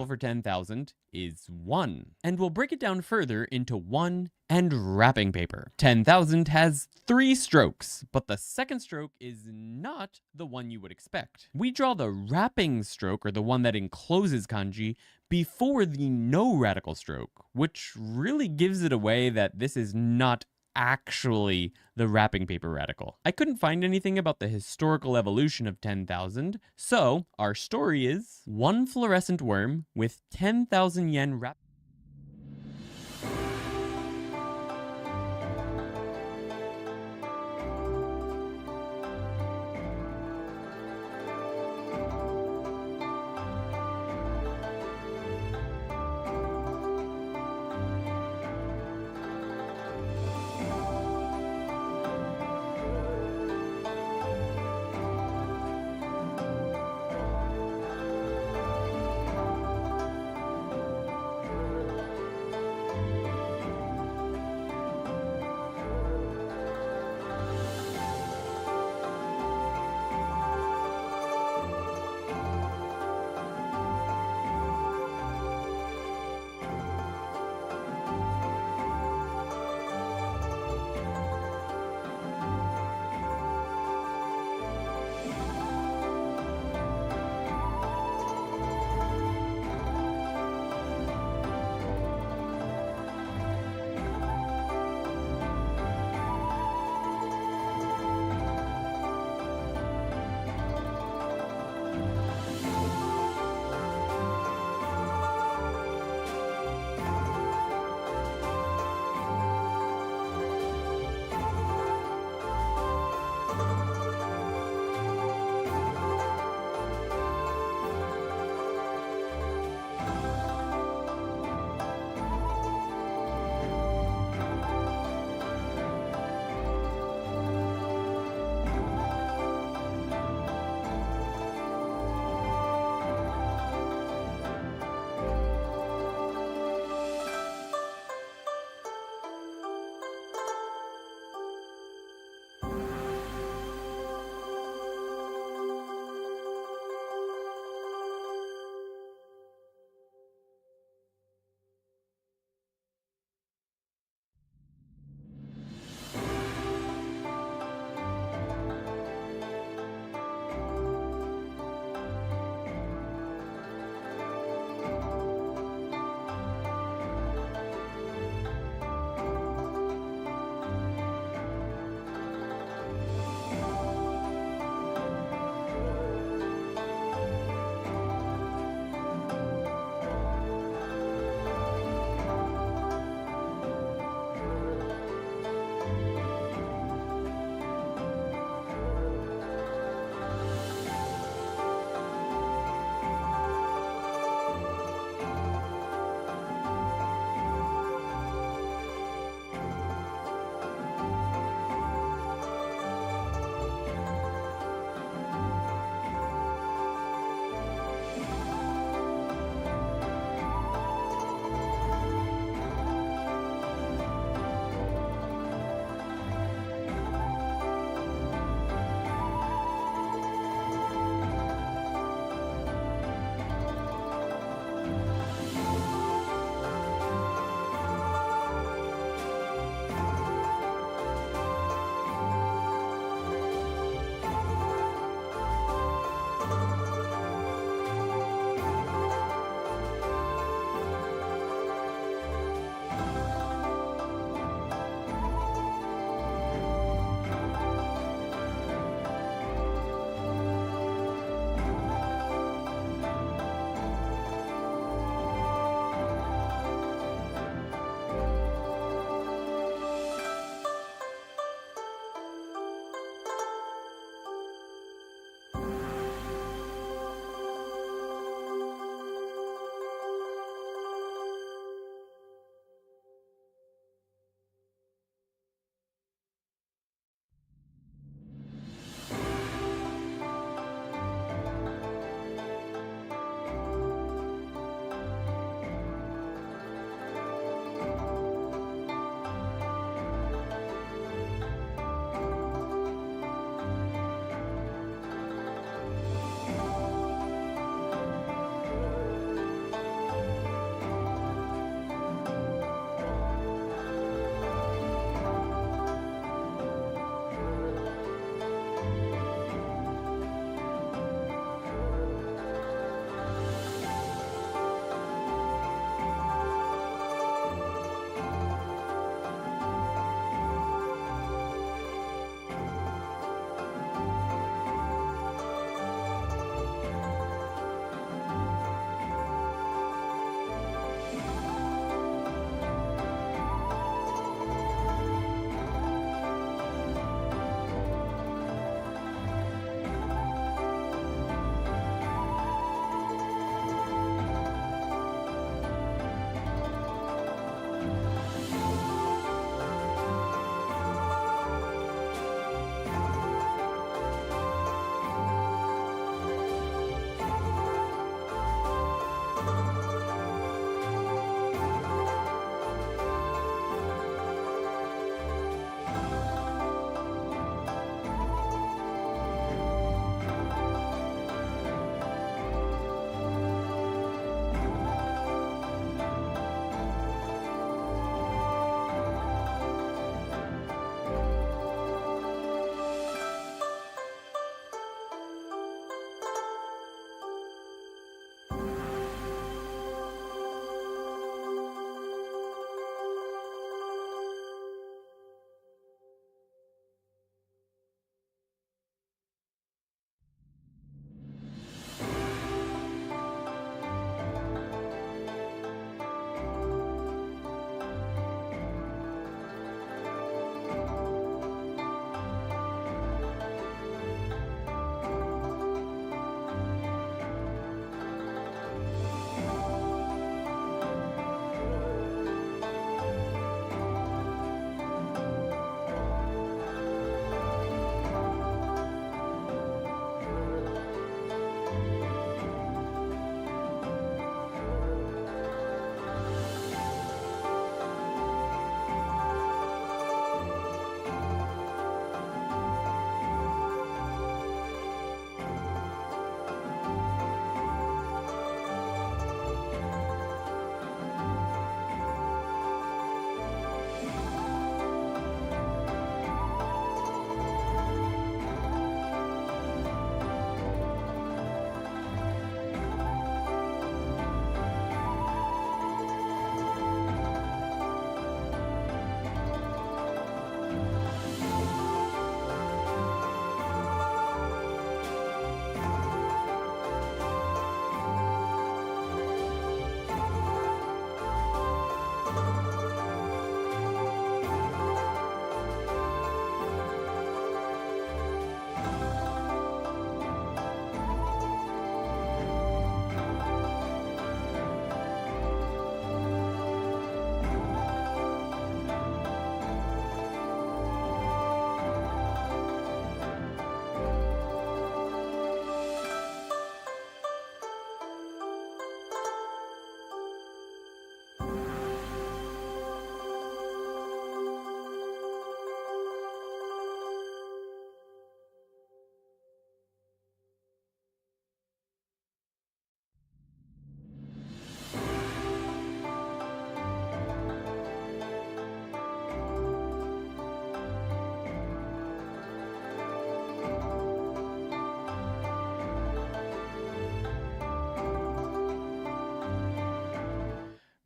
radical for 10,000 is 1. And we'll break it down further into 1 and wrapping paper. 10,000 has 3 strokes, but the second stroke is not the one you would expect. We draw the wrapping stroke, or the one that encloses kanji, before the no radical stroke, which really gives it away that this is not actually the wrapping paper radical. I couldn't find anything about the historical evolution of 10,000, so our story is one fluorescent worm with 10,000 yen wrap.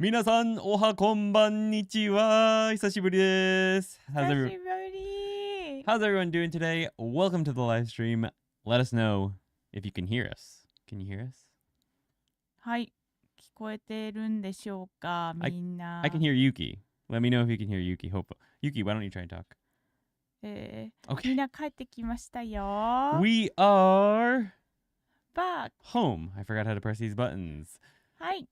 皆さん、おはこんばんにちは。久しぶりです。How's 久しぶり。 everyone doing today? Welcome to the live stream. Let us know if you can hear us. Can you hear us? はい、聞こえてるんでしょうか、みんな。 I can hear Yuki. Let me know if you can hear Yuki. Yuki, why don't you try and talk? み Okay. んな帰ってきましたよ。 We are back. home. I forgot how to press these buttons. はい、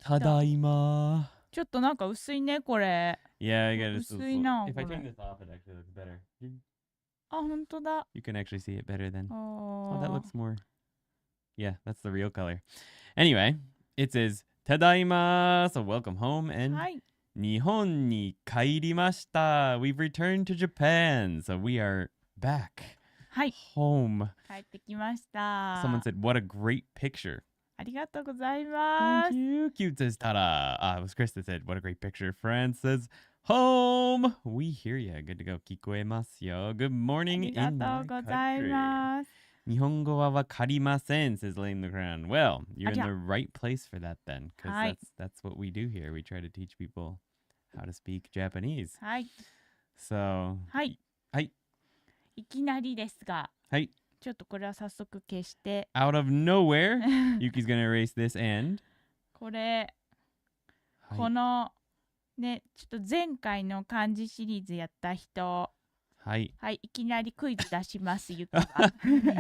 ただいま。ちょっとなんか薄いねこれ。 Yeah, I got it. 薄いな If I これ。 turn this off, it actually looks better. あ、本当だ。 You can actually see it better then. Oh, あ that looks more. Yeah, that's the real color. Anyway, it says Tadaima, so welcome home, ー and はい、 Nihon ni kairimashita. We've returned to Japan, so we are back はい、 home. 帰ってきました。 Someone said, "What a great picture." ありがとうございま Thank す。 you. Cute says Tada. It was Chris that said, "What a great picture." France says, "Home." We hear ya. Good to go. Kikoemasu yo. Good あ morning りが in と my うござい country. ます。 Nihongo wa wakarimasen, says Lane the Crown. Well, you're in Aria. the right place for that then, because Hi. that's what we do here. We try to teach people how to speak Japanese. はい、 So, はい、 はい、 いきなりですが、 はい. ちょっとこれは早速消して。 Out of nowhere, Yuki's gonna erase this and. これ、はい、このね、ちょっと前回の漢字シリーズやった人、はい。はい、いきなりクイズ出します、ゆきは。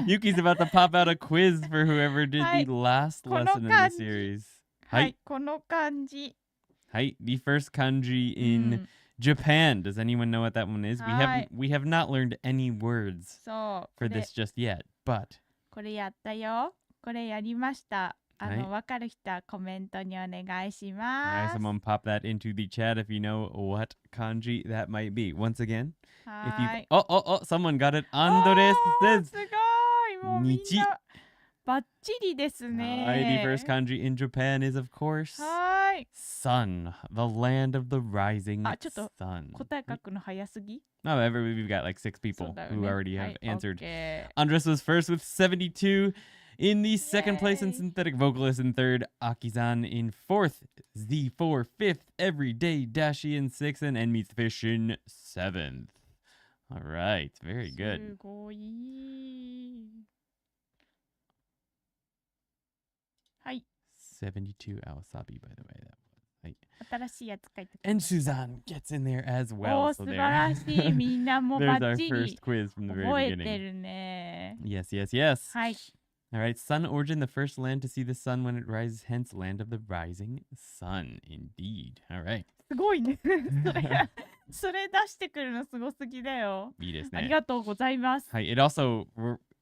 Yuki's about to pop out a quiz for whoever did はい、 the last この lesson in the 漢字。 series. は、はいい、この漢字。 Hi, the first kanji う in ん、 Japan. Does anyone know what that one is? Hi. We have not learned any words そう、 for これ、 this just yet, but これやったよ。これやりました。はいわかる人はコメントにお願いし Alright, ます。 someone pop that into the chat if you know what kanji that might be. Once again, if you はい。 someone got it. Andres おー、 says すごい。もうみん日。なバッチリですね。 the first kanji in Japan is of course はい。 sun, the land of the rising あ、ちょっと sun. 答え書くの早すぎ。 No, we've got like 6 people そうだよ who ね。 already は have い、 answered. OK。 Andres was first with 72. In the second place in Yay. synthetic vocalist in third, Akizan in fourth, Z4 fifth, Everyday Dashi in sixth, and Meets Fish in seventh. All right, very す good. ごい。はい。 72 Awasabi, by the way. That was. Right. 新しいやつ書いてく And ださい。 Suzanne gets in there as お well. ー、素晴らしい。みんなもバ There's ッ our チ first リ quiz from the 覚 very えて beginning. るね。 Yes, yes, yes. はい。 All right, sun origin, the first land to see the sun when it rises, hence land of the rising sun. Indeed. All right. すごいね。それ出してくるのすごすぎだよ。いいですね。ありがとうございます。 Hi, it also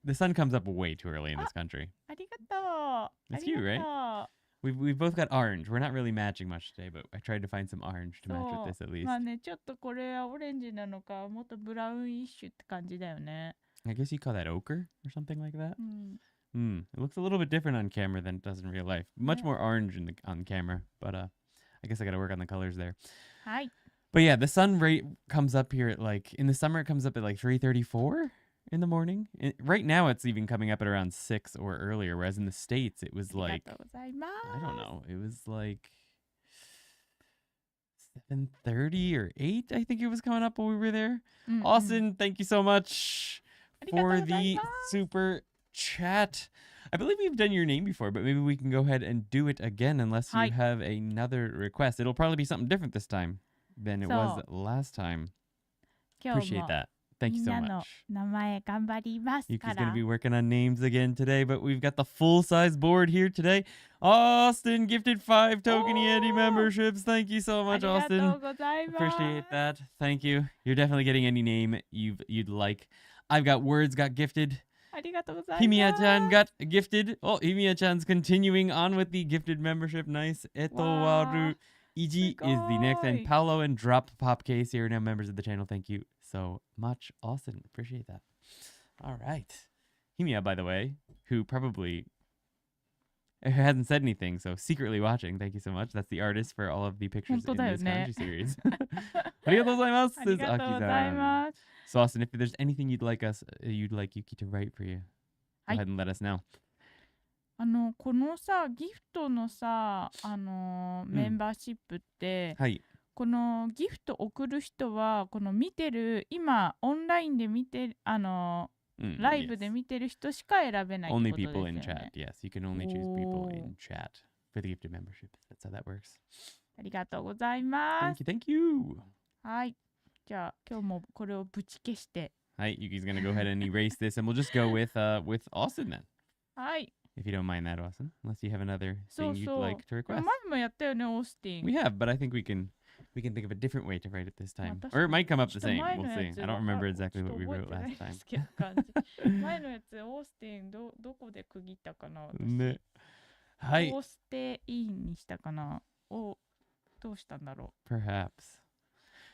the sun comes up way too early in this country. ありがとう。 That's cute, ありがと We've both got orange. We're not really matching much today, but I tried to find some orange to う。 match そ with this at う。 least. まあね、ちょっとこれはオレンジなのか、もっとブラウンイッシュって感じだよね。 I guess you call that ochre or something like that. うん。 It looks a little bit different on camera than it does in real life. Much Yeah. more orange on camera, but I guess I got to work on the colors there. はい。 But yeah, the sun rate comes up here at like in the summer it comes up at like 3:34 in the morning. Right now it's even coming up at around 6 or earlier, whereas in the States it was あり like がとうございます。 I don't know. It was like 7:30 or 8. I think it was coming up while we were there. うんうん。 Austin, thank you so much ありがとう for ござい the ます。 super chat. I believe we've done your name before, but maybe we can go ahead and do it again unless you Hi. have another request. It'll probably be something different this time than it was So, last time. 今日 Appreciate も that. Thank み you ん so なの much. 名前頑張りますか Yuki's going to ら。 be working on names again today, but we've got the full size board here today. Austin gifted 5 ToKini Andy Oh! memberships. Thank you so あ much, りがと Austin. うございます。 Appreciate that. Thank you. You're definitely getting any name you'd like. I've got words got gifted. ありがとうございます。 Himiya-chan got gifted. Oh, Himiya-chan's continuing on with the gifted membership. Nice. Etowaru Iji is the next. And Sugoi. Paolo and Drop Pop Case here are now members of the channel. Thank you so much, Austin. Appreciate that. All right. Himiya, by the way, who probably hasn't said anything, so secretly watching. Thank you so much. That's the artist for all of the pictures in this 本当だよね。 kanji series. ありがとうございますありがとうございます。 So Austin, if there's anything you'd like Yuki to write for you, go はい。 ahead and let us know. このさ、ギフトのさ、メンバーシップって、はい。このギフト送る人は、この見てる、今、オンラインで見てる、ライブで Yes. 見てる人しか選べないって Only ことで people す in よ chat. ね。Yes, you can only choose people おー、 in chat for the gifted membership. That's how that works. ありがとうございま Thank す。 you, thank you. はい。じゃあ、今日もこれをぶち消して。Hi, Yuki's gonna go ahead and erase this, and we'll just go with Austin then, はい。 if you don't mind that, Austin. Unless you have another そう thing you'd そう。 like to でも request. 前もやったよね、オースティン。 We have, but I think we can think of a different way to write it this まあ time, 確 or か it に might come up ちょ the っと same. 前 We'll のや see. つ I わ don't か remember るちょ exactly っと what we 覚え wrote てない last んで time. すけど感じ。前のやつオースティンどこで区切ったかな私。ね。はい。オーステインにしたかなおどうしたんだろ Perhaps.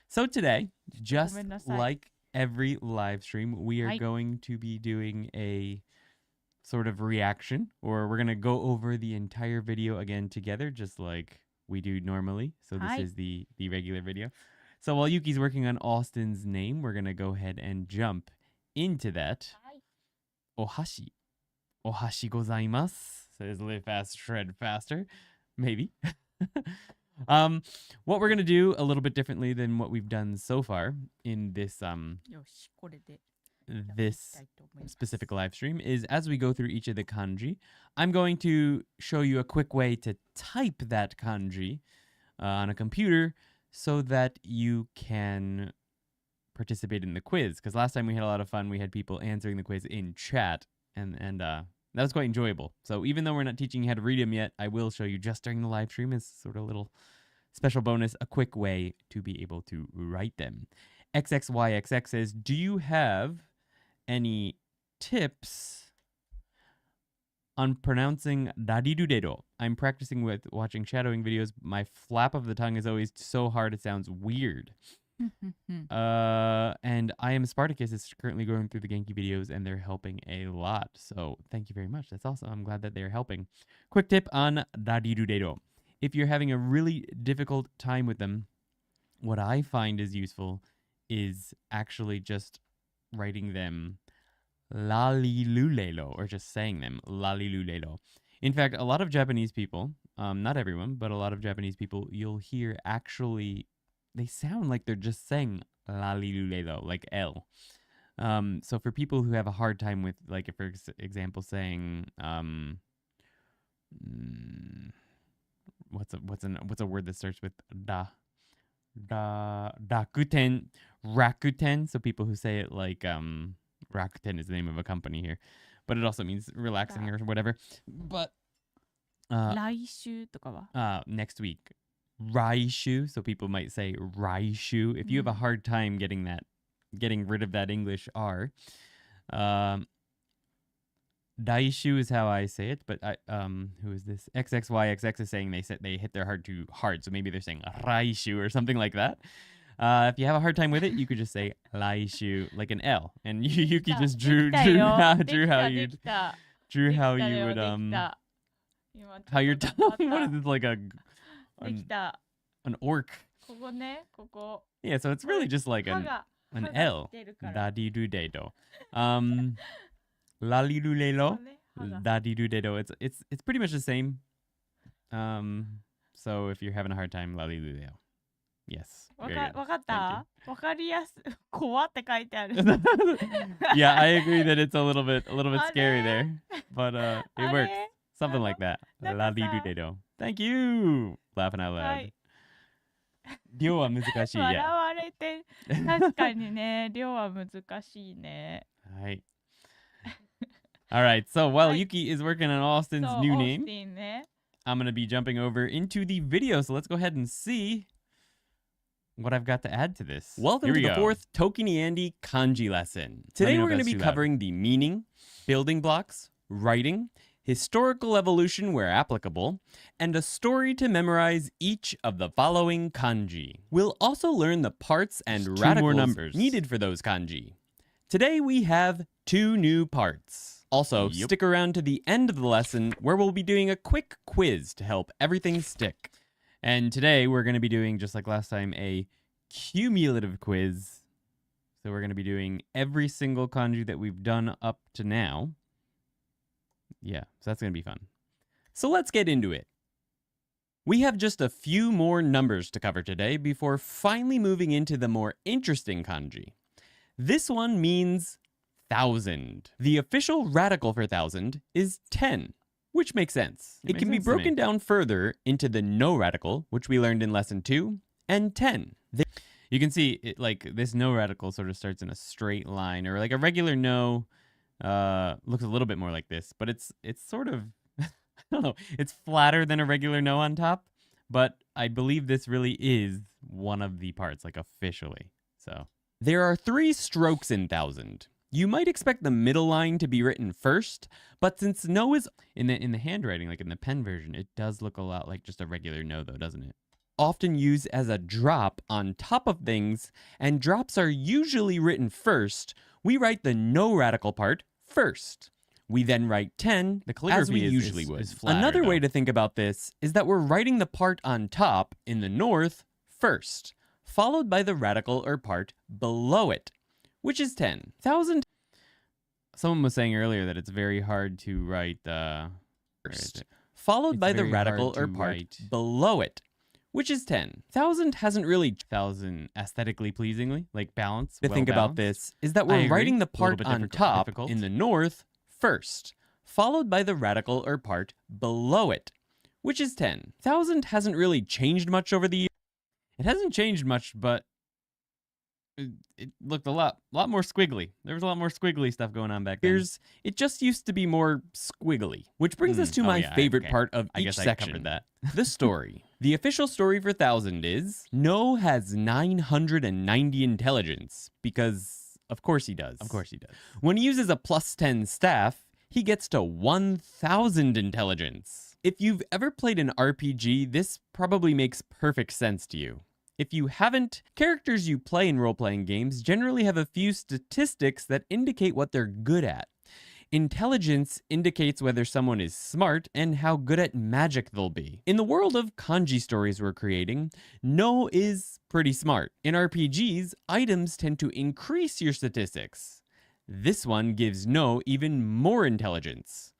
So today, う。ご just めんなさい。 like every live stream, we are はい。 going to be doing a sort of reaction, or we're going to go over the entire video again together, just like we do normally. So this はい。 is the regular video. So while Yuki's working on Austin's name, we're going to go ahead and jump into that. はい。 Ohashi. Ohashi gozaimasu. So it's live fast, shred faster. Maybe. What we're going to do a little bit differently than what we've done so far in this よし、これでやっていき this たいと思います。 specific live stream is as we go through each of the kanji, I'm going to show you a quick way to type that kanji on a computer so that you can participate in the quiz. Because last time we had a lot of fun, we had people answering the quiz in chat, and that was quite enjoyable. So even though we're not teaching you how to read them yet, I will show you just during the live stream as sort of a little special bonus, a quick way to be able to write them. XXYXX says, do you have any tips on pronouncing dadirudedo? I'm practicing with watching shadowing videos. My flap of the tongue is always so hard it sounds weird. ふんふんふん And I am Spartacus is currently going through the Genki videos and they're helping a lot. So thank you very much. That's awesome. I'm glad that they're helping. Quick tip on dadirudedo. If you're having a really difficult time with them, what I find is useful is actually just writing them lalilulelo, or just saying them lalilulelo. In fact, a lot of Japanese people, not everyone, but a lot of Japanese people, you'll hear actually, they sound like they're just saying lalilulelo, like L. So for people who have a hard time with, like, for example, saying, what's a word that starts with da? Rakuten, Rakuten. So people who say it like Rakuten is the name of a company here, but it also means relaxing or whatever. But 来週とかは next week, Raishu. So people might say Raishu. If you have a hard time getting rid of that English R, Daishu is how I say it, but who is this? XXYXX is saying they hit their heart too hard, so maybe they're saying Raishu or something like that. If you have a hard time with it, you could just say Laishu, like an L, and Yuki just drew how you would how your tongue. What is this, like an orc? ここね、ここ Yeah, so it's really just like 歯 an が an 歯が L. 出るから Dadidudedo. Lalilulelo. ここね歯が Dadidudedo. It's pretty much the same. So if you're having a hard time, laliluleo. Yes. わ Very か good. わかったわかりやす怖って書いてある Yeah, I agree that it's a little bit scary あれ there, but it あ works. れ Something like that. なんかさ Lalilulelo. Thank you. Laughing out は loud. い量は難しい。笑 Yeah. われて確かにね量は難しいね Right. All right. So while はい Yuki is working on Austin's そう new オース name, ティンね I'm going to be jumping over into the video. So let's go ahead and see what I've got to add to this. Welcome to the fourth ToKini Andy Kanji lesson. Today we're going to be covering the meaning, building blocks, writing, historical evolution where applicable, and a story to memorize each of the following kanji. We'll also learn the parts and radical numbers needed for those kanji. Today we have 2 new parts. Also, stick around to the end of the lesson where we'll be doing a quick quiz to help everything stick. And today we're going to be doing, just like last time, a cumulative quiz. So we're going to be doing every single kanji that we've done up to now. Yeah, so that's going to be fun. So let's get into it. We have just a few more numbers to cover today before finally moving into the more interesting kanji. This one means 1,000. The official radical for 1,000 is 10, which makes sense. It can be broken down further into the no radical, which we learned in lesson 2, and 10. You can see it, like this no radical sort of starts in a straight line, or like a regular no looks a little bit more like this, but it's sort of I don't know, it's flatter than a regular no on top, but I believe this really is one of the parts, like officially. So there are 3 strokes in 1,000. You might expect the middle line to be written first, but since no is in the handwriting, like in the pen version, it does look a lot like just a regular no though, doesn't it? Often used as a drop on top of things, and drops are usually written first. We write the no radical part first. We then write 10, The calligraphy as we is- usually is- would. is flatter, Another way though. to think about this is that we're writing the part on top in the north first, followed by the radical or part below it, which is 10. 1,000. Someone was saying earlier that it's very hard to write first, followed It's by the very radical hard or to part write. below it, which is 10. 1,000 hasn't really 1,000 aesthetically pleasingly, like balance. To think about well-balanced. this is that I we're agree. writing the A little part bit on top difficult. in the north first, followed by the radical or part below it, which is 10. 1,000 hasn't really changed much over the years. It hasn't changed much, but it looked a lot more squiggly. There was a lot more squiggly stuff going on back then. It just used to be more squiggly, which brings us to my favorite part of I each guess I section. covered that. The story. The official story for 1,000 is No has 990 intelligence, because of course he does. Of course he does. When he uses a +10 staff, he gets to 1,000 intelligence. If you've ever played an RPG, this probably makes perfect sense to you. If you haven't, characters you play in role-playing games generally have a few statistics that indicate what they're good at. Intelligence indicates whether someone is smart and how good at magic they'll be. In the world of kanji stories we're creating, No is pretty smart. In RPGs, items tend to increase your statistics. This one gives No even more intelligence.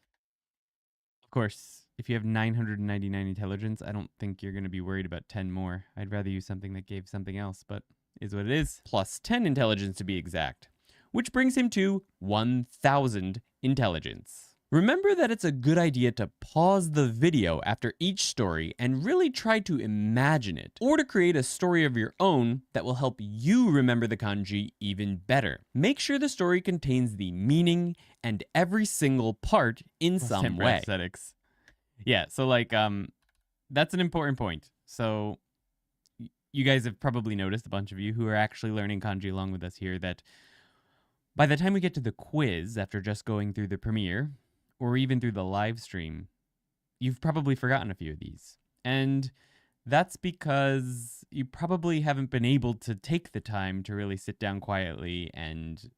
Of course, if you have 999 intelligence, I don't think you're going to be worried about 10 more. I'd rather use something that gave something else, but is what it is. Plus 10 intelligence to be exact, which brings him to 1,000 intelligence. Remember that it's a good idea to pause the video after each story and really try to imagine it, or to create a story of your own that will help you remember the kanji even better. Make sure the story contains the meaning and every single part in some way. Aesthetics. Yeah, so like that's an important point. So you guys have probably noticed, a bunch of you who are actually learning kanji along with us here, that by the time we get to the quiz after just going through the premiere or even through the live stream, you've probably forgotten a few of these. And that's because you probably haven't been able to take the time to really sit down quietly and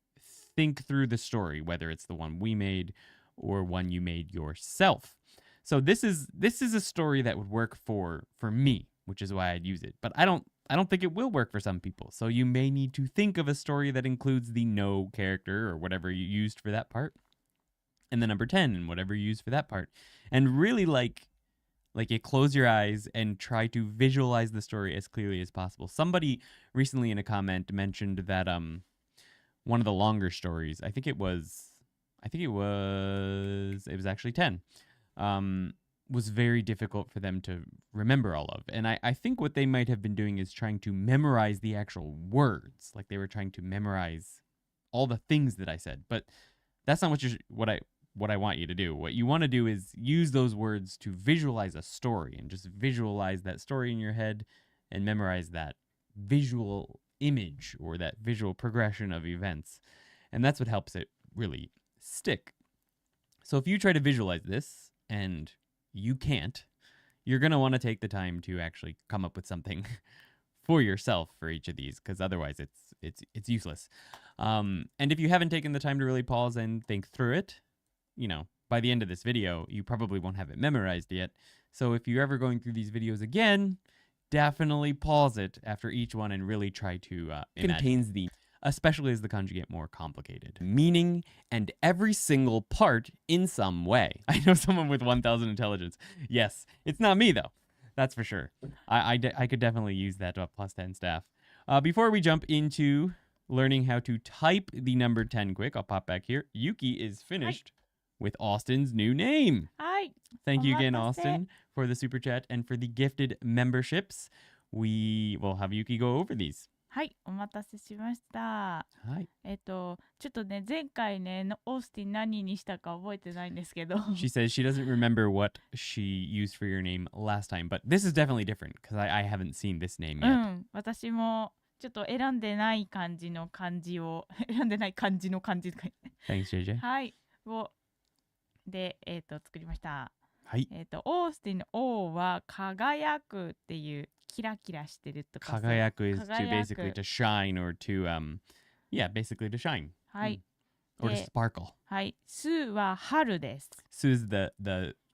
think through the story, whether it's the one we made or one you made yourself. So this is a story that would work for me, which is why I'd use it. But I don't think it will work for some people. So you may need to think of a story that includes the No character or whatever you used for that part, and the number 10 and whatever you used for that part, and really like you close your eyes and try to visualize the story as clearly as possible. Somebody recently in a comment mentioned that one of the longer stories, it was actually 10. Was very difficult for them to remember all of. And I think what they might have been doing is trying to memorize the actual words. Like they were trying to memorize all the things that I said. But that's not what I want you to do. What you want to do is use those words to visualize a story, and just visualize that story in your head and memorize that visual image or that visual progression of events. And that's what helps it really stick. So if you try to visualize this and you can't, you're going to want to take the time to actually come up with something for yourself for each of these, because otherwise it's useless. And if you haven't taken the time to really pause and think through it, by the end of this video, you probably won't have it memorized yet. So if you're ever going through these videos again, definitely pause it after each one and really try to imagine. especially as the kanji get more complicated. Meaning and every single part in some way. I know someone with 1,000 intelligence. Yes, it's not me though. That's for sure. I could definitely use that plus 10 staff. Before we jump into learning how to type the number 10 quick, I'll pop back here. Yuki is finished with Austin's new name. Hi. Thank you again, お待たせ。 Austin, for the super chat and for the gifted memberships. We will have Yuki go over these. はい、お待たせしました。はい。ちょっとね、前回ね、オースティン何にしたか覚えてないんですけど。 She says she doesn't remember what she used for your name last time, but this is definitely different because I haven't seen this name う yet. ん、私もちょっと選んでない感じの漢字を、選んでない漢字の漢字とか言って。 Thanks, JJ. はい、で、作りました。はい。オースティンの O は輝くっていうキラキラしてるとか。 Kagayaku is to 輝く。 basically to shine or to yeah, basically to shine. はい。 Or to で、 sparkle. はい。すは春です。 So is the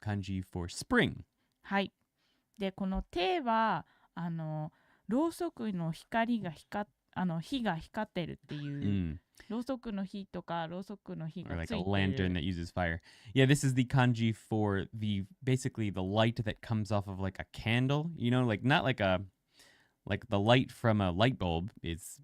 kanji for spring. はい。で、この手はろうそくの光が火が光ってるっていう、 Mm. ろうそくの火とかろうそくの火 Or が like つ a いて lantern る。 that uses fire. Yeah, this is the kanji for basically the light that comes off of like a candle, you know, like not like the light from a light bulb is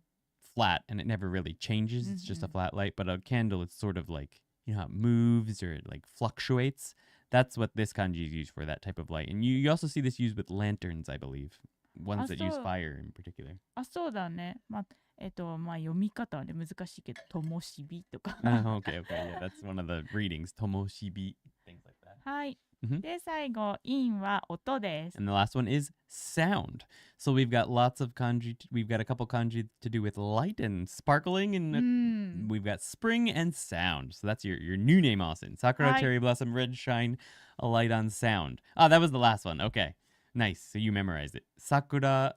flat and it never really changes. It's just a flat light, but a candle it's sort of like, you know, how it moves or it like fluctuates. That's what this kanji is used for, that type of light. And you also see this used with lanterns, I believe. Ones that use so- fire in particular. あ、そうだね。まあ、読み方はね、難しいけど、ともしびとか。 Okay. Yeah, that's one of the readings. Tomoshibi, things like that. はい。 Mhm. で、最後、インは音です。 And the last one is sound. So we've got lots of kanji. We've got a couple kanji to do with light and sparkling, う and ん。 we've got spring and sound. So that's your new name, Austin. Sakura, Hi. cherry blossom, red shine, a light on sound. Ah, that was the last one. Okay, nice. So you memorized it. Sakura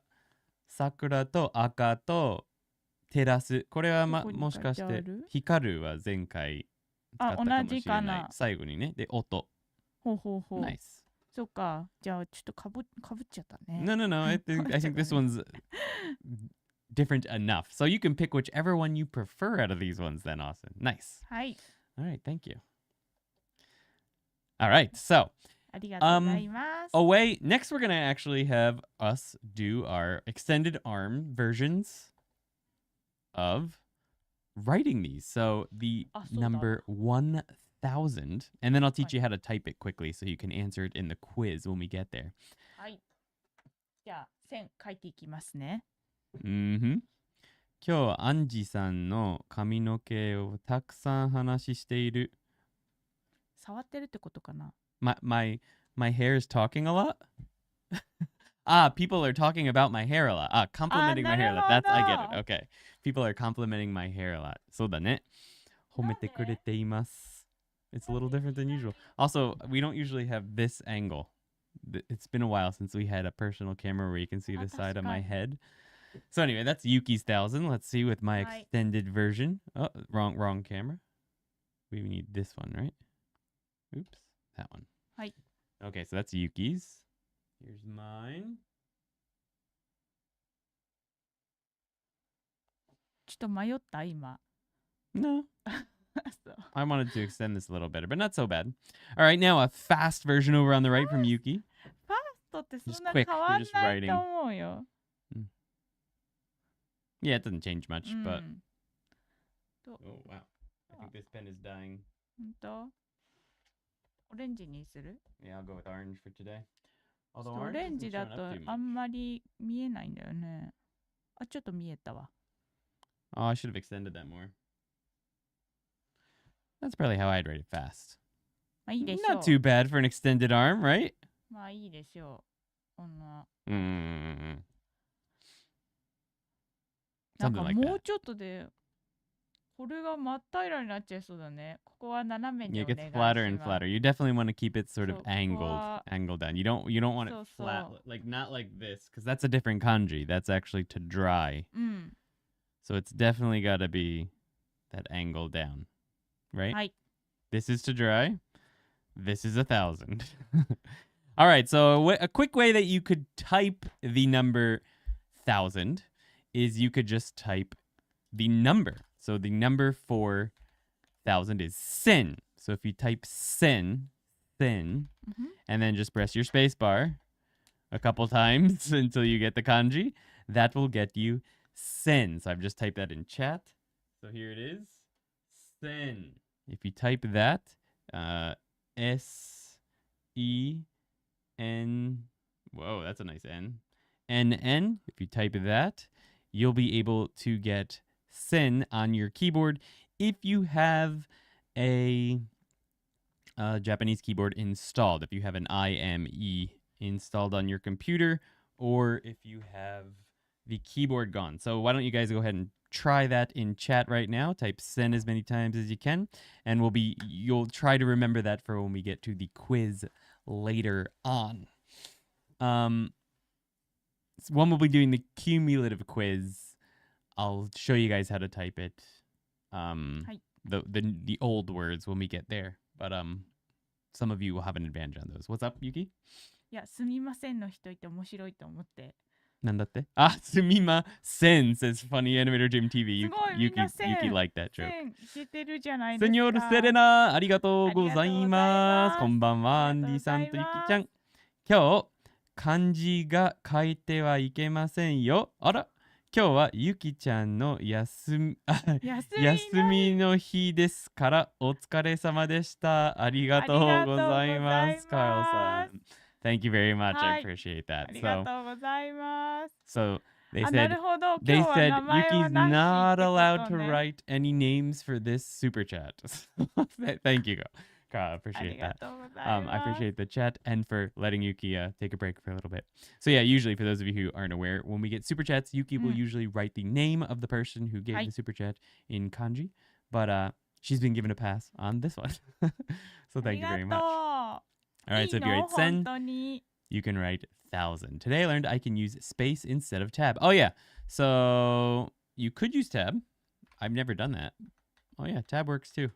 to aka to terasu. これはどこにもしかして書いてある？光るは前回使ったかもしれない。あ、同じかな。最後にね。で、音。ほうほうほう。 Nice. そっか。じゃあ、ちょっとかぶっちゃったね。 No. I think this one's different enough. So you can pick whichever one you prefer out of these ones then, Austin. Nice. はい。 All right, thank you. All right, so ありがとうございます。 away. Next, we're going to actually have us do our extended arm versions of writing these. So the あ、そうだ。 number 1,000, and then I'll teach you how to type it quickly so you can answer it in the quiz when we get there. はい。じゃあ、線書いていきますね。今日アンジさんの髪の毛をたくさん話している。触ってるってことかな。 My hair is talking a lot? People are talking about my hair a lot. Complimenting my hair a lot. That's, I get it. Okay. People are complimenting my hair a lot. そうだね。褒めてくれています。It's a little different than usual. Also, we don't usually have this angle. It's been a while since we had a personal camera where you can see the side of my head. So anyway, that's Yuki's 1,000. Let's see with my extended version. Oh, wrong camera. We need this one, right? Oops, that one. はい。 Okay, so that's Yuki's. Here's mine. ちょっと迷った今。 No, そう I wanted to extend this a little better, but not so bad. All right, now a fast version over on the right from Yuki. ファーストってそ Just んな quick, 変わん you're just ない writing. と思うよ。 Yeah, it doesn't change much, うん。 but と oh wow, I think this pen is dying. ほんとオレンジにする？ Yeah, I'll go with orange for today. オ Although orange レン isn't ジだ showing と up too あ much. んまり見えないんだよね。あ、ちょっと見えたわ。 Oh, I should have extended that more. That's probably how I'd write it fast. まあいいでしょ Not too う。 bad for an extended arm, right? まあいいでしょう。こんな。 Mm. なん Something か like もう that. ちょっとで、これが真っ平らになっちゃいそうだね。ここは斜めに Yeah, お it 願い gets し flatter and ます。 flatter. You definitely want to keep it sort of So, angled down. You don't want it So, flat, so. like not like this, because that's a different kanji. That's actually to dry. うん。 So it's definitely got to be that angle down, right? はい。 This is to dry. This is 1,000. All right. So a quick way that you could type the number 1,000 is you could just type the number. So the number for 1,000 is sen. So if you type sen, and then just press your space bar a couple times until you get the kanji, that will get you sen. So I've just typed that in chat. So here it is, sen. If you type that, S-E-N, whoa, that's a nice N. N-N, if you type that, you'll be able to get sen on your keyboard if you have a Japanese keyboard installed, if you have an IME installed on your computer, or if you have the keyboard gone. So why don't you guys go ahead and try that in chat right now. Type sen as many times as you can, and you'll try to remember that for when we get to the quiz later on. One will be doing the cumulative quiz. I'll show you guys how to type it. The old words when we get there, but some of you will have an advantage on those. What's up, Yuki? いや、すみませんの人いて面白いと思って。なんだって? Ah, sumimasen says Funny Animator Jim TV. すごい、みんなせん。 Yuki liked that joke. せんいけてるじゃないですか。Señor Serena, ありがとうございありがとうございま。ますす。こんばんは、アンディさんとユキちゃん。今日、漢字が書いてはいけませんよ。あら、今日はユキちゃんの休みの日ですから、お疲れ様でした。ありがとうございます、カールさん。Thank you very much. I appreciate that. ありがとうございます。 So they な said るほど、 they 今日は said 名前は Yuki's なし not ってこと allowed to ね。 write any names for this super chat. Thank you, Kara. あ Appreciate りが that. とうございます。 I appreciate the chat and for letting Yuki take a break for a little bit. So yeah, usually for those of you who aren't aware, when we get super chats, Yuki will usually write the name of the person who gave the super chat in kanji, but she's been given a pass on this one. So thank you very much. All right, so if you write sen, 本当に you can write 1,000. Today I learned I can use space instead of tab. Oh yeah, so you could use tab. I've never done that. Oh yeah, tab works too.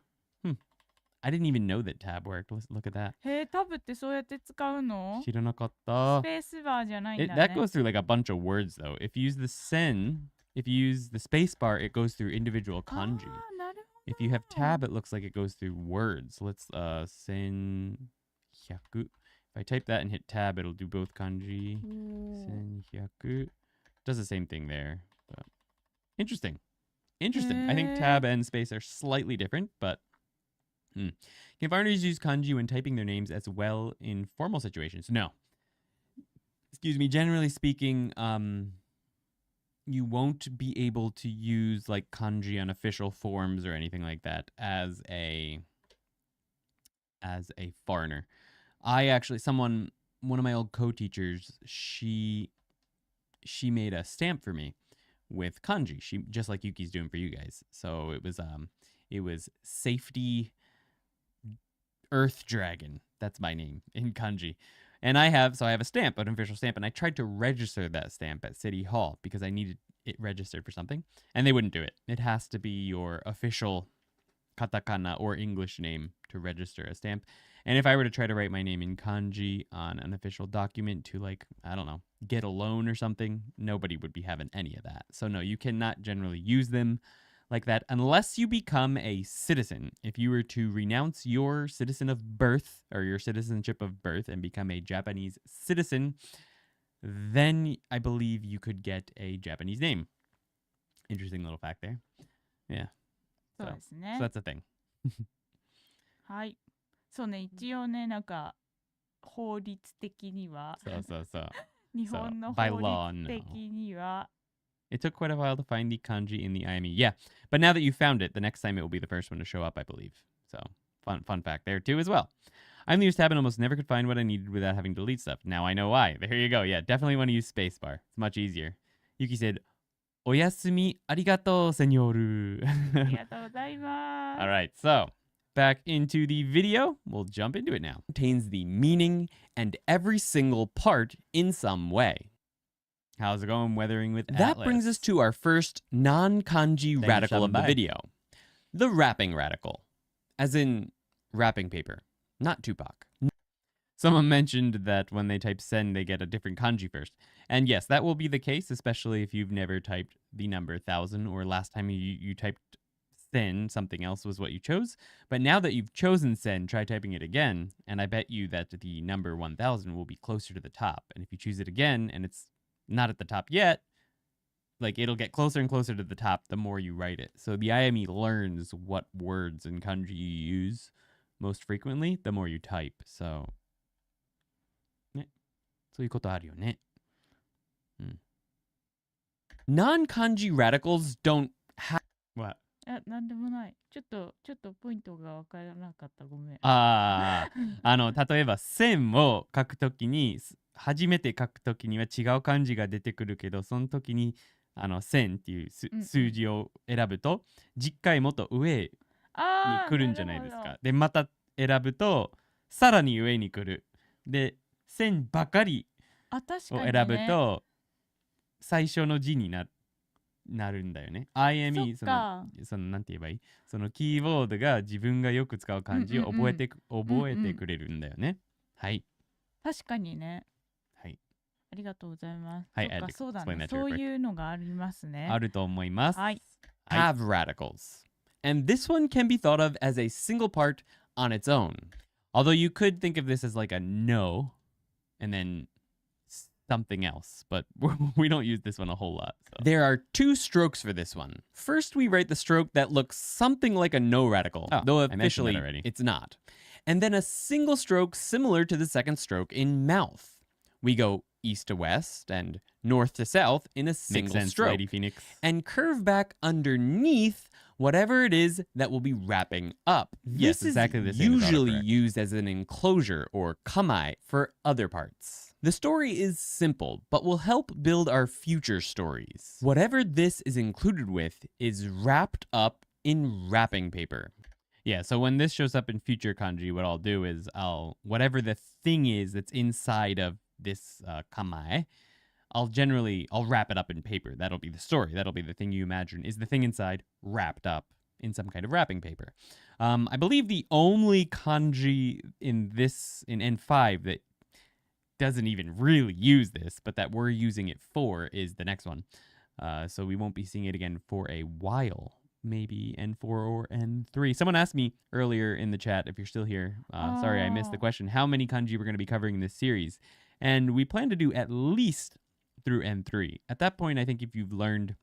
I didn't even know that tab worked. Let's look at that. へえ、タブってそうやって使うの？知らなかった。スペースバーじゃないんだ That ね。 goes through like a bunch of words though. If you use the sen, if you use the space bar, it goes through individual あ kanji. ー、なるほど。 If you have tab, it looks like it goes through words. Let's sen hyaku. If I type that and hit tab, it'll do both kanji. おー Sen hyaku. Does the same thing there. But interesting. Interesting. I think Hey. tab and space are slightly different, but can foreigners use kanji when typing their names as well in formal situations? No. Excuse me. Generally speaking, you won't be able to use like kanji on official forms or anything like that as a foreigner. One of my old co-teachers, she made a stamp for me with kanji. She just like Yuki's doing for you guys. So it was safety Earth Dragon. That's my name in kanji. And I have a stamp, an official stamp, and I tried to register that stamp at City Hall because I needed it registered for something, and they wouldn't do it. It has to be your official katakana or English name to register a stamp. And if I were to try to write my name in kanji on an official document to, like, I don't know, get a loan or something, nobody would be having any of that. So no, you cannot generally use them like that unless you become a citizen. If you were to renounce your citizen of birth or your citizenship of birth and become a Japanese citizen, then I believe you could get a Japanese name. Interesting little fact there. Yeah. そうです So ね。 that's a thing. はい。そうね、一応ね、なんか法律的には、 So. 日本の by 法 law, 律 no. 的には、 It took quite a while to find the kanji in the IME. Yeah, but now that you found it, the next time it will be the first one to show up, I believe. So, fun fact there too as well. I'm the use tab and almost never could find what I needed without having to delete stuff. Now I know why. There you go. Yeah, definitely want to use spacebar. It's much easier. Yuki said, "Oyasumi arigato, senyoru." ありがとうございます。 All right, so back into the video. We'll jump into it now. Contains the meaning and every single part in some way. How's it going, Weathering with Atlas? That brings us to our first non-kanji radical of the video. The wrapping radical. As in wrapping paper, not Tupac. Someone mentioned that when they type sen, they get a different kanji first. And yes, that will be the case, especially if you've never typed the number 1,000 or last time you typed sen, something else was what you chose. But now that you've chosen sen, try typing it again, and I bet you that the number 1,000 will be closer to the top. And if you choose it again and it's not at the top yet, like it'll get closer and closer to the top the more you write it. So the IME learns what words in kanji you use most frequently the more you type. So, ね、そういうことあるよね。Non-kanji radicals don't have... What? なんでもない。ちょっとポイントがわからなかった。ごめん。例えば線を書くときに初めて書くときには違う漢字が出てくるけど、その時に線っていう数字を選ぶと10回もっと上に来るんじゃないですか。でまた選ぶとさらに上に来る。で線ばかりを選ぶと最初の字になるんだよね。IME そのなんて言えばいい、そのキーボードが自分がよく使う漢字を覚えてくれるんだよね。はい。確かにね。はい。ありがとうございます。はい、そうだね。そういうのがありますね。あると思います。はい。have radicals. And this one can be thought of as a single part on its own. Although you could think of this as like a no and then something else, but we don't use this one a whole lot. So. There are two strokes for this one. First, we write the stroke that looks something like a no radical, though officially it's not. And then a single stroke similar to the second stroke in mouth. We go east to west and north to south in a single stroke. Lady Phoenix. And curve back underneath whatever it is that will be wrapping up. Yes, exactly the same. Usually used as an enclosure or kamae for other parts. The story is simple, but will help build our future stories. Whatever this is included with is wrapped up in wrapping paper. Yeah, so when this shows up in future kanji, what I'll do is whatever the thing is that's inside of this kamae, I'll wrap it up in paper. That'll be the story. That'll be the thing you imagine is the thing inside wrapped up in some kind of wrapping paper. I believe the only kanji in N5 that doesn't even really use this, but that we're using it for is the next one. So we won't be seeing it again for a while. Maybe N4 or N3. Someone asked me earlier in the chat, if you're still here, sorry I missed the question, how many kanji we're going to be covering in this series. And we plan to do at least through N3. At that point, I think if you've learned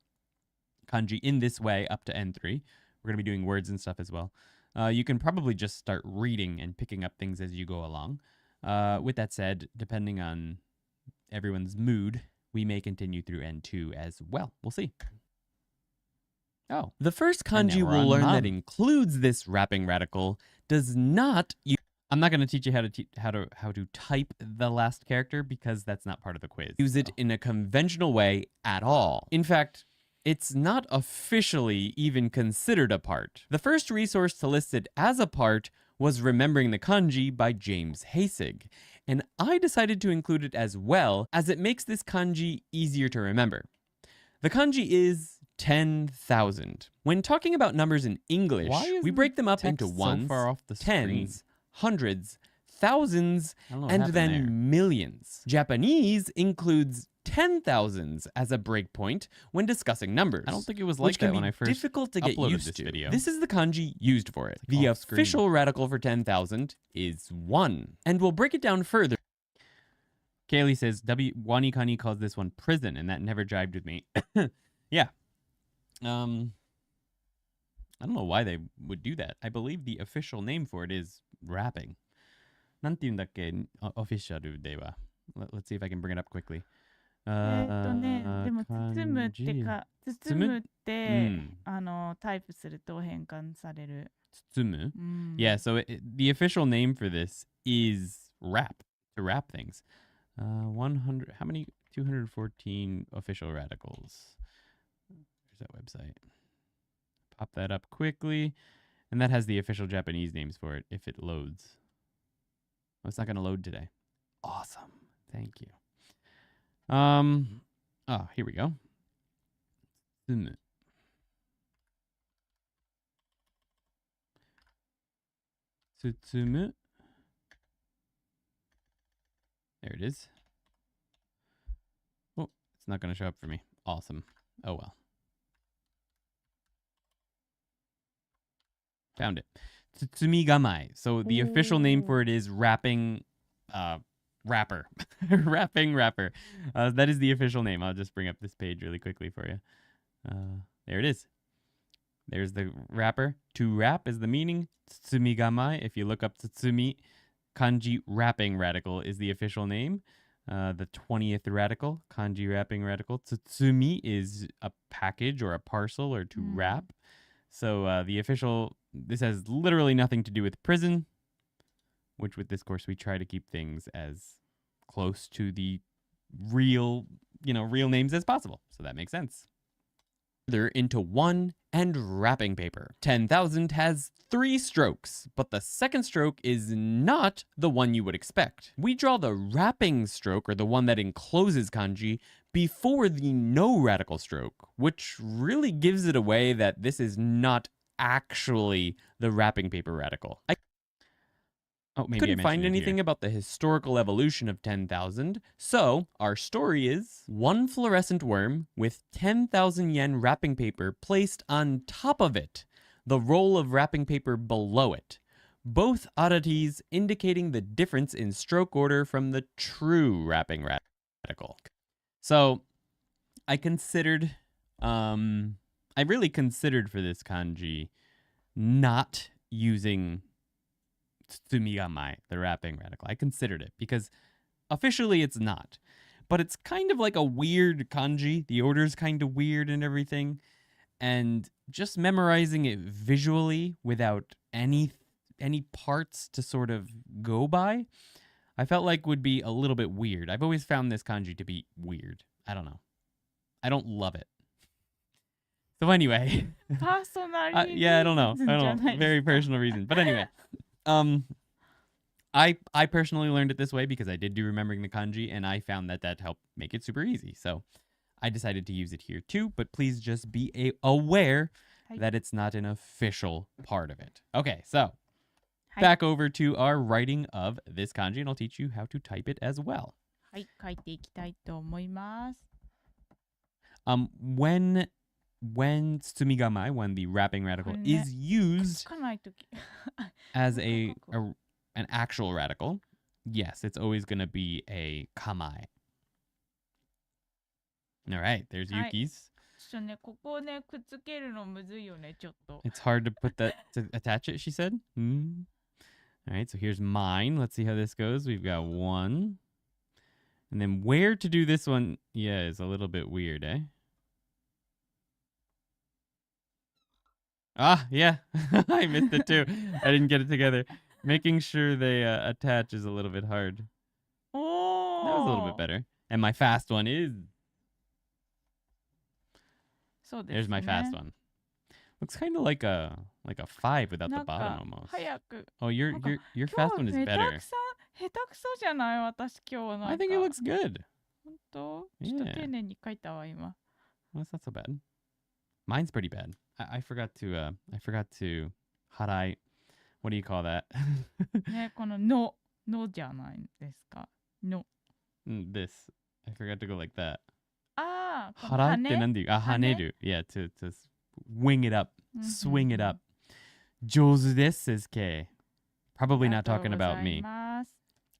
kanji in this way up to N3, we're going to be doing words and stuff as well. You can probably just start reading and picking up things as you go along. With that said, depending on everyone's mood, we may continue through N2 as well. We'll see. Oh, the first kanji we'll learn that includes this wrapping radical does not use... I'm not going to teach you how to type the last character because that's not part of the quiz. Use it in a conventional way at all. In fact, it's not officially even considered a part. The first resource to list it as a part was Remembering the Kanji by James Hasig, and I decided to include it as well as it makes this kanji easier to remember. The kanji is 10,000. When talking about numbers in English, we break them up into ones, tens, hundreds, thousands, and then millions. Japanese includes 10,000s as a breakpoint when discussing numbers. I don't think it was like that when I first difficult to get used to. Video. This is the kanji used for it. The official radical for 10,000 is 1, and we'll break it down further. Kaylee says Wani Kani calls this one prison, and that never jibed with me. Yeah. I don't know why they would do that. I believe the official name for it is wrapping. なんて言うんだっけ? Official では. Let's see if I can bring it up quickly. でも包むってタイプすると変換される。包む? Yeah, so the official name for this is wrap, to wrap things. 100, how many? 214 official radicals. There's that website. Pop that up quickly. And that has the official Japanese names for it if it loads. Oh, it's not going to load today. Awesome. Thank you. Oh, here we go. Tsumu. Tsutsumu. There it is. Oh, It's not going to show up for me. Awesome. Oh, well. Found it. Tsutsumigamai. So the official name for it is wrapping wrapper. Wrapping wrapper. That is the official name. I'll just bring up this page really quickly for you. There it is. There's the wrapper. To wrap is the meaning. Tsutsumigamai. If you look up Tsutsumi, kanji wrapping radical is the official name. The 20th radical, kanji wrapping radical. Tsutsumi is a package or a parcel or to wrap. So the official, this has literally nothing to do with prison, which with this course we try to keep things as close to the real names as possible. So that makes sense. Further into one and wrapping paper. 10,000 has 3 strokes, but the second stroke is not the one you would expect. We draw the wrapping stroke, or the one that encloses kanji, before the no radical stroke, which really gives it away that this is not actually the wrapping paper radical. Maybe couldn't find anything about the historical evolution of 10,000, so our story is one fluorescent worm with 10,000 yen wrapping paper placed on top of it, the roll of wrapping paper below it, both oddities indicating the difference in stroke order from the true wrapping radical. So I really considered for this kanji not using Tsumigamai, the wrapping radical. I considered it because officially it's not. But it's kind of like a weird kanji. The order's kind of weird and everything. And just memorizing it visually without any parts to sort of go by, I felt like would be a little bit weird. I've always found this kanji to be weird. I don't know. I don't love it. So anyway. Yeah, I don't know. Very personal reason. But anyway. I personally learned it this way because I did do remembering the kanji, and I found that helped make it super easy. So I decided to use it here too, but please just be aware that it's not an official part of it. Okay, so back over to our writing of this kanji, and I'll teach you how to type it as well. はい、書いていきたいと思います。When tsumigamai, when the wrapping radical is used as an actual radical, yes, it's always going to be a kamai. All right, there's Yuki's. It's hard to put that to attach it, she said. All right, so here's mine. Let's see how this goes. We've got 1. And then where to do this one, is a little bit weird, eh? Yeah. I missed it too. I didn't get it together. Making sure they attach is a little bit hard. That was a little bit better. And my fast one is... There's my fast one. Looks kind of like a 5 without the bottom almost. Oh, your fast one is better. I think it looks good. Yeah. Well, that's not so bad. Mine's pretty bad. I forgot to harai. What do you call that? ね、こののじゃないですか。の。This. I forgot to go like that. ああ、harai ってなんで言う？haneru. Yeah, to wing it up, swing it up. 上手です says Kay. Probably not talking about me.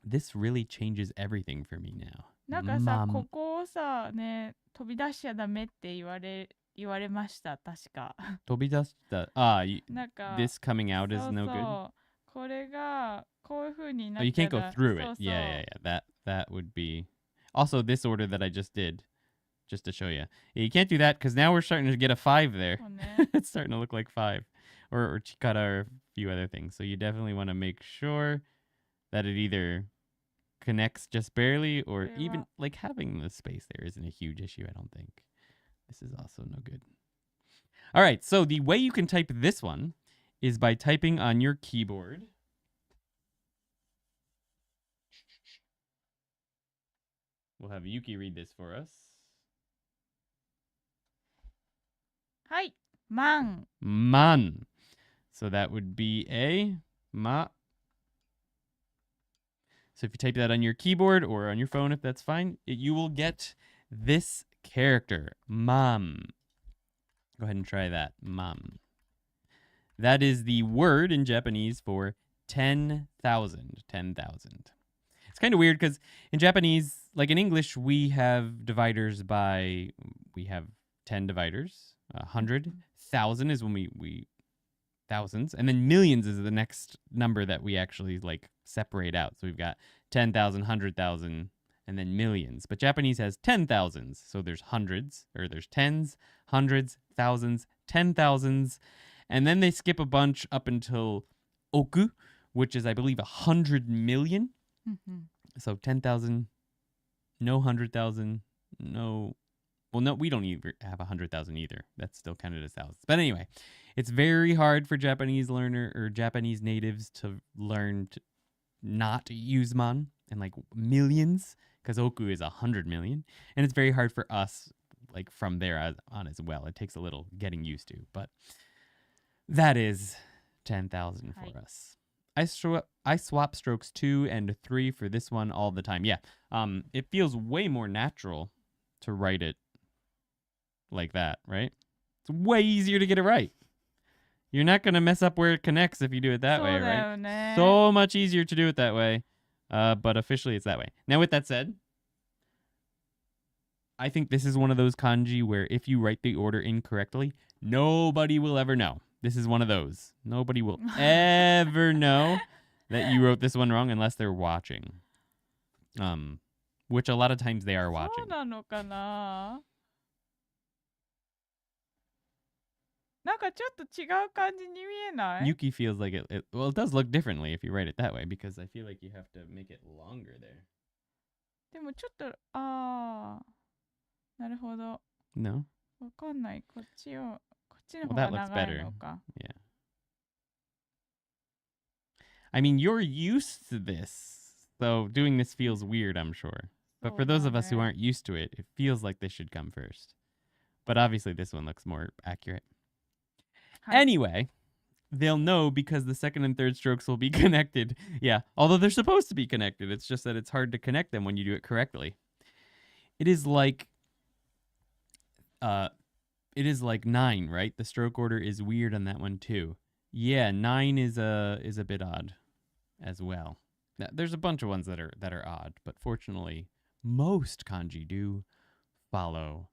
This really changes everything for me now. なんかさ、ここをさ、ね、飛び出しちゃダメって言われました、確か。飛び出した。なんか this coming out is no good. これがこういう風になったら。Oh, you can't go through it. Yeah. That would be. Also, this order that I just did, just to show you. You can't do that because now we're starting to get a 5 there. It's starting to look like 5. Or chikara or a few other things. So you definitely want to make sure that it either connects just barely or even like having the space there isn't a huge issue, I don't think. This is also no good. All right, so the way you can type this one is by typing on your keyboard. We'll have Yuki read this for us. はい、man. Man. So that would be a ma. So if you type that on your keyboard or on your phone, if that's fine, you will get this character. Mom. Go ahead and try that. Mom. That is the word in Japanese for 10,000. 10,000. It's kind of weird because in Japanese, like in English, we have dividers by, we have 10 dividers. 100. 1,000 is when we thousands. And then millions is the next number that we actually like separate out. So we've got 10,000, 100,000, and then millions. But Japanese has 10,000s. So there's hundreds, or there's tens, hundreds, thousands, 10,000s. And then they skip a bunch up until oku, which is, I believe, 100 million. So 10,000, no 100,000, no. Well, no, we don't even have 100,000 either. That's still counted as thousands. But anyway, it's very hard for Japanese learner or Japanese natives to learn to not use mon and like millions, because oku is 100 million. And it's very hard for us, like from there on as well. It takes a little getting used to. But that is 10,000 for us. I swap strokes 2 and 3 for this one all the time. Yeah, it feels way more natural to write it like that, right? It's way easier to get it right. You're not going to mess up where it connects if you do it that way, right? So much easier to do it that way. But officially it's that way. Now, with that said, I think this is one of those kanji where if you write the order incorrectly, nobody will ever know. This is one of those. Nobody will ever know that you wrote this one wrong unless they're watching. Which a lot of times they are watching. そうなのかな。なんかちょっと違う感じに見えない？ Yuki feels like well, it does look differently if you write it that way, because I feel like you have to make it longer there. でもちょっと、なるほど。 No? わかんない。こっちの Well, 方 that が looks 長い better. のか。 Yeah. I mean, you're used to this, so doing this feels weird, I'm sure. But for those of us who aren't used to it, it feels like this should come first. But obviously this one looks more accurate. Anyway, they'll know because the second and third strokes will be connected. Yeah, although they're supposed to be connected. It's just that it's hard to connect them when you do it correctly. It is like 9, right? The stroke order is weird on that one too. Yeah, 9 is a bit odd as well. Now, there's a bunch of ones that are odd, but fortunately, most kanji do follow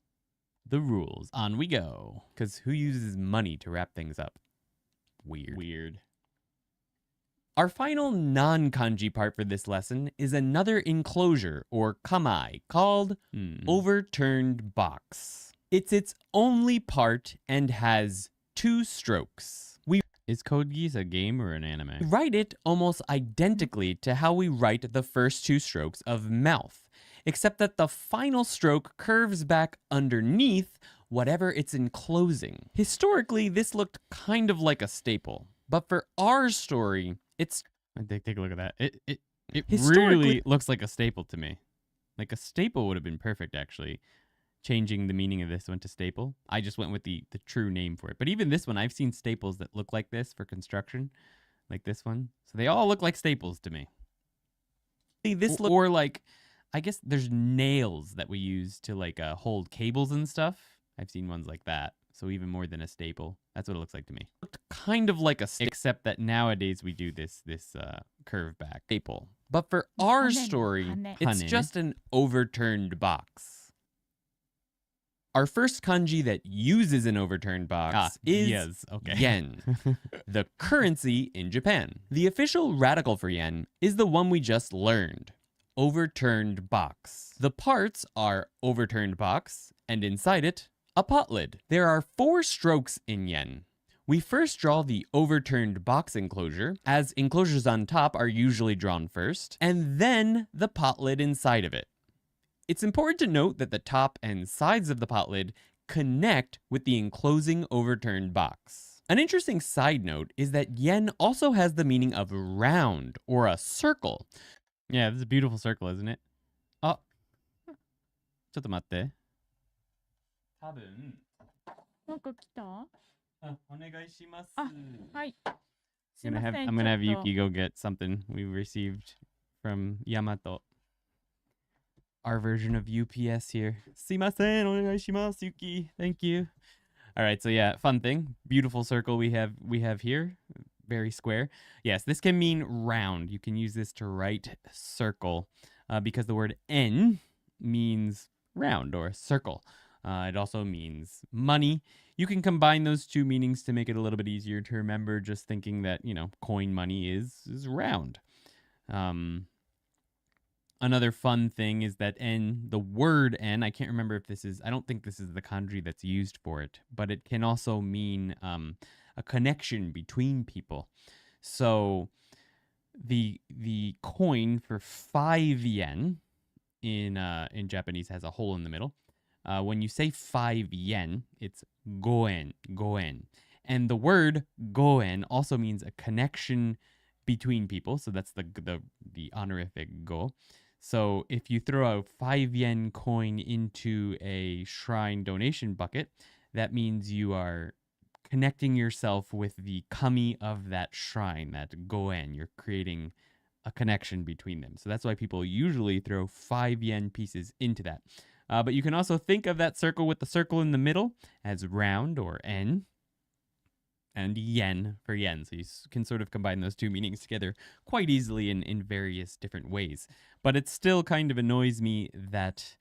the rules. On we go. Because who uses money to wrap things up? Weird. Our final non-kanji part for this lesson is another enclosure, or kamai, called Overturned Box. It's its only part and has 2 strokes. Is Code Geass a game or an anime? We write it almost identically to how we write the first 2 strokes of mouth, except that the final stroke curves back underneath whatever it's enclosing. Historically, this looked kind of like a staple, but for our story, it's... Take a look at that. It really looks like a staple to me. Like a staple would have been perfect, actually. Changing the meaning of this one to staple. I just went with the true name for it. But even this one, I've seen staples that look like this for construction, like this one. So they all look like staples to me. Or like, I guess there's nails that we use to like hold cables and stuff. I've seen ones like that. So even more than a staple. That's what it looks like to me. Looked kind of like a staple, except that nowadays we do this curve back staple. But for our story, it's just an overturned box. Our first kanji that uses an overturned box is yen, the currency in Japan. The official radical for yen is the one we just learned, overturned box. The parts are overturned box, and inside it, a pot lid. There are 4 strokes in yen. We first draw the overturned box enclosure, as enclosures on top are usually drawn first, and then the pot lid inside of it. It's important to note that the top and sides of the pot lid connect with the enclosing overturned box. An interesting side note is that yen also has the meaning of round or a circle. Yeah, this is a beautiful circle, isn't it? Oh, ちょっと待って。多分。なんか来た？お願いします。はい。 I'm gonna have Yuki go get something we received from Yamato. our version of UPS here. Sumimasen, onegaishimasu, Yuki. Thank you. All right, so yeah, fun thing. Beautiful circle we have here. Very square. Yes, this can mean round. You can use this to write circle because the word en means round or circle. It also means money. You can combine those two meanings to make it a little bit easier to remember, just thinking that, coin money is round. Another fun thing is that the word en, I can't remember if I don't think this is the kanji that's used for it, but it can also mean a connection between people. So the coin for 5 yen in Japanese has a hole in the middle. When you say 5 yen, it's goen. And the word goen also means a connection between people. So that's the honorific go. So if you throw a 5 yen coin into a shrine donation bucket, that means you are connecting yourself with the kami of that shrine, that goen. You're creating a connection between them. So that's why people usually throw 5 yen pieces into that. But you can also think of that circle with the circle in the middle as round or en, and yen for yen. So you can sort of combine those two meanings together quite easily in various different ways. But it still kind of annoys me that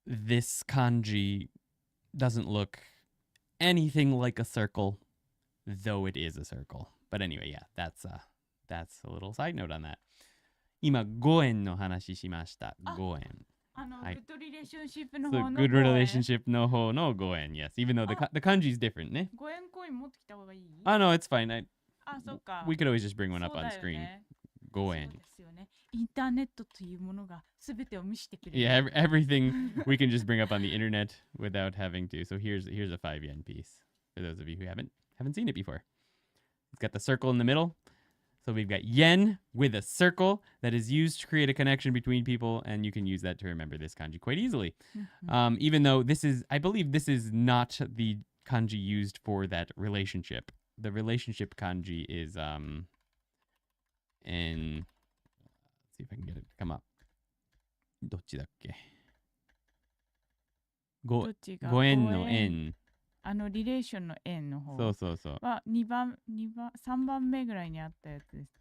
this kanji doesn't look anything like a circle, though it is a circle. But anyway, yeah, that's a little side note on that. 今、ご縁の話しました。ご縁。good relationship の So 方の good ご縁 relationship の方のご縁, yes. Even though the kanji is different, ね。ご縁コイン持ってきた方がいい No, it's fine. そっか We could always just bring one そ up う on だよ screen. ねご縁。そうですよねインターネットというものが全てを見せてくれる Yeah, everything we can just bring up on the internet without having to. So here's a 5 yen piece for those of you who haven't seen it before. It's got the circle in the middle. So we've got yen with a circle that is used to create a connection between people, and you can use that to remember this kanji quite easily. Even though I believe this is not the kanji used for that relationship. The relationship kanji is let's see if I can get it to come up. どっちだっけ? どっちがご縁の縁。リレーションの円の方そうは3番目ぐらいにあったやつです。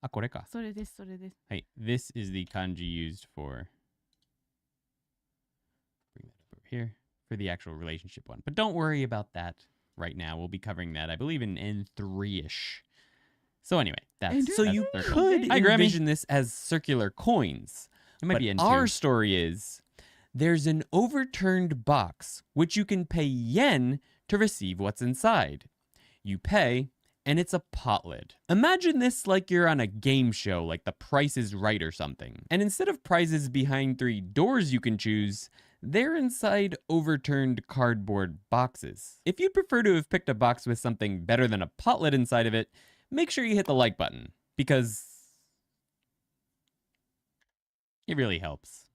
これか。それです。はい。This is the kanji used for bring that up over here for the actual relationship one. But don't worry about that right now. We'll be covering that, I believe, in N3-ish. So anyway, that's So you circle. could Hi, Grammy. envision this as circular coins. It might But be N2. our story is there's an overturned box which you can pay yen to receive what's inside. You pay, and it's a pot lid. Imagine this like you're on a game show, like The Price is Right or something. And instead of prizes behind 3 doors you can choose, they're inside overturned cardboard boxes. If you'd prefer to have picked a box with something better than a pot lid inside of it, make sure you hit the like button, because it really helps.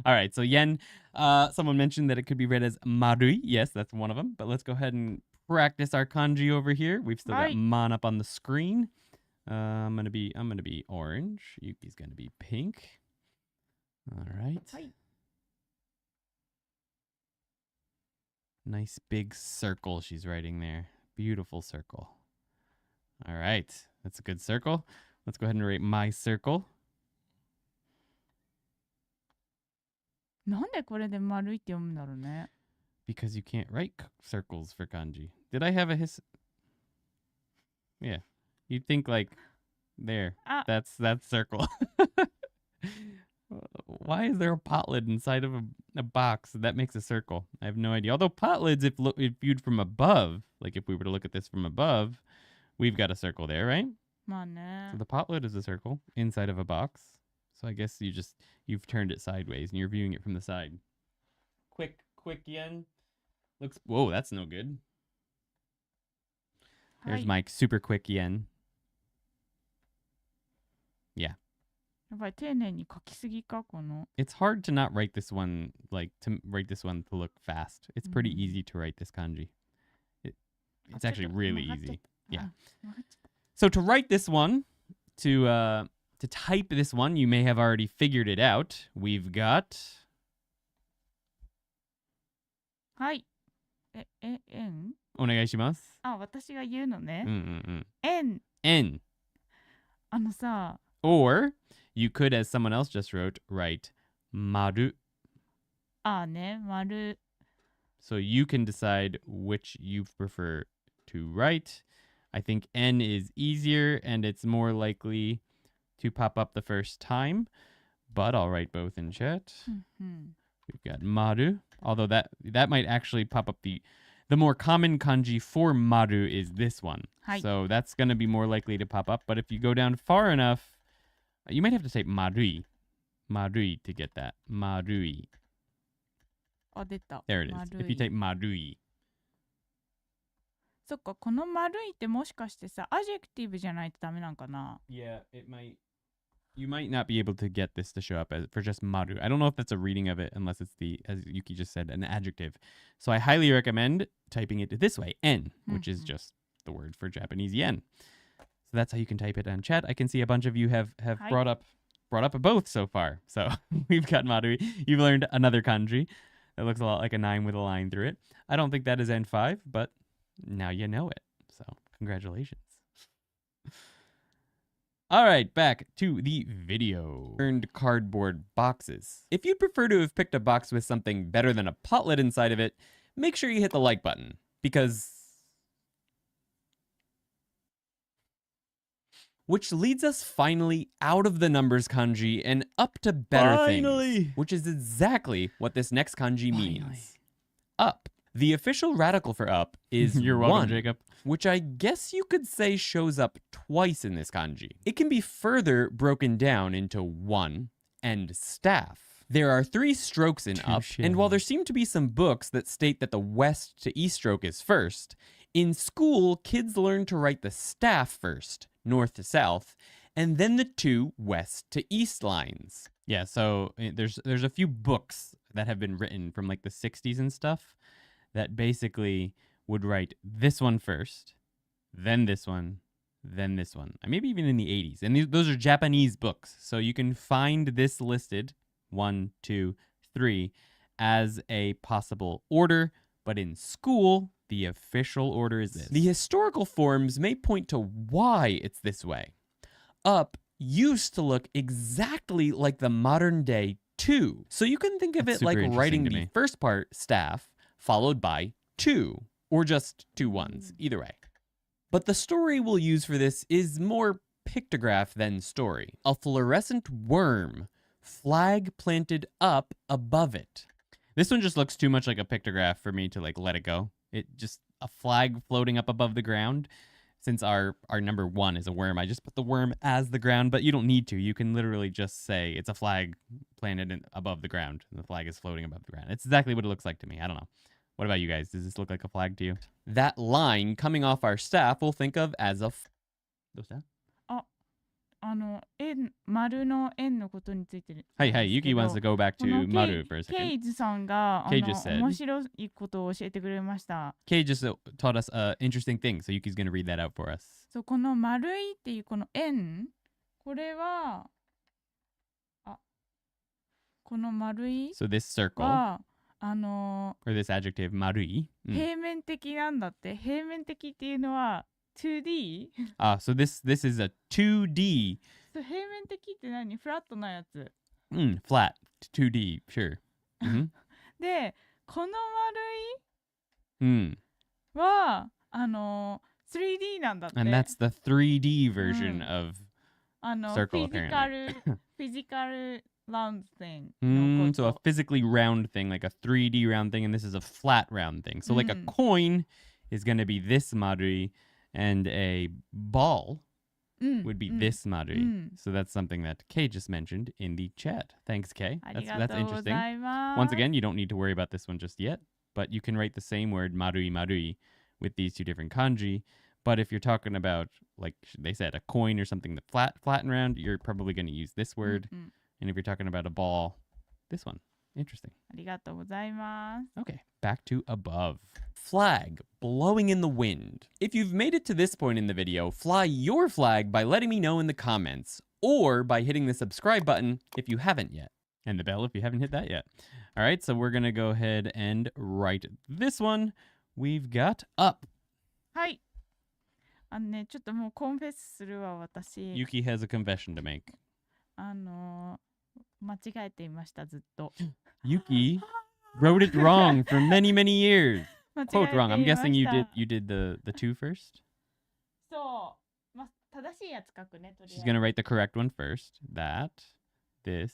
All right, so yen, someone mentioned that it could be read as marui. Yes, that's one of them. But let's go ahead and practice our kanji over here. We've still got man up on the screen. I'm gonna be orange. Yuki's gonna be pink. All right. Nice big circle she's writing there. Beautiful circle. All right, that's a good circle. Let's go ahead and write my circle. なんでこれで丸いって読むんだろうね Because you can't write circles for kanji. Did I have a Yeah. You'd think like there. That's circle. Why is there a pot lid inside of a box that makes a circle? I have no idea. Although pot lids, if viewed from above, like if we were to look at this from above, we've got a circle there, right? まあね So the pot lid is a circle inside of a box. So I guess you've turned it sideways and you're viewing it from the side. Quick yen. Whoa, that's no good. There's my super quick yen. Yeah. やっぱり丁寧に書きすぎかこの It's hard to not write this one, to look fast. It's pretty easy to write this kanji. It's actually really easy. Yeah. So to write this one, to To type this one, you may have already figured it out. We've got... はい。円お願いします。あ、私が言うのね。円。円。さ、 Or, you could, as someone else just wrote, write 丸. ね、丸。 So you can decide which you prefer to write. I think N is easier and it's more likely to pop up the first time, but I'll write both in chat. We've got maru, although that might actually pop up the more common kanji for maru is this one. So that's going to be more likely to pop up, but if you go down far enough, you might have to type marui. Marui to get that. Marui. あ、出た。 There it is. If you type marui. そっか、この丸いってもしかしてさ、アジェクティブじゃないとダメなんかな？ Yeah, it might. You might not be able to get this to show up as for just maru. I don't know if that's a reading of it unless it's the, as Yuki just said, an adjective. So I highly recommend typing it this way, en, which is just the word for Japanese yen. So that's how you can type it on chat. I can see a bunch of you have brought up both so far. So we've got maru. You've learned another kanji that looks a lot like a 9 with a line through it. I don't think that is N5, but now you know it. So congratulations. All right, back to the video. Turned cardboard boxes. If you'd prefer to have picked a box with something better than a pot lid inside of it, make sure you hit the like button, because... Which leads us finally out of the numbers kanji and up to better things, which is exactly what this next kanji means. Up. The official radical for up is You're welcome, 1, Jacob. which I guess you could say shows up twice in this kanji. It can be further broken down into 1 and staff. There are 3 strokes in up, and while there seem to be some books that state that the west to east stroke is first, in school, kids learn to write the staff first, north to south, and then the 2 west to east lines. Yeah, so there's a few books that have been written from like the 60s and stuff that basically would write this one first, then this one, then this one. Maybe even in the 80s. And those are Japanese books. So you can find this listed, 1, 2, 3, as a possible order. But in school, the official order is this. The historical forms may point to why it's this way. Up used to look exactly like the modern day 2. So you can think of it like writing the first part, staff, followed by 2, or just 2 ones, either way. But the story we'll use for this is more pictograph than story. A fluorescent worm, flag planted up above it. This one just looks too much like a pictograph for me to like let it go. It just, a flag floating up above the ground. Since our number 1 is a worm, I just put the worm as the ground, but you don't need to. You can literally just say it's a flag planted above the ground, and the flag is floating above the ground. It's exactly what it looks like to me. I don't know. What about you guys? Does this look like a flag to you? That line coming off our staff we'll think of as a... What's that? 丸の円のことについて。Hey, Yuki wants to go back to maru for a second. ケイズさんが面白いことを教えてくれました。Kei just taught us an interesting thing, so Yuki's going to read that out for us. そう、この丸いっていうこの円、これは、この丸い So this circle, は、or this adjective, marui. 平面的なんだって。平面的っていうのは 2D? So this is a 2D. 平面的って何？フラットなやつ。Flat, 2D, sure. で、この丸いは、3D なんだって。And that's the 3D version of circle, apparently. Physical round thing. So a physically round thing, like a 3D round thing, and this is a flat round thing. So like a coin is going to be this marui, and a ball would be this marui. So that's something that Kei just mentioned in the chat. Thanks, Kei. That's interesting. Once again, you don't need to worry about this one just yet, but you can write the same word marui with these 2 different kanji. But if you're talking about, like they said, a coin or something that flat and round, you're probably going to use this word. And if you're talking about a ball, this one. Interesting. ありがとうございます。 Okay, back to above. Flag blowing in the wind. If you've made it to this point in the video, fly your flag by letting me know in the comments. or by hitting the subscribe button if you haven't yet. And the bell if you haven't hit that yet. All right, so we're going to go ahead and write this one. We've got up. はい。ちょっともうコンフェスするわ、私。Yuki has a confession to make. 間違えていました、ずっと。Yuki wrote it wrong for many, many years. 間違え Quote てい wrong. ま I'm した guessing you did the two first. そう。まあ、正しいやつ書くね、とりあえ She's ず。 going to write the correct one first. That, this,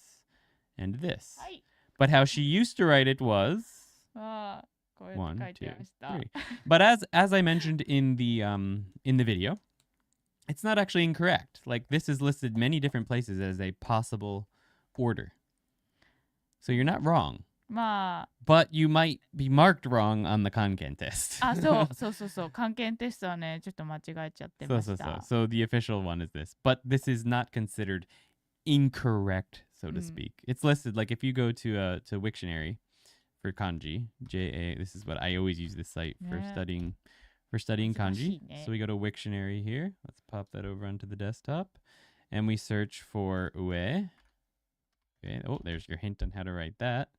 and this. はい。 But how she used to write it was ああ、こうやって one, 書いて two, ました。 three. But as I mentioned in the video, it's not actually incorrect. Like this is listed many different places as a possible order. So you're not wrong. まあ、 But you might be marked wrong on the Kanken test. あ、そう。関係テストはね、ちょっと間違えちゃってました。 So the official one is this. But this is not considered incorrect, so to speak. It's listed like if you go to Wiktionary for kanji, this is what I always use this site for Yeah. studying kanji. 難しいね。 So we go to Wiktionary here. Let's pop that over onto the desktop. And we search for ue. Okay. Oh, there's your hint on how to write that.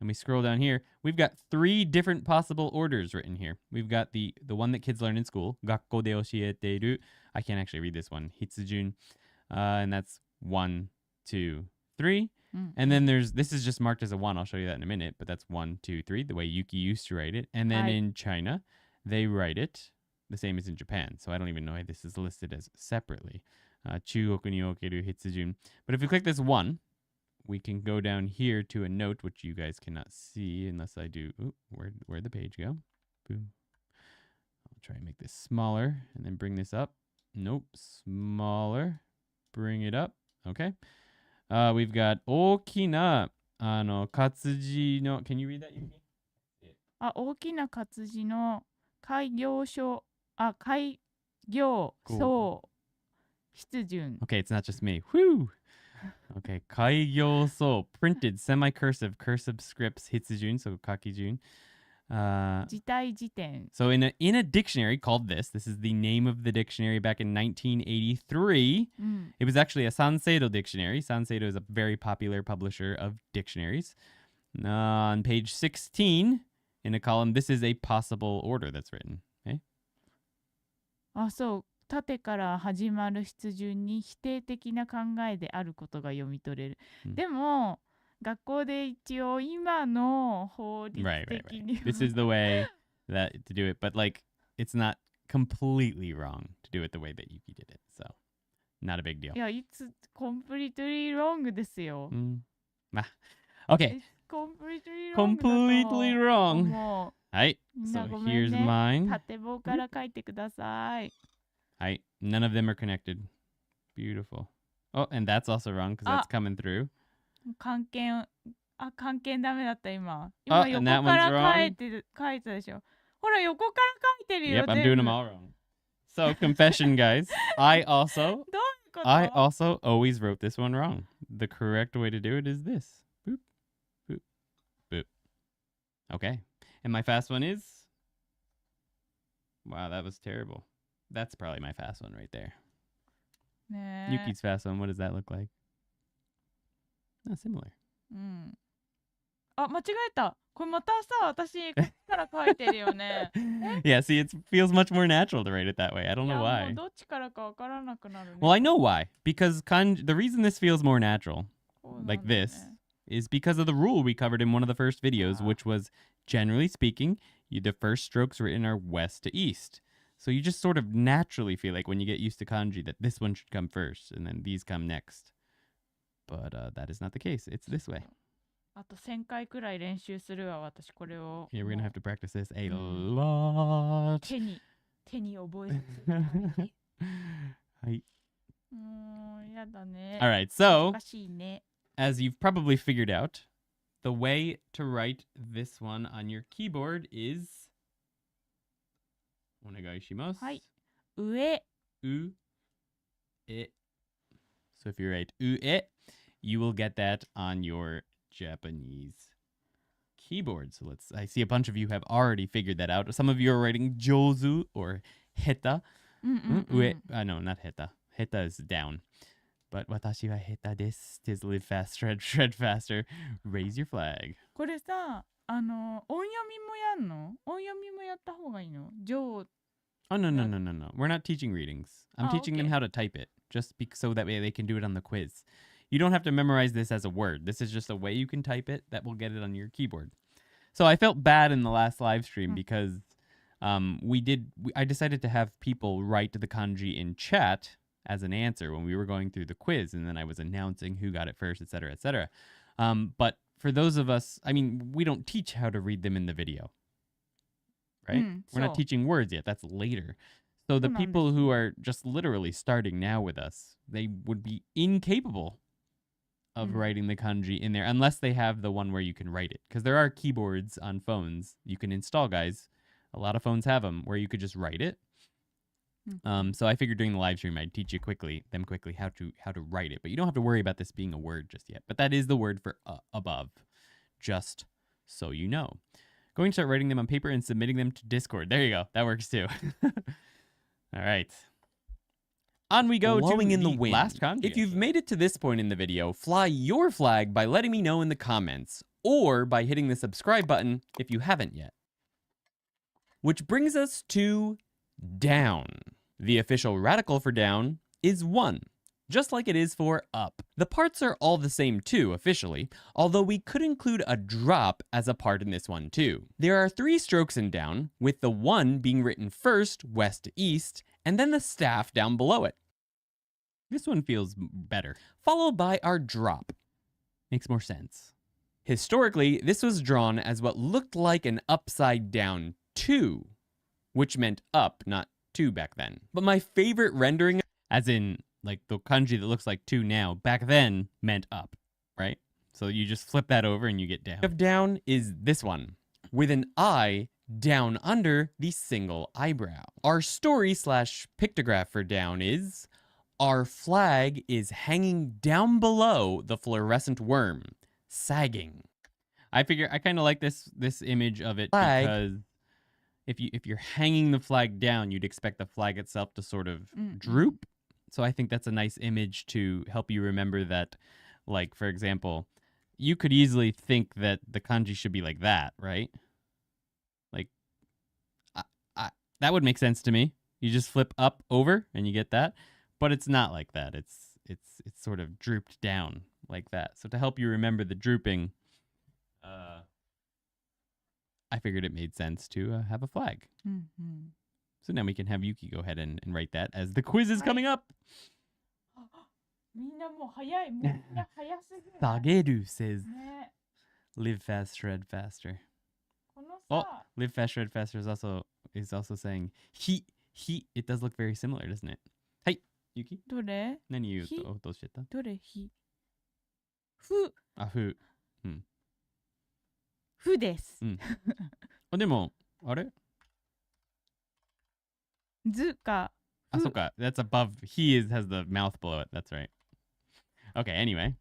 And we scroll down here. We've got 3 different possible orders written here. We've got the one that kids learn in school. 学校で教えている. I can't actually read this one. Hitsujun. And that's 1, 2, 3. うん And then this is just marked as a 1. I'll show you that in a minute. But that's 1, 2, 3, the way Yuki used to write it. And then Right. in China, they write it the same as in Japan. So I don't even know why this is listed as separately. 中国における筆順. But if we click this 1, we can go down here to a note, which you guys cannot see unless I do. Ooh, where'd the page go? Boom. I'll try and make this smaller and then bring this up. Nope, smaller. Bring it up. Okay. We've got 大きな活字の Can you read that, Yuki? あ、大きな活字の開業総筆順。 Okay, it's not just me. Whew. Okay, 開業総 printed semi-cursive cursive scripts 筆順 so 書き順. 字体辞典。 So in a dictionary called this is the name of the dictionary back in 1983. うん。 It was actually a Sanseido dictionary. Sanseido is a very popular publisher of dictionaries. On page 16, in a column, this is a possible order that's written. Okay? あ、そう。縦から始まる筆順に否定的な考えであることが読み取れる。うんでも、学校で一応今の法律 Right. 的には This is the way that to do it, but like it's not completely wrong to do it the way that Yuki did it. So, not a big deal. いや、it's completely wrong ですよ。 Okay. It's completely wrong だと Completely wrong. も Hi. うみん So なごめ here's んね。 mine. 縦棒から書いてください。 Hi. None of them are connected. Beautiful. Oh, and that's also wrong because that's coming through. 関係ダメだった今。あ今 and 横 that か one's ら wrong? 書いたでしょ。ほら横から書いてるよ。 Yep, I'm 全 doing 部 them all wrong. So, confession, guys. I どういうこと also always wrote this one wrong. The correct way to do it is this. Boop, boop, boop. Okay. And my fast one is... Wow, that was terrible. That's probably my fast one right there. ねえ Yuki's fast one, what does that look like? Not similar. うん。あ、間違えた。これまたさ、私こっちから書いてるよね。 Yeah, see, it feels much more natural to write it that way. I don't いや know も why. うどっちからかわからなくなるね。 Well, I know why. Because the reason this feels more natural こうなんだ like よね this is because of the rule we covered in one of the first videos, which was, generally speaking, the first strokes written are west to east. So you just sort of naturally feel like when you get used to kanji that this one should come first and then these come next. But that is not the case. It's this way. あと1000回くらい練習するわ、私これを。 Yeah, we're going to もう have to practice this a Mm. lot. 手に覚える。 Hi. やだね。 All right, so 難しいね。 as you've probably figured out, the way to write this one on your keyboard is... お願いします。はい。上。 U, e. So if you write u, e, you will get that on your Japanese keyboard. So I see a bunch of you have already figured that out. Some of you are writing jozu or heta. うんうんうん No, not heta. Heta is down. But 私は下手です Tis live fast, shred faster. Raise your flag. これさ、音読みもやんの？音読みもやった方がいいの？上 Oh, no. We're not teaching readings. I'm teaching them okay. how to type it, just so that way they can do it on the quiz. You don't have to memorize this as a word. This is just a way you can type it that will get it on your keyboard. So I felt bad in the last live stream because I decided to have people write the kanji in chat as an answer when we were going through the quiz, and then I was announcing who got it first, etc., etc. But for those of us, I mean, we don't teach how to read them in the video. Right? We're not teaching words yet. That's later. So the people who are just literally starting now with us, they would be incapable of writing the kanji in there unless they have the one where you can write it. Because there are keyboards on phones you can install, guys. A lot of phones have them where you could just write it. So I figured during the live stream I'd teach you quickly how to write it. But you don't have to worry about this being a word just yet. But that is the word for above, just so you know. Going to start writing them on paper and submitting them to Discord. There you go. That works too. All right. On we go Blowing to in the wind. Last kanji. If you've made it to this point in the video, fly your flag by letting me know in the comments, or by hitting the subscribe button if you haven't yet. Which brings us to down. The official radical for down is 1. Just like it is for up. The parts are all the same too, officially, although we could include a drop as a part in this one too. There are 3 strokes in down, with the 1 being written first, west to east, and then the staff down below it. This one feels better. Followed by our drop. Makes more sense. Historically, this was drawn as what looked like an upside down 2, which meant up, not 2 back then. But my favorite rendering, as in like the kanji that looks like 2 now, back then meant up, right? So you just flip that over and you get down. Of down is this one, with an eye down under the single eyebrow. Our story/pictograph for down is, our flag is hanging down below the fluorescent worm, sagging. I figure I kind of like this image of it because if you're hanging the flag down, you'd expect the flag itself to sort of droop. So I think that's a nice image to help you remember that, like, for example, you could easily think that the kanji should be like that, right? Like, that would make sense to me. You just flip up over and you get that, but it's not like that. It's sort of drooped down like that. So to help you remember the drooping, I figured it made sense to have a flag. So now we can have Yuki go ahead and write that as the quiz is coming up. みんなもう早い。みんな早すぎる。 Tageru says, ね、 live fast, shred faster. この Oh, さ、 live fast, shred faster is also saying he. It does look very similar, doesn't it? Hi, Yuki. どれ？何言おうとしてた？どれ？ひ。ふ。あ、ふ。ふです。あ、でも、あれ？ずか。あ、そっか。That's above. He has the mouth below it. That's right. Okay, anyway.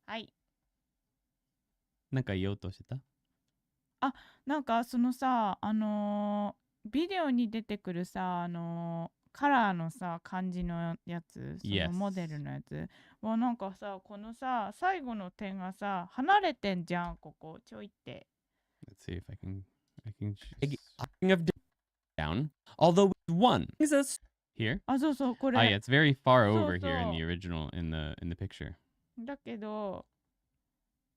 はい。なんか言おうとしてた？あ、なんかそのさ、ビデオに出てくるさ、カラーのさ、漢字のやつ、そのモデルのやつはなんかさ、このさ、最後の点がさ、離れてんじゃん、ここ、ちょいって。Let's see if I can of down, although one is a here. あ、そうそう、これ。Oh yeah, it's very far そう over そう here in the original in the picture. だけど、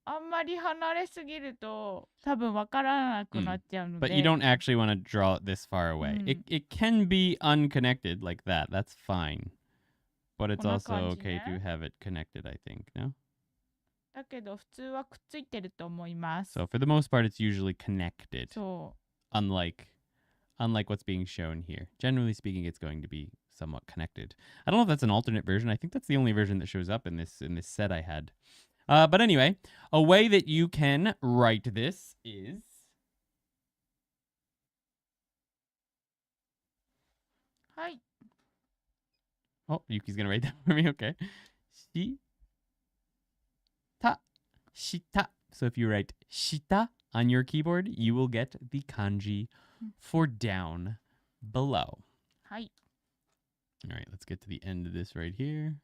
あんまり離れすぎると多分わからなくなっちゃうので。But you don't actually want to draw it this far away. It can be unconnected like that. That's fine. But it's also okay to have it connected, I think. No? だけど普通はくっついてると思います。 So for the most part, it's usually connected. そう。 Unlike what's being shown here. Generally speaking, it's going to be somewhat connected. I don't know if that's an alternate version. I think that's the only version that shows up in this set I had. But anyway, a way that you can write this is... Hi. Oh, Yuki's going to write that for me. Okay. Shita. So if you write shita on your keyboard, you will get the kanji for down below. Hi. All right, let's get to the end of this right here.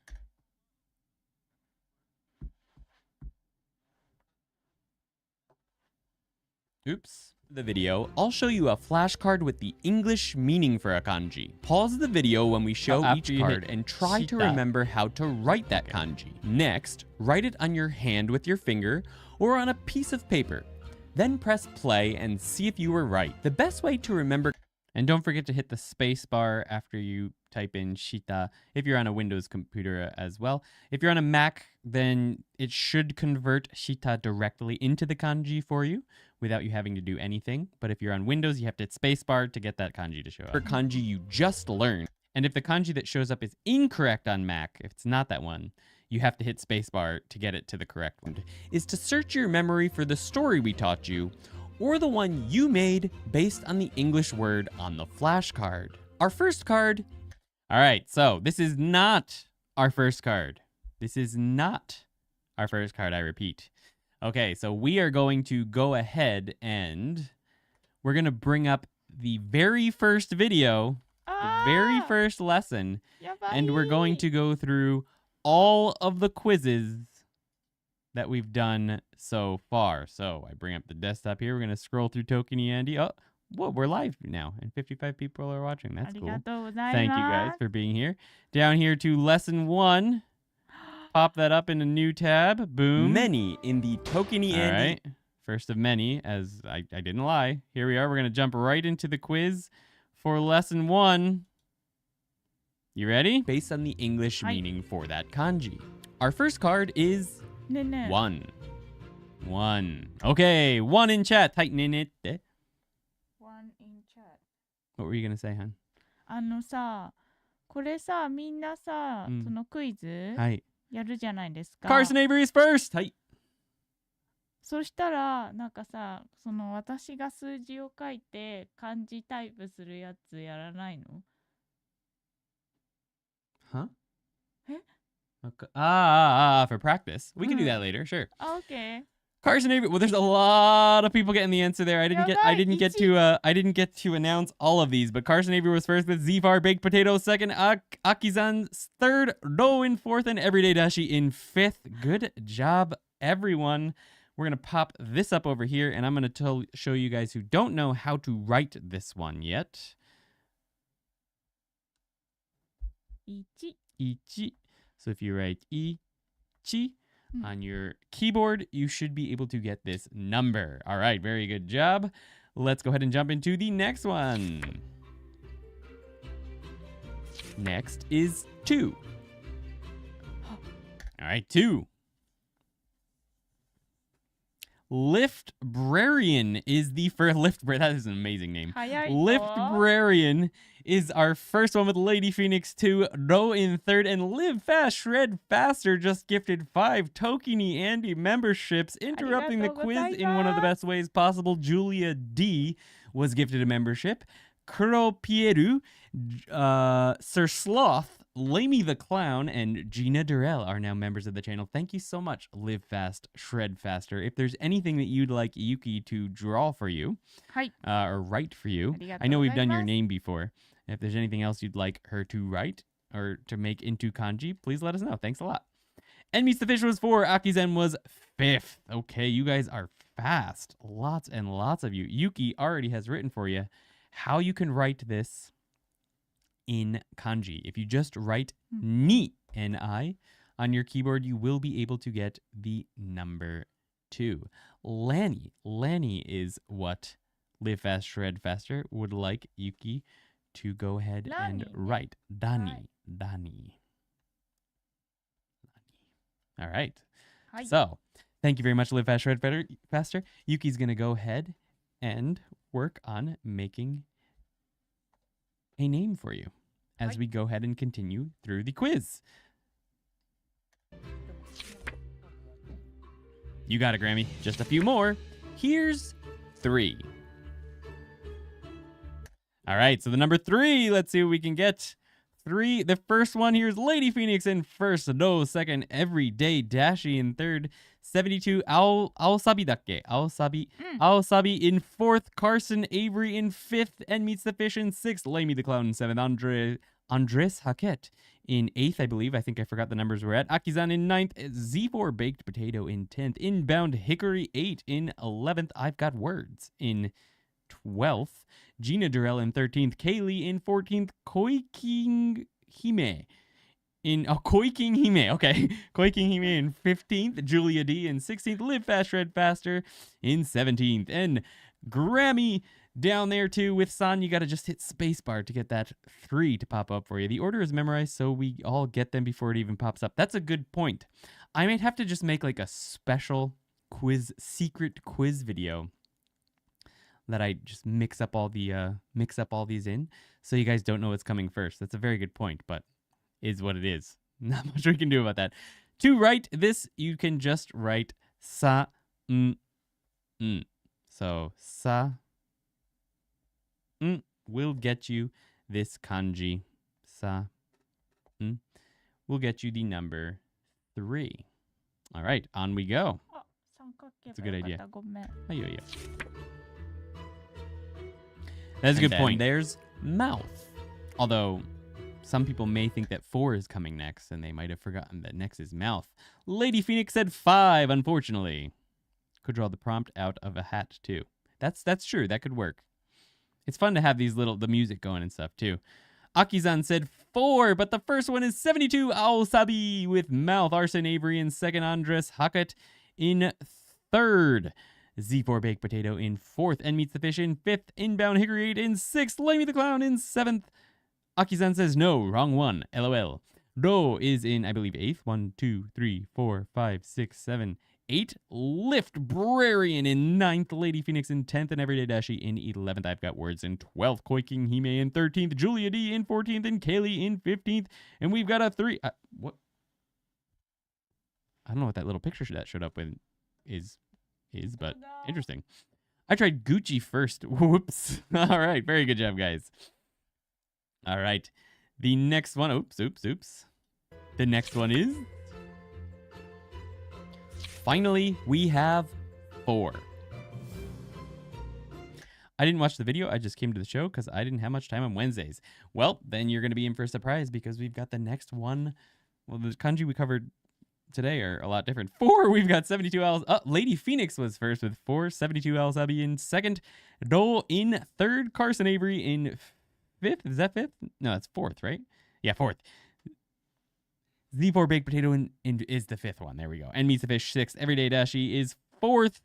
Oops. The video, I'll show you a flashcard with the English meaning for a kanji. Pause the video when we show each card and try to remember how to write that kanji. Next, write it on your hand with your finger or on a piece of paper. Then press play and see if you were right. The best way to remember... And don't forget to hit the space bar after you type in shita if you're on a Windows computer as well. If you're on a Mac, then it should convert shita directly into the kanji for you without you having to do anything. But if you're on Windows, you have to hit space bar to get that kanji to show up. For kanji you just learned. And if the kanji that shows up is incorrect on Mac, if it's not that one, you have to hit spacebar to get it to the correct one. Is to search your memory for the story we taught you, or the one you made based on the English word on the flashcard. Our first card... All right, so this is not our first card. This is not our first card, I repeat. Okay, so we are going to go ahead and we're going to bring up the very first video, the very first lesson, and we're going to go through all of the quizzes that we've done so far. So I bring up the desktop here. We're going to scroll through ToKini Andy. Oh, whoa, we're live now, and 55 people are watching. That's cool. Thank you guys for being here. Down here to lesson 1. Pop that up in a new tab. Boom. Many in the ToKini Andy. All right. First of many, as I didn't lie. Here we are. We're going to jump right into the quiz for lesson 1. You ready? Based on the English meaning for that kanji. Our first card is 1. 1. Okay, 1 in chat. はい、ねねって。One in chat. What were you going to say, hon? さ、これさ、みんなさ、うんそのクイズはい。やるじゃないですか。Carson Avery is first! はい。そしたら、なんかさ、その私が数字を書いて漢字タイプするやつやらないの？ Huh? え？ Okay. For practice. We can do that later, sure. Okay. Carson Avery. Well, there's a lot of people getting the answer there. I didn't get to announce all of these, but Carson Avery was first with Zfar Baked Potato second, Akizan third, Do in fourth, and Everyday Dashi in fifth. Good job, everyone. We're gonna pop this up over here, and I'm gonna show you guys who don't know how to write this one yet. 1. Ichi. So if you write ichi on your keyboard, you should be able to get this number. All right, very good job. Let's go ahead and jump into the next one. Next is 2. All right, 2. Liftbrarian is the first. That is an amazing name. Liftbrarian is our first one with Lady Phoenix 2, Do in third, and Live Fast, Shred Faster just gifted 5 ToKini Andy memberships, interrupting the quiz in one of the best ways possible. Julia D was gifted a membership. Kuro Pieru, Sir Sloth, Lamey the Clown, and Gina Durrell are now members of the channel. Thank you so much, Live Fast, Shred Faster. If there's anything that you'd like Yuki to draw for you, or write for you, I know we've done your name before. If there's anything else you'd like her to write or to make into kanji, please let us know. Thanks a lot. And Meets the Fish was 4. Akizen was 5th. Okay, you guys are fast. Lots and lots of you. Yuki already has written for you how you can write this in kanji. If you just write ni, N-I, on your keyboard, you will be able to get the number 2. Lanny is what Live Fast, Shred Faster would like Yuki to go ahead and write. Dani. All right. So, thank you very much, Live Fast, Shred Faster. Yuki's going to go ahead and work on making a name for you as we go ahead and continue through the quiz. You got it, Grammy. Just a few more. Here's 3. All right, so the number 3, let's see what we can get. 3, the first one here is Lady Phoenix in first, Do second, Everyday Dashi in third, 72, Aosabi dakke? Aosabi in fourth, Carson Avery in fifth, and Meets the Fish in sixth, Lamey the Clown in seventh, Andres Hackett in 8th, I believe. I think I forgot the numbers we're at. Akizan in 9th. Z4 Baked Potato in 10th. Inbound Hickory 8 in 11th. I've Got Words in 12th. Gina Durrell in 13th. Kaylee in 14th. Koiking Hime Koiking Hime. Okay. Koiking Hime in 15th. Julia D in 16th. Live Fast, Shred Faster in 17th. And Grammy down there too with San. You got to just hit spacebar to get that 3 to pop up for you. The order is memorized so we all get them before it even pops up. That's a good point. I might have to just make like a special secret quiz video that I just mix up all these in so you guys don't know what's coming first. That's a very good point, but is what it is. Not much we can do about that. To write this, you can just write sa n. So sa will get you this kanji. Sa will get you the number 3. All right, on we go. That's a good idea. That's a good point. There's mouth. Although some people may think that 4 is coming next, and they might have forgotten that next is mouth. Lady Phoenix said 5, unfortunately. Could draw the prompt out of a hat, too. That's true. That could work. It's fun to have the music going and stuff, too. Akizan said 4, but the first one is 72 Owl Sabi with mouth. Arson Avery in 2nd. Andres Hackett in 3rd. Z4 Baked Potato in 4th. And Meets the Fish in 5th. Inbound Hickory 8 in 6th. Lemmy the Clown in 7th. Akizan says no, wrong one. LOL. Do is in, I believe, 8th. 1, 2, 3, 4, 5, 6, 7, 8. Lift Brarian in 9th. Lady Phoenix in 10th. And Everyday Dashi in 11th. I've Got Words in 12th. Koiking Hime in 13th. Julia D in 14th. And Kaylee in 15th. And we've got a 3. What? I don't know what that little picture that showed up with is, but interesting. I tried Gucci first. Whoops. All right. Very good job, guys. All right. The next one. Oops. The next one is. Finally, we have 4. I didn't watch the video. I just came to the show because I didn't have much time on Wednesdays. Well, then you're going to be in for a surprise because we've got the next one. Well, the kanji we covered today are a lot different. 4, we've got 72 L's. Lady Phoenix was first with 4. 72 L's. Abby in 2nd. Do in 3rd. Carson Avery in 5th. Is that 5th? No, that's 4th, right? Yeah, 4th. Z4 Baked Potato is the 5th one. There we go. And Meets the Fish 6th. Everyday Dashi is 4th.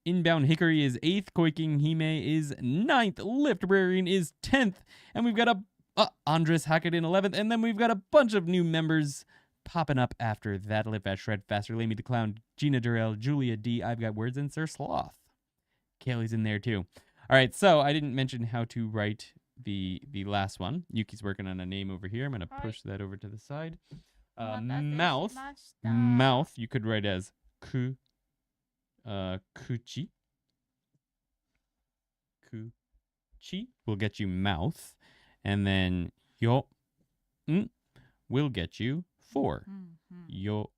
Inbound Hickory is 8th. Koiking Hime is 9th. Lift Brarian is 10th. And we've got Andres Hackett in 11th. And then we've got a bunch of new members popping up after that. Live Fast, Shred Faster, Lamey the Clown, Gina Durrell, Julia D, I've Got Words, and Sir Sloth. Kaylee's in there too. All right, so I didn't mention how to write the last one. Yuki's working on a name over here. I'm going to push that over to the side. Mouth. Mouth, you could write as kuchi. Kuchi will get you mouth. And then yo will get you 4. Yo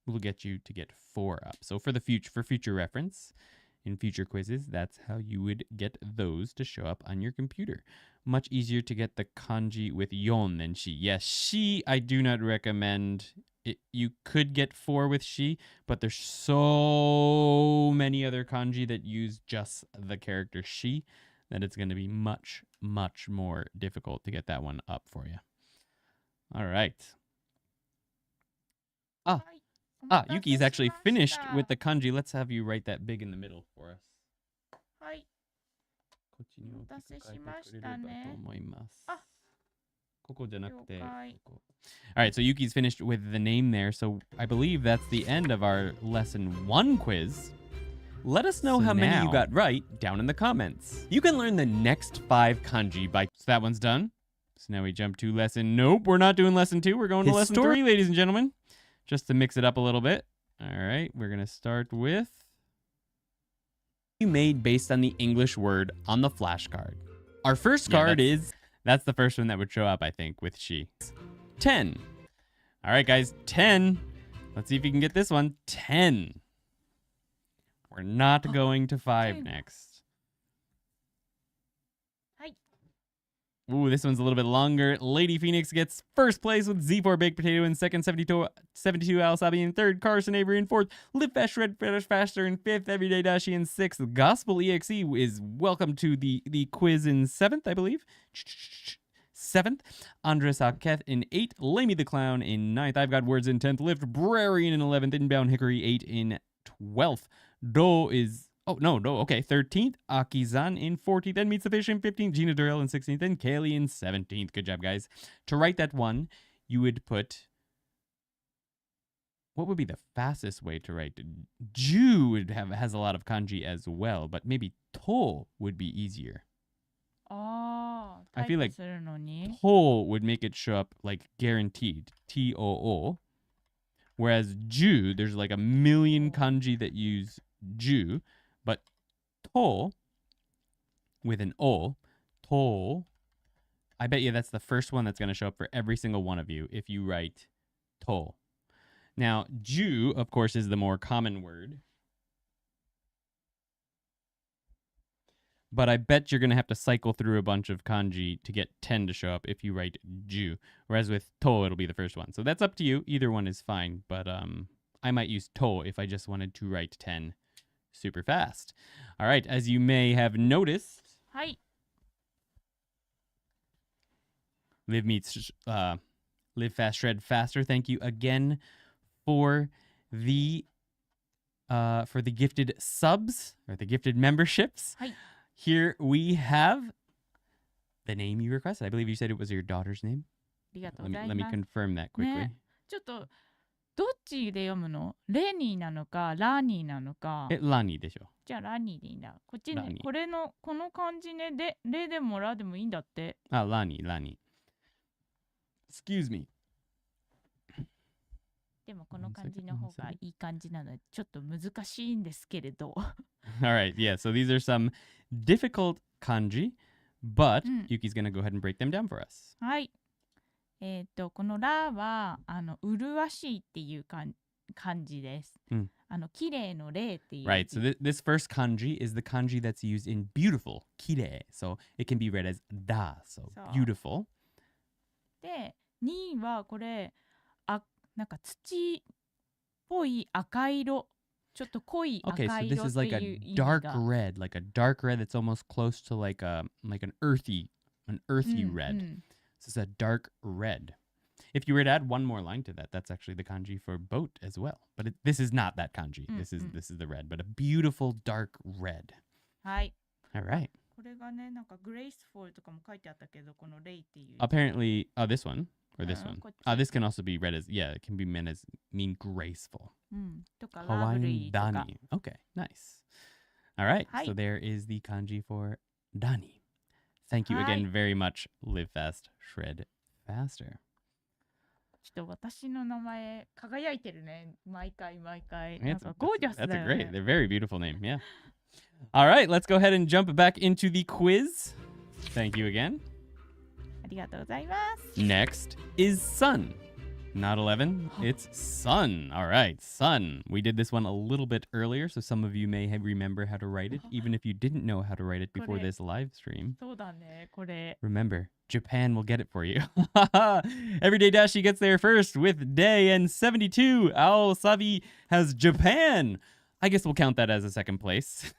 will get you to get 4 up. So for future reference, in future quizzes, that's how you would get those to show up on your computer. Much easier to get the kanji with yon than shi. Yes, shi I do not recommend. You could get 4 with shi, but there's so many other kanji that use just the character shi that it's going to be much, much more difficult to get that one up for you. All right. Yuki's actually finished with the kanji. Let's have you write that big in the middle for us. All right, so Yuki's finished with the name there. So I believe that's the end of our lesson 1 quiz. Let us know how many you got right down in the comments. You can learn the next 5 kanji by... So that one's done. So now we jump to lesson... Nope, we're not doing lesson 2. We're going to lesson 3, ladies and gentlemen. Just to mix it up a little bit. All right, we're going to start with... You made based on the English word on the flashcard. Our first card is... That's the first one that would show up, I think, with she. 10. All right, guys, 10. Let's see if you can get this one. 10. We're not going to 5 next. Ooh, this one's a little bit longer. Lady Phoenix gets first place with Z4 Baked Potato in second, 72 Al Sabi in third, Carson Avery in fourth, Live Fast Shred Faster in fifth, Everyday Dashi in sixth. Gospel EXE is welcome to the quiz in seventh, I believe. Seventh, Andres Aketh in eighth, Lamey the Clown in ninth, I've Got Words in 10th, Lift Brarian in 11th, Inbound Hickory 8 in 12th. Do is... Oh, no, okay. 13th, Akizan in 14th, and Meets the Fish in 15th, Gina Durrell in 16th, and Kaylee in 17th. Good job, guys. To write that one, you would put... What would be the fastest way to write? Ju has a lot of kanji as well, but maybe To would be easier. I feel like To would make it show up like guaranteed, Too. Whereas Ju, there's like a million kanji that use Ju, but To with an O, To, I bet you that's the first one that's going to show up for every single one of you if you write To. Now, Ju, of course, is the more common word. But I bet you're going to have to cycle through a bunch of kanji to get 10 to show up if you write Ju. Whereas with To, it'll be the first one. So that's up to you. Either one is fine. But I might use To if I just wanted to write 10 super fast. All right, as you may have noticed, Live Fast Shred Faster. Thank you again for the gifted subs or the gifted memberships. Here we have the name you requested. I believe you said it was your daughter's name. Let me confirm that quickly. ちょっとどっちで読むの？レニーなのかラニーなのか。ラニーでしょ。じゃあラニーでいいんだ。こっちね、この漢字ね、でレでもラでもいいんだって。あ、ラニー。Excuse me. でもこの漢字の方がいい感じなのでちょっと難しいんですけれど。All right, yeah. So these are some difficult kanji, but Yuki's gonna go ahead and break them down for us. はい。このラは麗しいっていう漢字です。綺麗の麗っていう。Right. So this first kanji is the kanji that's used in beautiful, 綺麗. So it can be read as da, so beautiful. で、2はこれなんか土っぽい赤色。ちょっと濃い赤色っていう意味が。Okay, so this is like a dark red, like a dark red that's almost close to like an earthy red. So it's a dark red. If you were to add one more line to that, that's actually the kanji for boat as well. But this is not that kanji. This is the red, but a beautiful dark red. はい。All right. これがね、なんか graceful とかも書いてあったけど、このレイっていう。Apparently, this one. Or this one. This can also be read as, it can be meant as mean graceful. Hawaiian Dani. Okay, nice. All right, so there is the kanji for Dani. Thank you again very much, Live Fast, Shred Faster. ちょっと私の名前輝いてるね。毎回。なんかゴージャスだよね。That's a very beautiful name, yeah. All right, let's go ahead and jump back into the quiz. Thank you again. ありがとうございます。Next is sun. Not 11, it's sun. All right, sun. We did this one a little bit earlier, so some of you may remember how to write it, even if you didn't know how to write it before this live stream. そうだね、これ。 Remember, Japan will get it for you. Everyday Dashi gets there first with day, and 72. Ao Sabi has Japan. I guess we'll count that as a second place.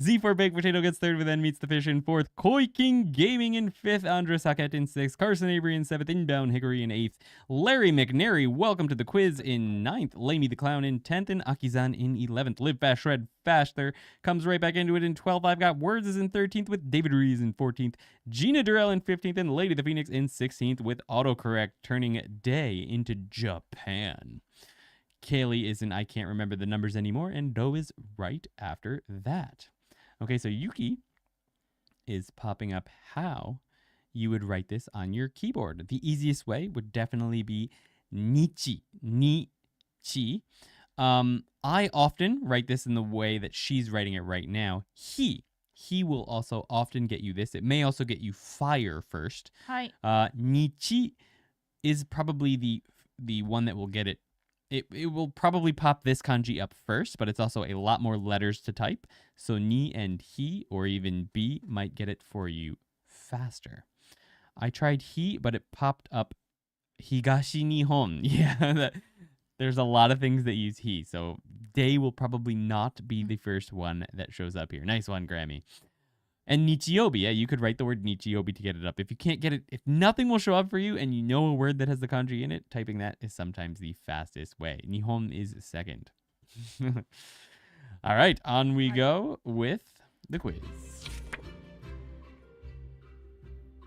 Z4 Baked Potato gets third with Then Meets the Fish in fourth. Koi King Gaming in fifth. Andres Hackett in sixth. Carson Avery in seventh. Inbound Hickory in eighth. Larry McNary, welcome to the quiz, in ninth. Lamey the Clown in 10th. And Akizan in 11th. Live Fast Shred Faster comes right back into it in 12th. I've Got Words is in 13th with David Rees in 14th. Gina Durrell in 15th. And Lady the Phoenix in 16th with autocorrect, turning day into Japan. Kaylee is in I can't remember the numbers anymore, and Do is right after that. Okay, so Yuki is popping up how you would write this on your keyboard. The easiest way would definitely be Nichi. Nichi. I often write this in the way that she's writing it right now. He will also often get you this. It may also get you fire first. Hi. Nichi is probably the one that will get it. It will probably pop this kanji up first, but it's also a lot more letters to type. So ni and he, or even B, might get it for you faster. I tried he, but it popped up Higashi Nihon. Yeah, there's a lot of things that use he. So day will probably not be the first one that shows up here. Nice one, Grammy. And Nichiyobi, yeah, you could write the word Nichiyobi to get it up. If you can't get it, if nothing will show up for you and you know a word that has the kanji in it, typing that is sometimes the fastest way. Nihon is second. All right, on we go with the quiz.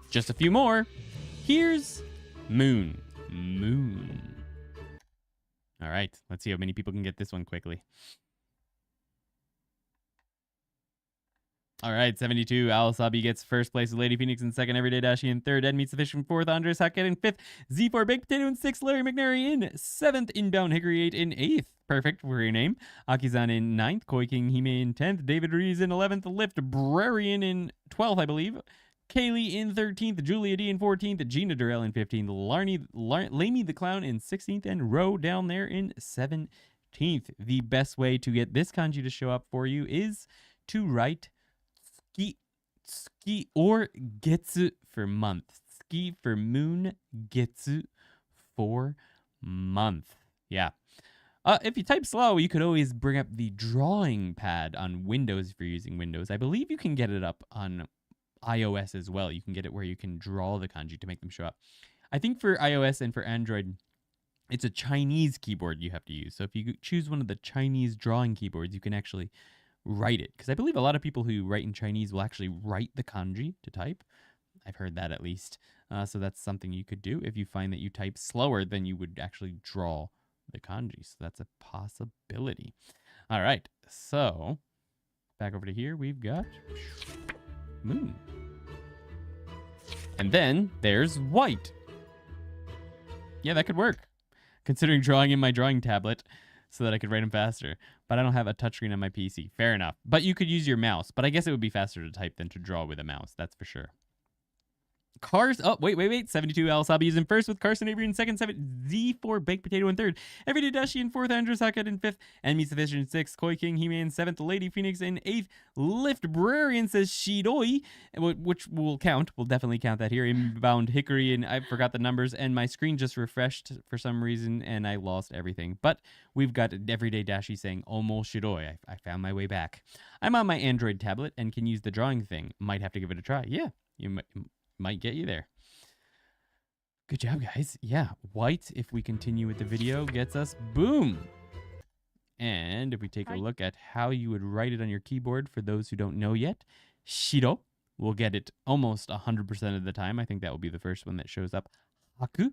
Just a few more. Here's moon. Moon. All right, let's see how many people can get this one quickly. All right, 72. Alasabi gets first place. Lady Phoenix in second. Everyday Dashi in third. Ed meets the fish in fourth. Andres Hackett in fifth. Z4 Baked Potato in sixth. Larry McNary in seventh. Inbound Hickory 8 in eighth. Perfect for your name. Akizan in ninth. Koi King Hime in 10th. David Rees in 11th. Lift Brarian in 12th, I believe. Kaylee in 13th. Julia D in 14th. Gina Durrell in 15th. Lamy the Clown in 16th. And Roe down there in 17th. The best way to get this kanji to show up for you is to write Tsuki or getsu for month. Tsuki for moon, getsu for month. Yeah. If you type slow, you could always bring up the drawing pad on Windows if you're using Windows. I believe you can get it up on iOS as well. You can get it where you can draw the kanji to make them show up. I think for iOS and for Android, it's a Chinese keyboard you have to use. So if you choose one of the Chinese drawing keyboards, you can actually write it. Because I believe a lot of people who write in Chinese will actually write the kanji to type. I've heard that at least. So that's something you could do if you find that you type slower than you would actually draw the kanji. So that's a possibility. All right. So back over to here, we've got moon. And then there's white. Yeah, that could work. Considering drawing in my drawing tablet so that I could write them faster. But I don't have a touchscreen on my PC. Fair enough. But you could use your mouse. But I guess it would be faster to type than to draw with a mouse. That's for sure. Cars. Oh, wait. 72 Alasabi is in first with Carson Avery in second. Z4 Baked Potato in third. Everyday Dashi in fourth. Andrew Sackett in fifth. And Meets the Fish in sixth. Koi King Hime in seventh. Lady Phoenix in eighth. Lift Brarian says Shidoi, which will count. We'll definitely count that here. Inbound Hickory, and I forgot the numbers. And my screen just refreshed for some reason, and I lost everything. But we've got Everyday Dashi saying Omo Shidoi. I found my way back. I'm on my Android tablet and can use the drawing thing. Might have to give it a try. Yeah, you might get you there. Good job, guys. Yeah, white, if we continue with the video, gets us boom. And if we take a look at how you would write it on your keyboard, for those who don't know yet, shiro, we'll get it almost 100% of the time. I think that will be the first one that shows up. Haku,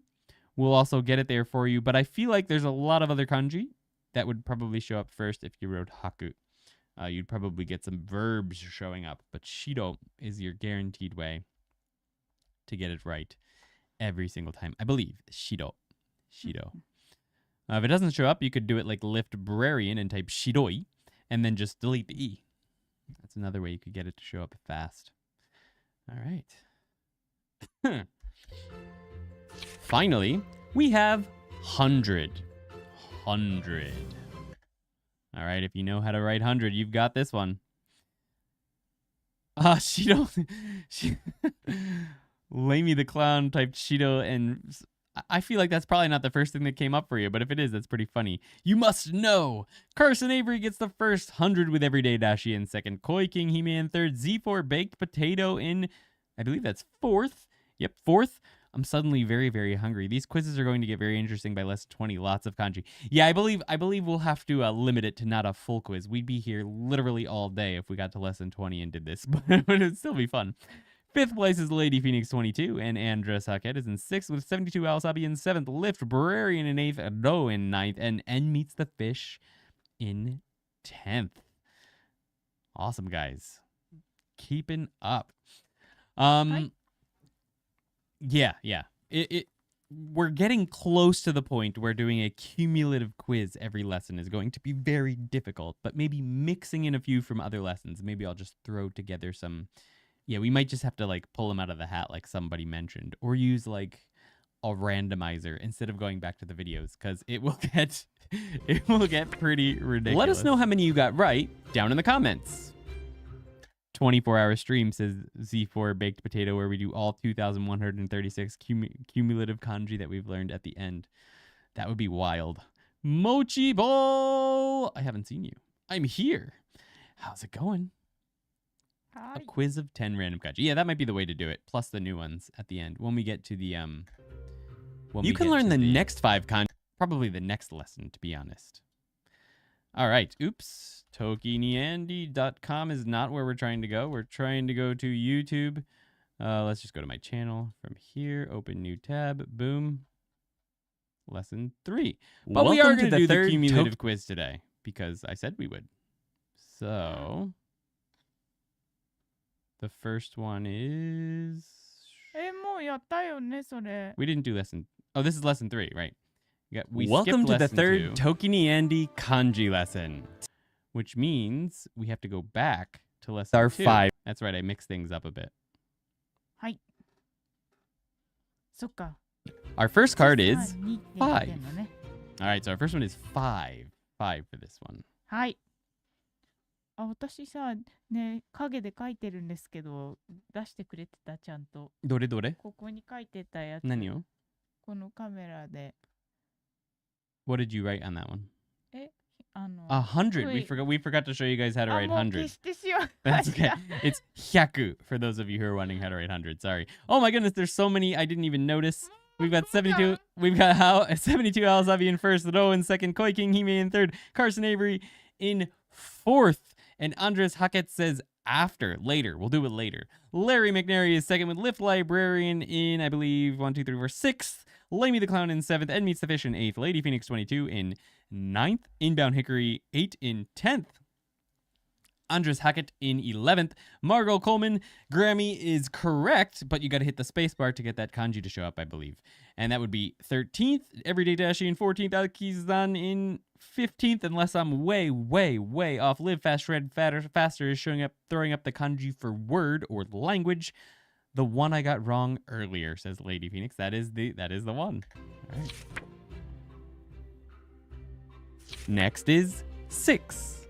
we'll also get it there for you, but I feel like there's a lot of other kanji that would probably show up first if you wrote haku. You'd probably get some verbs showing up, but shiro is your guaranteed way to get it right every single time. I believe Shido. If it doesn't show up, you could do it like Lift Brarian and type Shidoi and then just delete the E. That's another way you could get it to show up fast. All right. Finally, we have 100. 100. All right, if you know how to write 100, you've got this one. Lamy the Clown typed Shido, and I feel like that's probably not the first thing that came up for you, but if it is, that's pretty funny. You must know! Carson Avery gets the first 100 with Everyday Dashi in second. Koi King Hime in third. Z4 Baked Potato in, I believe that's fourth. Yep, fourth. I'm suddenly very, very hungry. These quizzes are going to get very interesting by less than 20. Lots of kanji. Yeah, I believe we'll have to limit it to not a full quiz. We'd be here literally all day if we got to less than 20 and did this, but it'd still be fun. Fifth place is Lady Phoenix 22, and Andres Hackett is in sixth with 72 Alasabi in seventh. Lift Brarian in eighth. Do in ninth, and N Meets the Fish in 10th. Awesome, guys. Keeping up. Yeah. We're getting close to the point where doing a cumulative quiz every lesson is going to be very difficult, but maybe mixing in a few from other lessons. Maybe I'll just throw together some. Yeah, we might just have to like pull them out of the hat like somebody mentioned, or use like a randomizer instead of going back to the videos, because it will get pretty ridiculous. Let us know how many you got right down in the comments. 24-hour stream, says Z4 Baked Potato, where we do all 2,136 cumulative kanji that we've learned at the end. That would be wild. Mochi Bowl! I haven't seen you. I'm here. How's it going? A quiz of 10 random kanji. Yeah, that might be the way to do it. Plus the new ones at the end. When we get to the you can learn the next 5 kanji. Probably the next lesson, to be honest. All right. Oops. ToKiniAndy.com is not where we're trying to go. We're trying to go to YouTube. Let's just go to my channel from here. Open new tab. Boom. Lesson 3. But we are going to do the cumulative quiz today because I said we would. So the first one is... もうやったよね、それ。 We didn't do lesson... Oh, this is lesson 3, right? Welcome to the third 2. ToKini Andy Kanji lesson. Which means we have to go back to lesson Our 2. 5. That's right, I mixed things up a bit. はい。そっか。 Our first card is 2って言って 5. んのね。 All right, so our first one is 5. 5 for this one. はい。あ、私さ、ね、影で書いてるんですけど、出してくれてた、ちゃんと。どれどれ？ここに書いてたやつ。何を？このカメラで。 What did you write on that one? 100. We forgot to show you guys how to write もう 100. 消してしまい That's まし okay. た。 It's hyaku for those of you who are wondering how to write 100. Sorry. Oh my goodness, there's so many I didn't even notice. We've got 72. We've got 72 Alasabi in first, Ro in second, Koi King Hime in third, Carson Avery in fourth, and Andres Hackett says after, later. We'll do it later. Larry McNary is second with Lift Librarian in, I believe, 1, 2, 3, 4, 6th. Lamey the Clown in 7th, Ed Meets the Fish in 8th, Lady Phoenix 22 in 9th, Inbound Hickory 8 in 10th, Andres Hackett in 11th, Margot Coleman, Grammy is correct, but you got to hit the space bar to get that kanji to show up, I believe. And that would be 13th, Everyday Dashi in 14th, Alkizan in 15th, unless I'm way, way, way off. Live Fast, Shred Faster is showing up, throwing up the kanji for word or language. The one I got wrong earlier, says Lady Phoenix. That is the one. All right. Next is 6.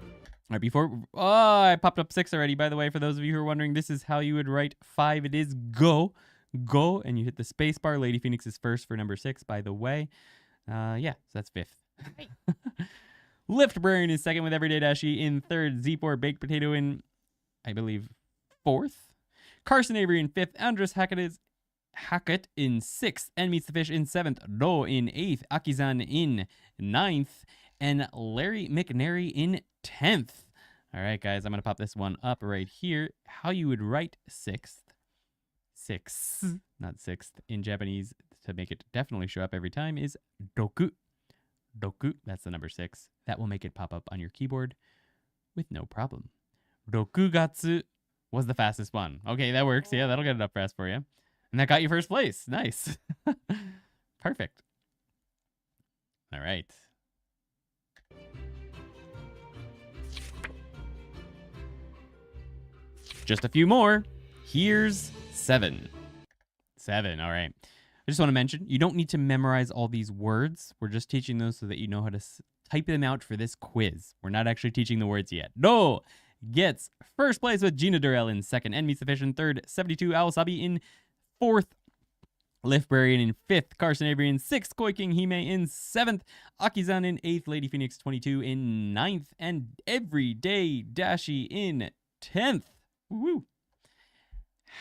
All right, I popped up 6 already. By the way, for those of you who are wondering, this is how you would write 5. It is go, and you hit the space bar. Lady Phoenix is first for number 6, by the way. Yeah, so that's 5th. Lift Brian is second with Everyday Dashi in third. Z4 Baked Potato in, I believe, 4th. Carson Avery in 5th, Andres Hackett in 6th, and Meets the Fish in 7th, Do in 8th, Akizan in 9th, and Larry McNary in 10th. All right, guys, I'm going to pop this one up right here. How you would write 6th, not 6th, in Japanese to make it definitely show up every time is Doku. Doku, that's the number 6. That will make it pop up on your keyboard with no problem. Rokugatsu was the fastest one. Okay, that works. Yeah, that'll get it up fast for you. And that got you first place. Nice. Perfect. All right. Just a few more. Here's 7. 7, all right. I just want to mention, you don't need to memorize all these words. We're just teaching those so that you know how to type them out for this quiz. We're not actually teaching the words yet. No! Gets first place with Gina Durrell in second, and Meets the Fish in third, 72 Awasabi in fourth, Liftbrarian in fifth, Carson Avery in sixth, Koi King Hime in seventh, Akizan in eighth, Lady Phoenix 22 in ninth, and Everyday Dashi in 10th. Woo!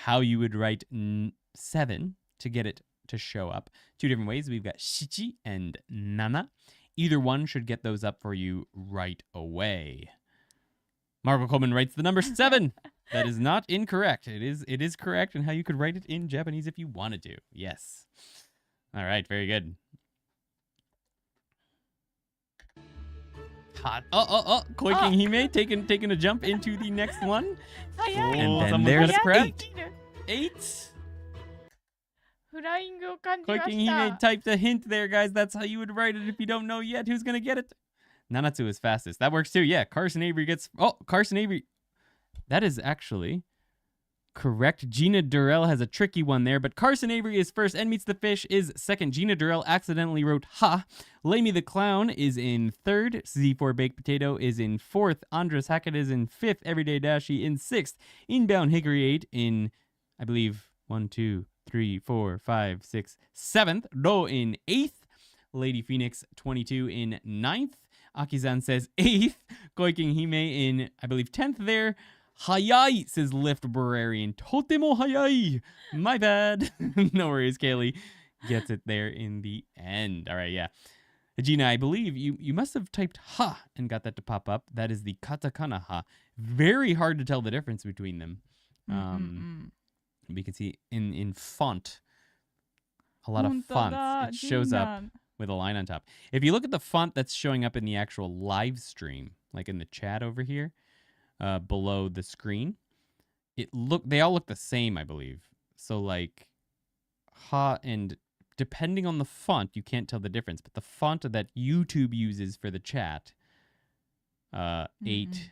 How you would write 7 to get it to show up. 2 different ways. We've got Shichi and Nana. Either one should get those up for you right away. Margot Coleman writes the number 7. That is not incorrect. It is correct, and how you could write it in Japanese if you wanted to. Yes. All right, very good. Hot. Koi King Hime taking a jump into the next one. And then there's prep. 8. Koi King Hime typed a hint there, guys. That's how you would write it if you don't know yet. Who's gonna get it? Nanatsu is fastest. That works too. Yeah, Carson Avery gets... Oh, Carson Avery. That is actually correct. Gina Durrell has a tricky one there, but Carson Avery is first and Meets the Fish is second. Gina Durrell accidentally wrote ha. Lamey the Clown is in third. Z4 Baked Potato is in fourth. Andres Hackett is in fifth. Everyday Dashi in sixth. Inbound Hickory 8 in, I believe, 1, 2, 3, 4, 5, 6, 7th. Do in 8th. Lady Phoenix 22 in 9th. Akizan says 8th. Koiking Hime in, I believe, 10th there. Hayai, says Lift Burarian. Totemo hayai. My bad. No worries, Kaylee gets it there in the end. All right, yeah. Gina, I believe you must have typed ha and got that to pop up. That is the katakana ha. Very hard to tell the difference between them. We can see in font, a lot of fonts. It shows up with a line on top. If you look at the font that's showing up in the actual live stream, like in the chat over here, below the screen, they all look the same, I believe. So like ha, and depending on the font, you can't tell the difference. But the font that YouTube uses for the chat, 8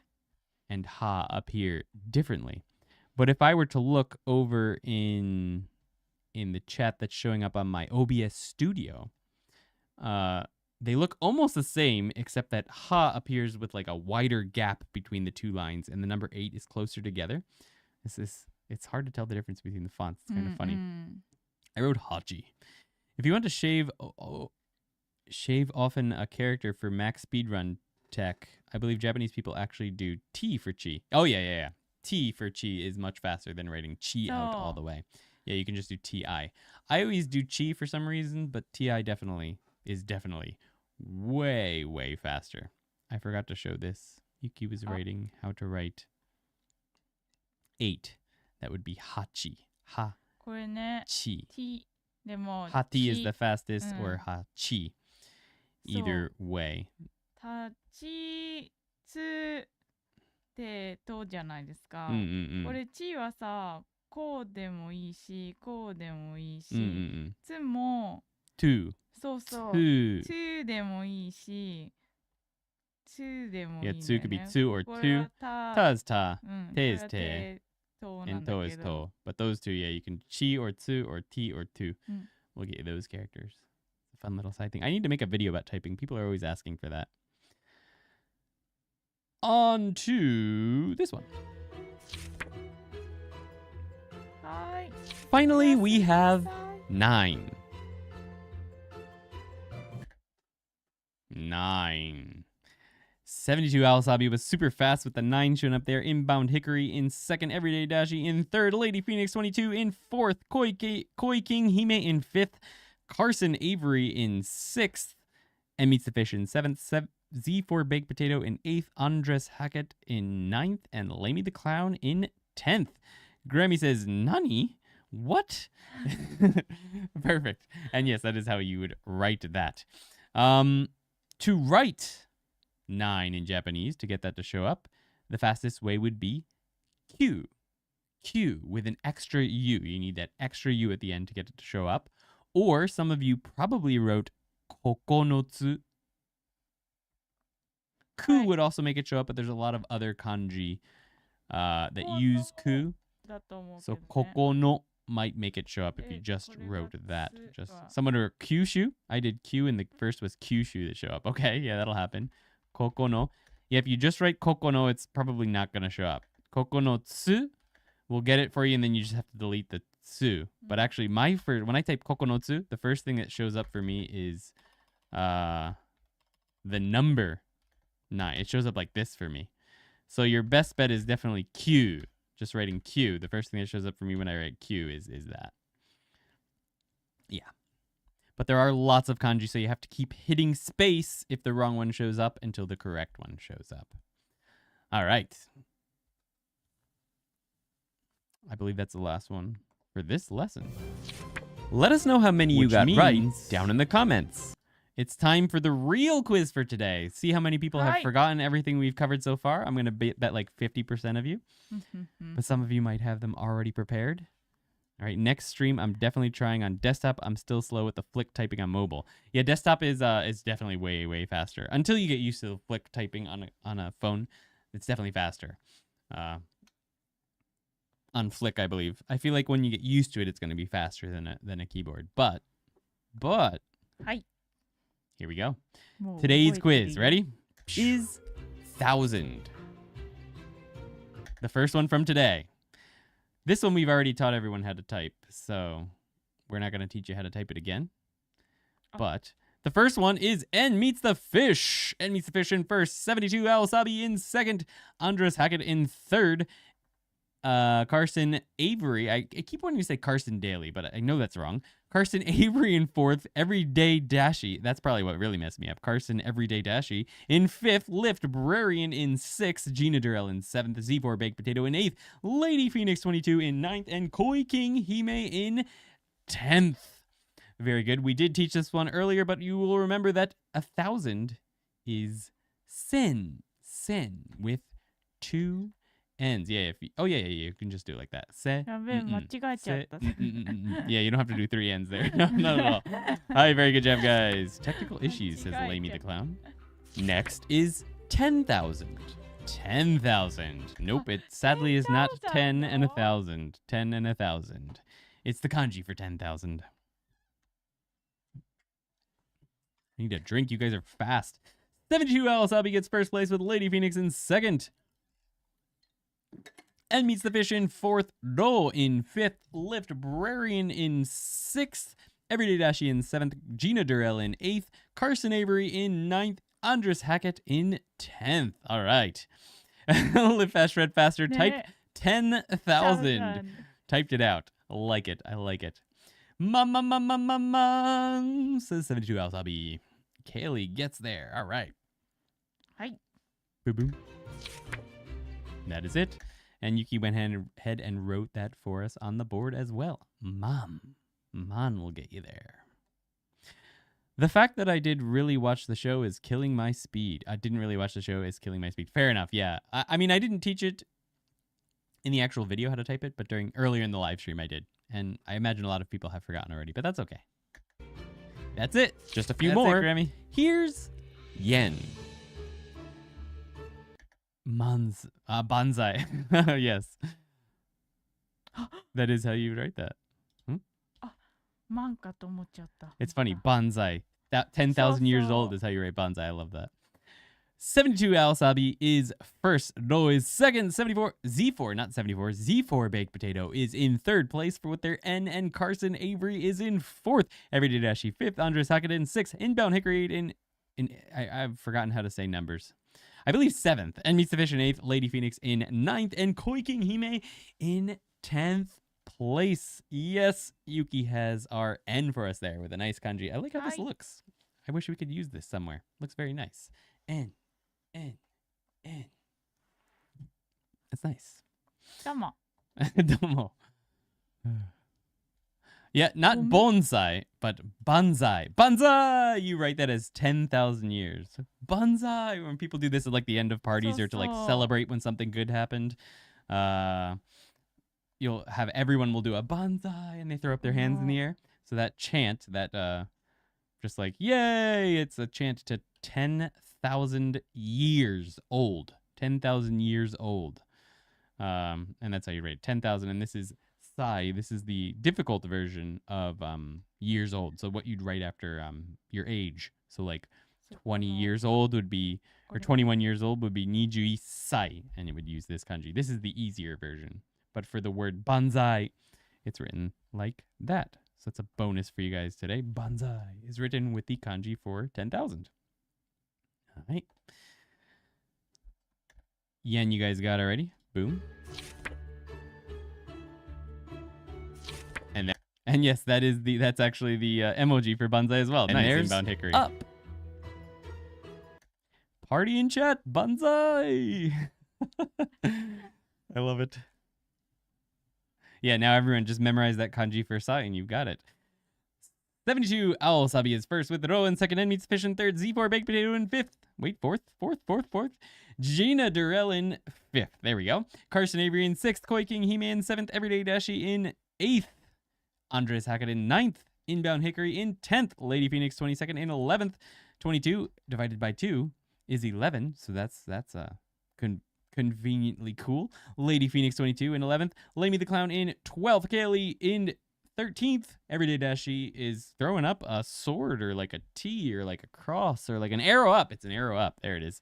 and ha up here differently. But if I were to look over in the chat that's showing up on my OBS Studio, they look almost the same, except that ha appears with like a wider gap between the two lines, and the number 8 is closer together. It's hard to tell the difference between the fonts. It's kind of funny. I wrote Haji. If you want to shave often a character for max speedrun tech, I believe Japanese people actually do T for chi. Oh, yeah. T for chi is much faster than writing chi out all the way. Yeah, you can just do TI. I always do chi for some reason, but TI is definitely way, way faster. I forgot to show this. Yuki was writing how to write 8. That would be hachi. Ha. これね、 Chi. T でも Hati is the fastest, or hachi. Either way. 立ちつってとじゃないですか。これちはさ、こうでもいいし、こうでもいいし、つも two. そうそう。 two. 2でもいいし、2でもいいんだよ Yeah, ね。 two could be two or これ two. はた Ta is ta. うん te is これは te. となん And だ to け is ど to. But those two, yeah, you can chi or tsu or ti or tu. Mm. We'll get you those characters. Fun little side thing. I need to make a video about typing. People are always asking for that. On to this one. はい。 Finally, we have 9. 9. 72 Alasabi was super fast with the 9 showing up there. Inbound Hickory in second. Everyday Dashi in third. Lady Phoenix 22 in fourth. Koi King Hime in fifth. Carson Avery in sixth. And Meets the Fish in seventh. Z4 Baked Potato in eighth. Andres Hackett in ninth. And Lamey the Clown in 10th. Grammy says, Nani? What? Perfect. And yes, that is how you would write that. To write 9 in Japanese, to get that to show up, the fastest way would be Q. Q with an extra U. You need that extra U at the end to get it to show up. Or some of you probably wrote kokonotsu. Ku would also make it show up, but there's a lot of other kanji that use ku. だと思うけ So どね。 kokono might make it show up if you just wrote that. Just someone wrote kyushu. I did Q and the first was kyushu that show up. Okay, yeah, that'll happen. Kokono. Yeah, if you just write kokono, it's probably not going to show up. Kokonotsu will get it for you, and then you just have to delete the tsu. But actually, when I type kokonotsu, the first thing that shows up for me is the number 9. It shows up like this for me. So your best bet is definitely Q. Just writing Q. The first thing that shows up for me when I write Q is that. Yeah. But there are lots of kanji, so you have to keep hitting space if the wrong one shows up until the correct one shows up. All right. I believe that's the last one for this lesson. Let us know how many you got right down in the comments. It's time for the real quiz for today. See how many people have forgotten everything we've covered so far. I'm going to bet like 50% of you. But some of you might have them already prepared. All right, next stream, I'm definitely trying on desktop. I'm still slow with the flick typing on mobile. Yeah, desktop is definitely way, way faster. Until you get used to the flick typing on a phone, it's definitely faster. On on Flick, I believe. I feel like when you get used to it, it's going to be faster than a keyboard. But, はい。 here we go. もう Today's 覚えてる quiz, よ ready? Is 1000. The first one from today. This one we've already taught everyone how to type, so we're not going to teach you how to type it again. Oh. But the first one is N meets the fish. N meets the fish in first. 72 Alasabi in second. Andres Hackett in third. Carson Avery. I keep wanting to say Carson Daly, but I know that's wrong. Carson Avery in fourth. Everyday Dashi. That's probably what really messed me up. Carson Everyday Dashi in fifth. Lift Brarian in sixth. Gina Durrell in seventh. Z4 Baked Potato in eighth. Lady Phoenix 22 in ninth. And Koi King Hime in 10th. Very good. We did teach this one earlier, but you will remember that 1000 is sen. Sen with 2 N's. Yeah. You can just do it like that. Se. やべえ、間違えちゃった。 Yeah, you don't have to do 3 N's there. No, not at all. Hi, very good job, guys. Technical issues, says Lamy the Clown. Next is 10,000. 10,000. Nope, it sadly is not 10 and 1,000. 10 and 1,000. It's the kanji for 10,000. I need a drink. You guys are fast. 72 Alasabi gets first place with Lady Phoenix in second. And meets the fish in fourth. Do in fifth. Lift Brarian in sixth. Everyday Dashi in seventh. Gina Durrell in eighth. Carson Avery in ninth. Andres Hackett in 10th. All right. Live fast, read faster. Type 10,000. Typed it out. I like it. I like it. Mom, says 72 Alasabi. Kaylee gets there. All right. Hi. Boom, boom. That is it. And Yuki went ahead and wrote that for us on the board as well. Man will get you there. The fact that I did really watch the show is killing my speed. I didn't really watch the show is killing my speed. Fair enough, yeah. I mean, I didn't teach it in the actual video how to type it, but earlier in the live stream I did. And I imagine a lot of people have forgotten already, but that's okay. That's it. Just a few more. Grammy. Here's yen. Bonsai. Yes. That is how you write that. マンかと思っちゃった。 It's funny. Bonsai. That 10,000 years old is how you write bonsai. I love that. 72 Alasabi is first. Do is second. 74 Z4, not 74. Z4 Baked Potato is in third place with their N, and Carson Avery is in fourth. Everyday Dashi fifth. Andres Hackett in sixth. Inbound Hickory in I've forgotten how to say numbers. I believe seventh. And Meets the Fish in eighth. Lady Phoenix in ninth. And Koi King Hime in 10th place. Yes, Yuki has our N for us there with a nice kanji. I like how this looks. I wish we could use this somewhere. Looks very nice. N. That's nice. どうも。 Domo. Yeah, not bonsai, but banzai. Banzai! You write that as 10,000 years. Banzai! When people do this at like the end of parties or to like celebrate when something good happened. You'll have everyone will do a banzai and they throw up their hands in the air. So that chant, that just like, yay! It's a chant to 10,000 years old. 10,000 years old. And that's how you rate 10,000. And this is Sai. This is the difficult version of years old. So what you'd write after your age. So like 20 years old would be, or 21 years old would be Nijui Sai. And it would use this kanji. This is the easier version. But for the word banzai, it's written like that. So that's a bonus for you guys today. Banzai is written with the kanji for 10,000. All right. Yen, you guys got already? Boom. And yes, that's actually the emoji for banzai as well. And nice. There's Inbound Hickory. Up. Party in chat, banzai. I love it. Yeah, now everyone just memorize that kanji for Sai and you've got it. 72 Owl Sabi is first with Ro in second, and Meets Fish in third. Z4 Baked Potato in fifth. Wait, fourth. Gina Durrell in fifth. There we go. Carson Avery in sixth. Koi King Hime in seventh. Everyday Dashi in eighth. Andres Hackett in ninth. Inbound Hickory in 10th. Lady Phoenix 22nd in 11th. 22 divided by 2 is 11. So that's conveniently cool. Lady Phoenix 22 in 11th. Lamy the Clown in 12th. Kaylee in 13th. Everyday Dashi is throwing up a sword or like a T or like a cross or like an arrow up. It's an arrow up. There it is.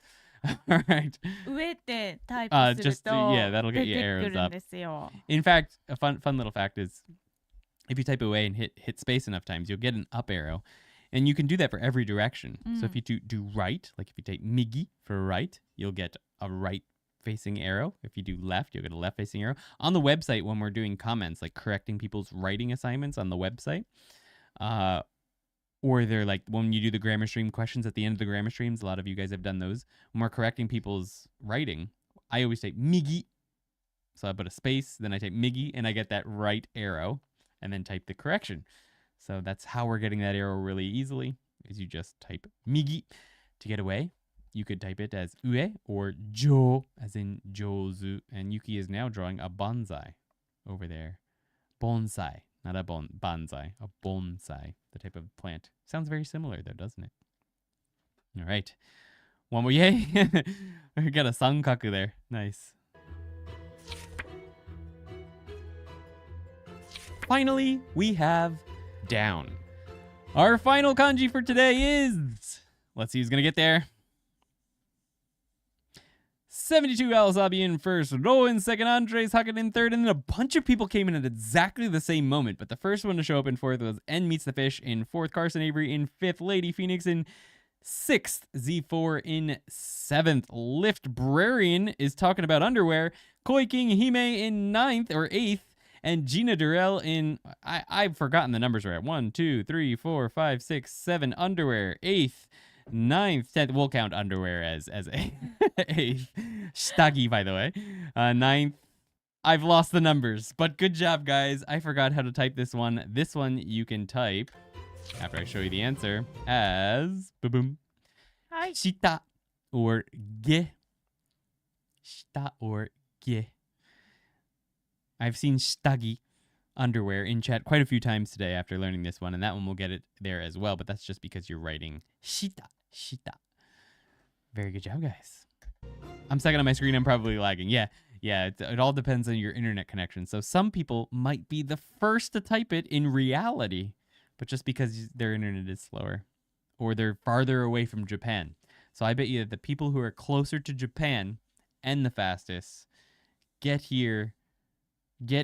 All right. 上ってタイプする Just と yeah, that'll 出 get you てく arrows るん up. ですよ。 In fact, a fun little fact is if you type away and hit space enough times, you'll get an up arrow. And you can do that for every direction. So if you do right, like if you take migi for right, you'll get a right facing arrow. If you do left, you'll get a left facing arrow. On the website, when we're doing comments, like correcting people's writing assignments on the website, or they're like when you do the grammar stream questions at the end of the grammar streams, a lot of you guys have done those. When we're correcting people's writing, I always type migi. So I put a space, then I type migi, and I get that right arrow, and then type the correction. So that's how we're getting that arrow really easily, is you just type migi. To get away, you could type it as ue or jo, as in jozu. And Yuki is now drawing a bonsai over there. Bonsai, not a bonsai, a bonsai, the type of plant. Sounds very similar though, doesn't it? All right. One more, yay. We got a sankaku there. Nice. Finally, we have down. Our final kanji for today is, let's see who's gonna get there. 72 Alisabi in first, Ro in second, Andres Hagen in third, and then a bunch of people came in at exactly the same moment. But the first one to show up in fourth was N Meets the Fish in fourth, Carson Avery in fifth, Lady Phoenix in sixth, Z4 in seventh. Lift Brarian is talking about underwear, Koi King Hime in ninth or eighth, and Gina Durrell in, I've forgotten the numbers right. 1, 2, 3, 4, 5, 6, 7, underwear, eighth. 9th, 10th, we'll count underwear as a 8th. Stagi, by the way. 9th, I've lost the numbers, but good job, guys. I forgot how to type this one. This one you can type, after I show you the answer, as boom, shita or ge. Shita or ge. I've seen stagi, underwear, in chat quite a few times today after learning this one, and that one will get it there as well, but that's just because you're writing shita. Very good job, guys. I'm second on my screen. I'm probably lagging. Yeah, it all depends on your internet connection. So some people might be the first to type it in reality, but just because their internet is slower or they're farther away from Japan. So I bet you that the people who are closer to Japan and the fastest get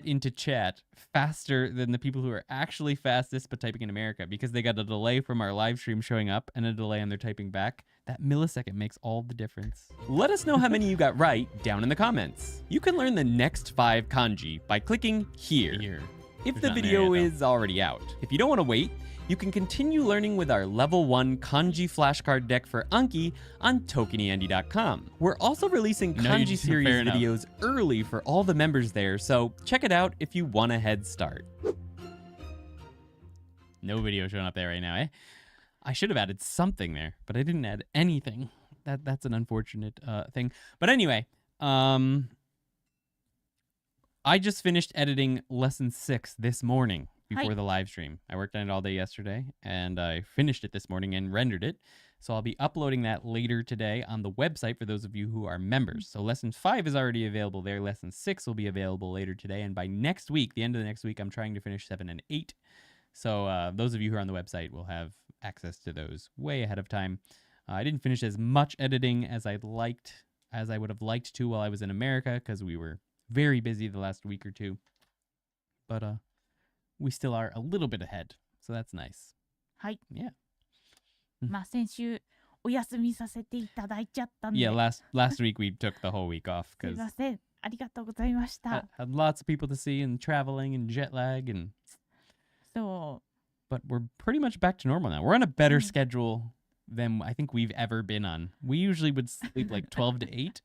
into chat faster than the people who are actually fastest but typing in America, because they got a delay from our live stream showing up and a delay on their typing back. That millisecond makes all the difference. Let us know how many you got right down in the comments. You can learn the next 5 kanji by clicking here. If the video is already out. If you don't want to wait, you can continue learning with our level 1 kanji flashcard deck for Anki on ToKiniAndy.com. We're also releasing kanji series videos early for all the members there, so check it out if you want a head start. No video showing up there right now, eh? I should have added something there, but I didn't add anything. That's an unfortunate thing. But anyway, I just finished editing lesson 6 this morning before the live stream. I worked on it all day yesterday, and I finished it this morning and rendered it. So I'll be uploading that later today on the website for those of you who are members. So lesson 5 is already available there. Lesson 6 will be available later today. And by next week, the end of the next week, I'm trying to finish 7 and 8. So those of you who are on the website will have access to those way ahead of time. I didn't finish as much editing as I would have liked to while I was in America, because we were very busy the last week or two. But we still are a little bit ahead, so that's nice. はい。 Yeah. まあ先週お休みさせていただいちゃったんで。 Yeah, last week we took the whole week off すい because ません。ありがとうございました。 had lots of people to see and traveling and jet lag and. そう。 But we're pretty much back to normal now. We're on a better schedule than I think we've ever been on. We usually would sleep like 12 to 8.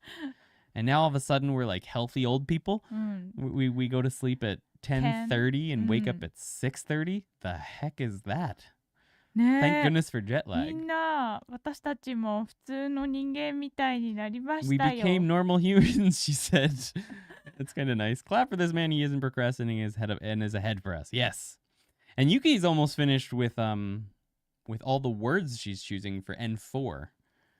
And now all of a sudden we're like healthy old people. うん。 We go to sleep at 10:30 and wake up at 6:30. The heck is that? ねえ。 Thank goodness for jet み lag. んな私たちも普通の人間みたいになりま We したよ。 became normal humans, she said. That's kind of nice. Clap for this man. He isn't procrastinating and is ahead for us. Yes. And Yuki's almost finished with all the words she's choosing for N4.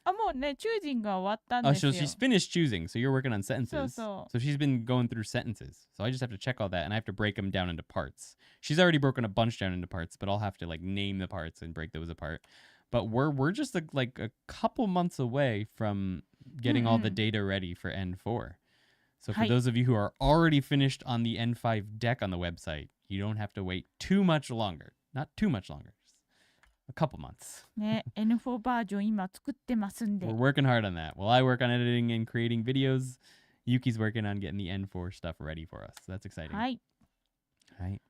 あ、もうね、チュージングは終わったん Oh, ですよ。 so she's finished choosing. So you're working on sentences. So. So she's been going through sentences. So I just have to check all that, and I have to break them down into parts. She's already broken a bunch down into parts, but I'll have to like name the parts and break those apart. But we're just like a couple months away from getting all the data ready for N4. So for those of you who are already finished on the N5 deck on the website, you don't have to wait too much longer. Not too much longer. Just a couple months. ね、N4 バージョン今作ってますんで。 We're working hard on that. While I work on editing and creating videos, Yuki's working on getting the N4 stuff ready for us. So that's exciting. はい。はい。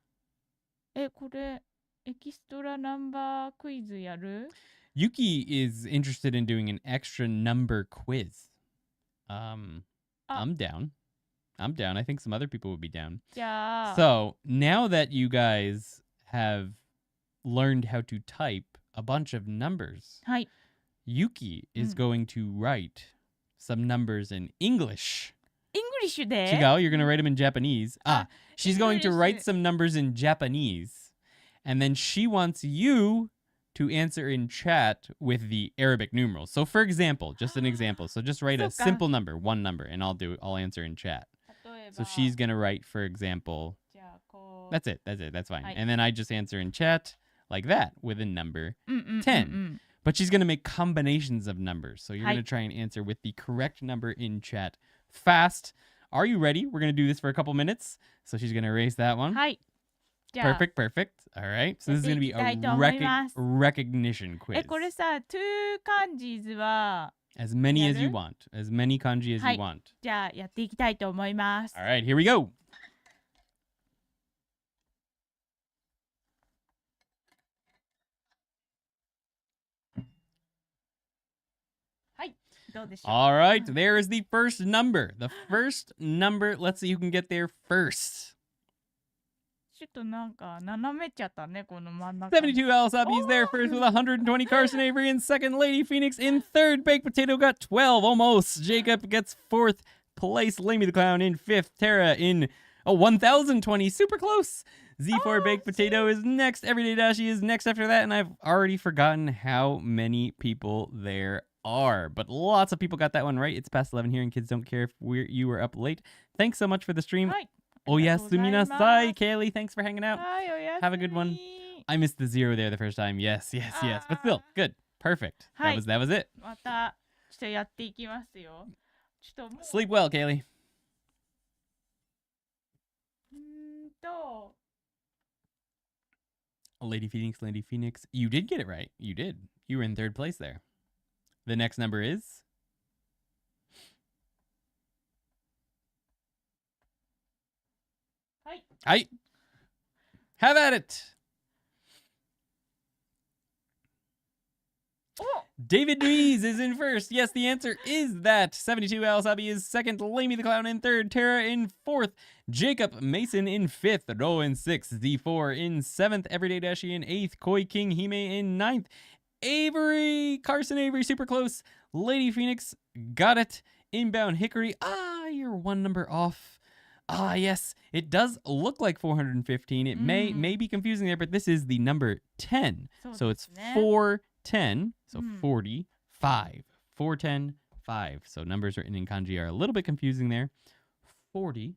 これエキストラナンバークイズやる？ Yuki is interested in doing an extra number quiz. I'm down. I'm down. I think some other people would be down. じゃあ。 So now that you guys have learned how to type a bunch of numbers, はい。 Yuki is going to write some numbers in English. イングリッシュで？ Chigao, you're going to write them in Japanese. She's going to write English. some numbers in Japanese. And then she wants you to answer in chat with the Arabic numerals. So for example, just an example. So just write a simple number, one number, and I'll answer in chat. 例えば So she's going to write, for example, じゃあこう that's it. That's fine. Hi. And then I just answer in chat like that with a number 10 10. But she's going to make combinations of numbers. So you're Hi. going to try and answer with the correct number in chat fast. Are you ready? We're going to do this for a couple minutes. So she's going to erase that one. はい。じゃあ Perfect. All right. So this is going to be a やっていきたいと思います。 recognition quiz. これさ、2 kanjis は As many as you やる？ want. As many kanji as はい。 you want. じゃあやっていきたいと思います。 All right, here we go. はい。どうでしょう？ All right, there is the first number. The first number. Let's see who can get there first. ちょっとなんか斜めちゃったね、この真ん中。 72 Alasabi is there first with 120. Carson Avery in second. Lady Phoenix in third. Baked Potato got 12, almost. Jacob gets fourth place. Lamey the Clown in fifth. Tara in 1020. Super close. Z4 Baked Potato is next. Everyday Dashi is next after that. And I've already forgotten how many people there are. But lots of people got that one right. It's past 11 here, and kids don't care if you were up late. Thanks so much for the stream. はい。 Oyasumi nasai. Kaylee, thanks for hanging out. はい、おやすみ。 Have a good one. I missed the 0 there the first time. Yes. But still, good. Perfect. Hi. That was it. またちょっとやっていきますよ。ちょっともう Sleep well, Kaylee. と Lady Phoenix. You did get it right. You did. You were in third place there. The next number is... Hi. Have at it. Oh! David Louise is in first. Yes, the answer is that. 72 Alasabi is second. Lamey the Clown in third. Tara in fourth. Jacob Mason in fifth. Ro in sixth. Z4 in seventh. Everyday Dashi in eighth. Koi King Hime in ninth. Carson Avery, super close. Lady Phoenix got it. Inbound Hickory. You're one number off. Yes, it does look like 415. It may be confusing there, but this is the number 10. So it's 410. So 45. 410, 5. So numbers written in kanji are a little bit confusing there. 45.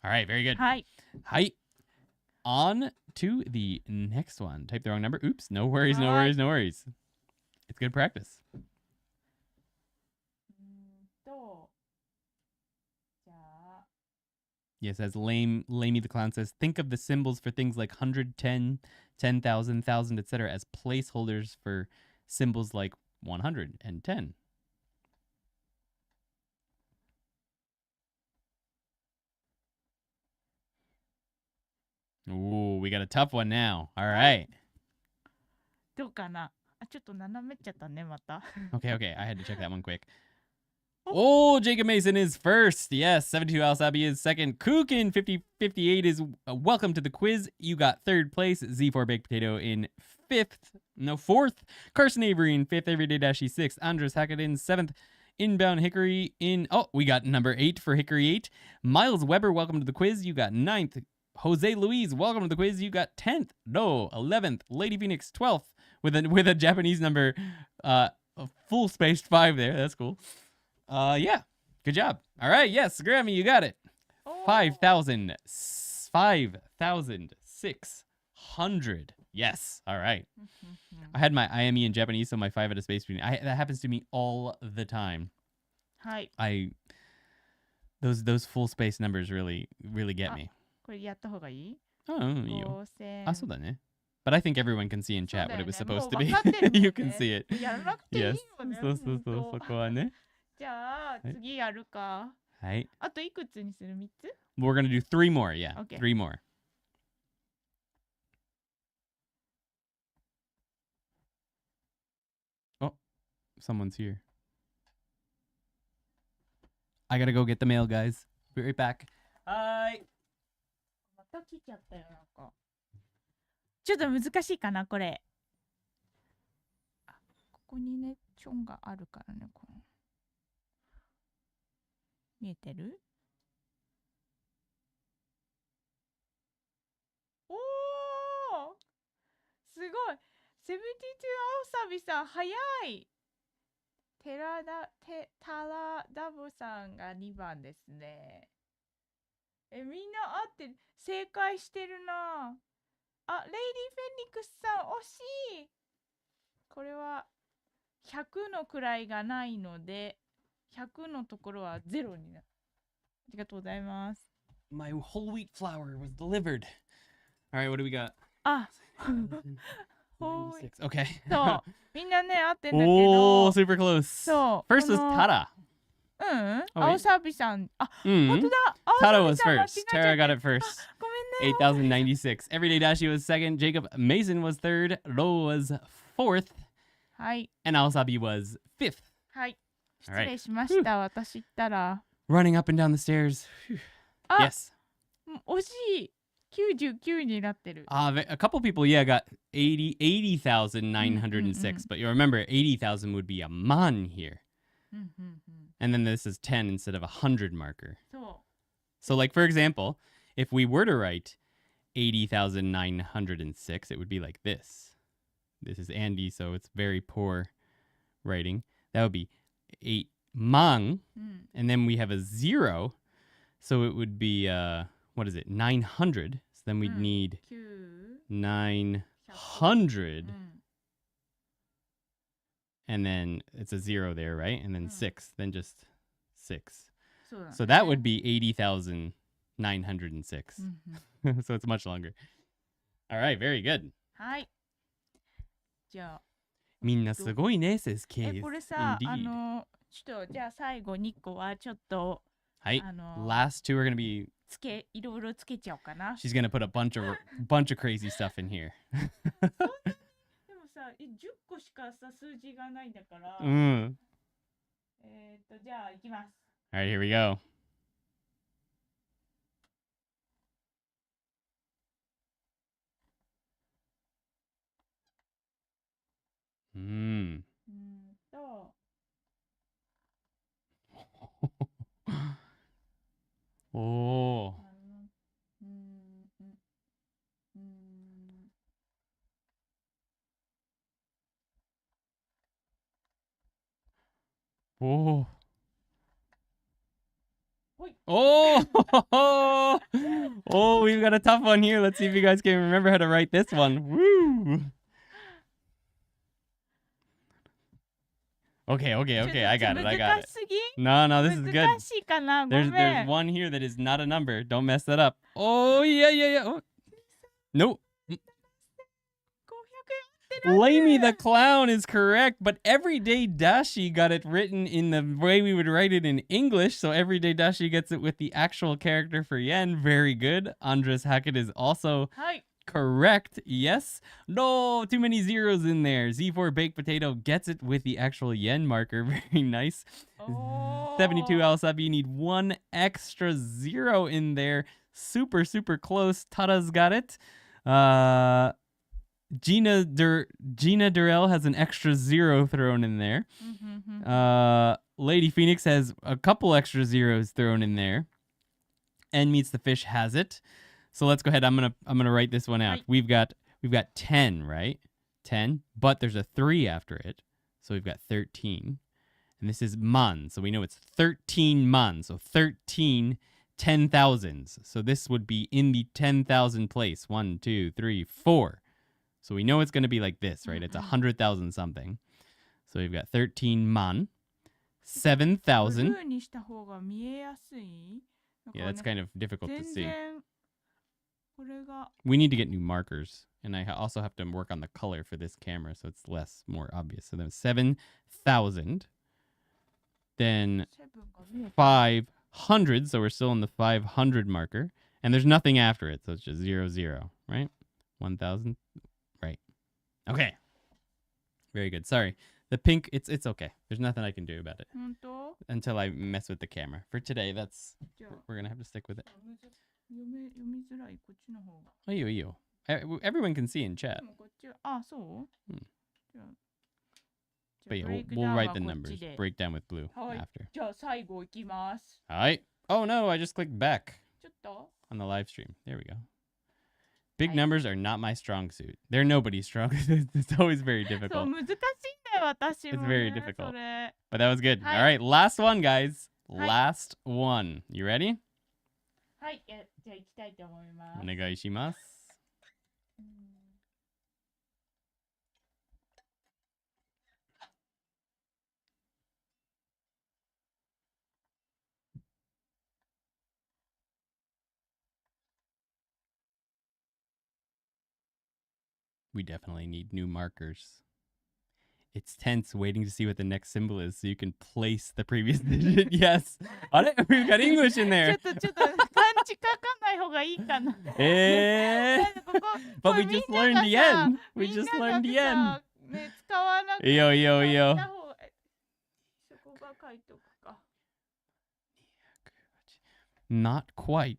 All right, very good. Hi. On to the next one. Type the wrong number. Oops, no worries. It's good practice. とじゃあ Yes, as Lamey the Clown says, think of the symbols for things like 100, 10, 10,000, 1,000, etc. as placeholders for symbols like 100 and 10. Ooh, we got a tough one now. All right. どうかなあ、ちょっと斜めっちゃったね、また。 Okay. I had to check that one quick. Oh, Jacob Mason is first. Yes, 72 Alasabi is second. Kukin 5058 is welcome to the quiz. You got third place. Z4 Baked Potato in fourth. Carson Avery in fifth. Everyday Dashi sixth. Andres Hackett in seventh. Inbound Hickory in... Oh, we got number 8 for Hickory 8. Miles Weber, welcome to the quiz. You got 9th. Jose Luis, welcome to the quiz. You got 10th. No, 11th. Lady Phoenix 12th with a Japanese number full spaced 5 there. That's cool. Yeah. Good job. All right. Yes, Grammy, you got it. 5,600. Yes. All right. I had my IME in Japanese, so my 5 at a space between. That happens to me all the time. Those full space numbers really get me. これやった方がいい Oh, you. 5000 そうだね. But I think everyone can see in chat what it was そうだよね。 supposed to もう be. 分かってるもんね。 You can see it. やらなくていいよ Yes. ね。そうそうそう。ほんと。そこはね。じゃあ次やるか。はい。あといくつにする ?3 つ We're going to do 3 more. Yeah. Okay. 3 more. Oh, someone's here. I gotta go get the mail, guys. Be right back. Hi. また来ちゃったよ、なんか。ちょっと難しいかな、これ。あ、ここにね、チョンがあるからね、この。見えてる？おー！すごい！72アオサビさん、早い！タラダボさんが2番ですね。みんな合ってる。正解してるな。あ、レイディ・フェニックスさん、惜しい。これは100の位がないので、100のところは0になる。ありがとうございます。My whole wheat flour was delivered. All right, what do we got? あ、96. Okay. そう。みんなね、合ってんだけ Oh, ど。 super close. そう。 First was この Tara. うん。 Oh, 青 wait. サビさん。あ、本 Mm. 当だ。 Tara 青 was サビさん間違 first. っちゃった Tara got it first. ごめんね。 8,096. Everyday Dashi was second. Jacob Mason was third. Ro was fourth. はい。 And Aosabi was fifth. はい。失 All right. 礼しました。私ったら。 Running up and down the stairs. Phew. あ、 Yes. 惜しい。99になってる。 A couple people, yeah, got 80,906. But you remember, 80,000 would be a man here. うんうんうん。 And then this is 10 instead of a 100 marker. そう。 So, like, for example, if we were to write 80,906, it would be like this. This is Andy, so it's very poor writing. That would be 8 mang, うん。 and then we have a 0, so it would be, what is it, 900. So then we'd need 9 900, うん。 and then it's a 0 there, right? And then 6, then just 6. そうだね。 So that would be 80,906. うんうん。 So it's much longer. All right, very good. はい。じゃあ。みんなすごいね, says Case. これさ、Indeed. ちょっとじゃあ最後2個はちょっと、はい。Last two are going to be, いろいろつけちゃおうかな。 she's going to put a bunch of crazy stuff in here. でもさ、10個しかさ、数字がないんだから。Mm. じゃあ行きます。All right, here we go. Mm. おー。Oh. Oh, oh, we've got a tough one here. Let's see if you guys can remember how to write this one. Woo. Okay, I got it. No, this is good. 難しいかな、ごめん。 There's one here that is not a number. Don't mess that up. Oh, yeah. Oh. Nope. Lamey the Clown is correct, but Everyday Dashi got it written in the way we would write it in English, so Everyday Dashi gets it with the actual character for yen. Very good. Andres Hackett is also correct. Yes. No, too many zeros in there. Z4 Baked Potato gets it with the actual yen marker. Very nice. 72 Alsabi, you need one extra zero in there. Super close. Tada's got it. Gina Durrell has an extra zero thrown in there. Lady Phoenix has a couple extra zeros thrown in there. And Meets the Fish has it. So let's go ahead. I'm gonna write this one out. We've got 10, right? 10, but there's a 3 after it. So we've got 13. And this is man. So we know it's 13 man. So 13 10,000s. So this would be in the 10,000 place. 1, 2, 3, 4. So we know it's going to be like this, right? It's 100,000 something. So we've got 13 man. 7,000. ブルーにした方が見えやすい。 Yeah, that's kind of difficult to 全 see. 然これが We need to get new markers. And I also have to work on the color for this camera so it's more obvious. So then 7,000. Then 7が見えた。 500. So we're still in the 500 marker. And there's nothing after it. So it's just 0, 0, right? 1,000. Right. Okay. Very good. Sorry. The pink, it's okay. There's nothing I can do about it 本当？ until I mess with the camera. For today, じゃあ we're going to have to stick with it. 読みづらいこっちの方が。 Oh, you. Everyone can see in chat. でもこっちはあ、そう？ うん。じゃあ But yeah, ブレイク we'll ダウンは write the こっ numbers. ちで。 Break down with blue はい。 after. じゃあ最後いきます。 All right. Oh, no, I just clicked back ちょっと on the live stream. There we go. Big Hi. numbers are not my strong suit. They're nobody's strong. It's always very そう difficult. 難しいんだよ私も、ね。 It's very difficult. それ But that was good. Hi. All right, last one, guys. Hi. Last one. You ready? はいじゃあ行きたいと思います。 Onegaishimasu. うん We definitely need new markers. It's tense waiting to see what the next symbol is so you can place the previous digit. Yes. We've got English in ちょ there. っと漢字書かない方がいいかな。 Eh. なんかここ But we これ just みんなが learned the さ end. We みん just なが learned the さ end. ね、使わなくて Yo, yo, 使 yo. った方がそこが書いとくか。 Not quite.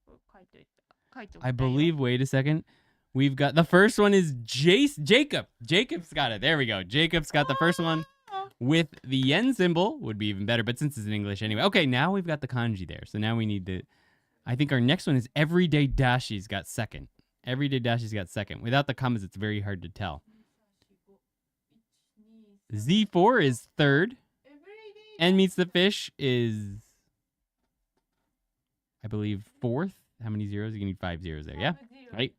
これ書いといた。書いとく I believe, wait a second. We've got the first one is Jacob. Jacob's got it. There we go. Jacob's got the first one with the yen symbol. Would be even better, but since it's in English anyway. Okay, now we've got the kanji there. So now we need the. I think our next one is Everyday Dashi's got second. Everyday Dashi's got second. Without the commas, it's very hard to tell. Z4 is third. And Meets the Fish is, I believe, fourth. How many zeros? You need 5 zeros there, yeah? Right?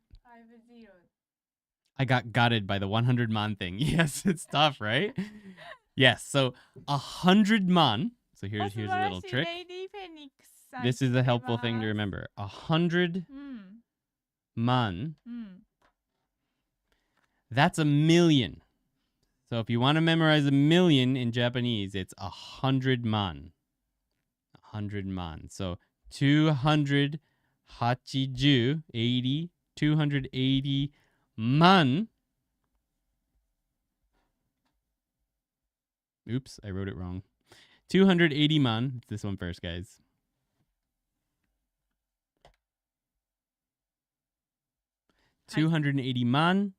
I got gutted by the 100 man thing. Yes, it's tough, right? Yes, so 100 man. So here's a little trick. This is a helpful thing to remember. 100 man. That's a million. So if you want to memorize a million in Japanese, it's 100 man. 100 man. So 280, 80, 280 man. Oops, I wrote it wrong. 280 man. It's this one first, guys. Hi. 280 man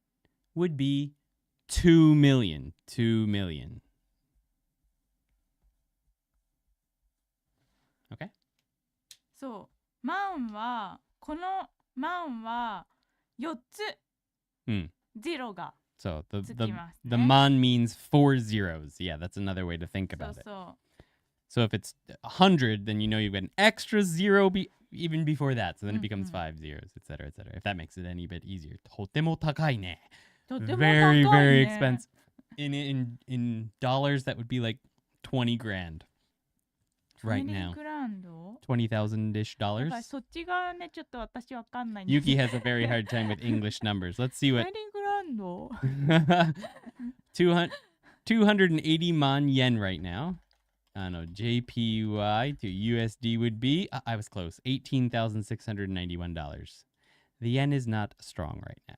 would be 2 million. 2 million. Okay? そう万はこの万は4つゼロが So つきますね。 the man means 4 zeros. Yeah, that's another way to think そう about it. そう So if it's 100, then you know you've got an extra zero even before that. So then it becomes 5 zeros, etc., etc. If that makes it any bit easier. とても高いね. とても高い Very, ね very expensive. In dollars, that would be like 20 grand right now. グランド $20,000-ish だ dollars. からそっち側ねちょっと私わかんないん Yuki has a very hard time with English numbers. Let's see what グランド 280 man yen right now. I don't know, JPY to USD would be, I was close, $18,691. The yen is not strong right now.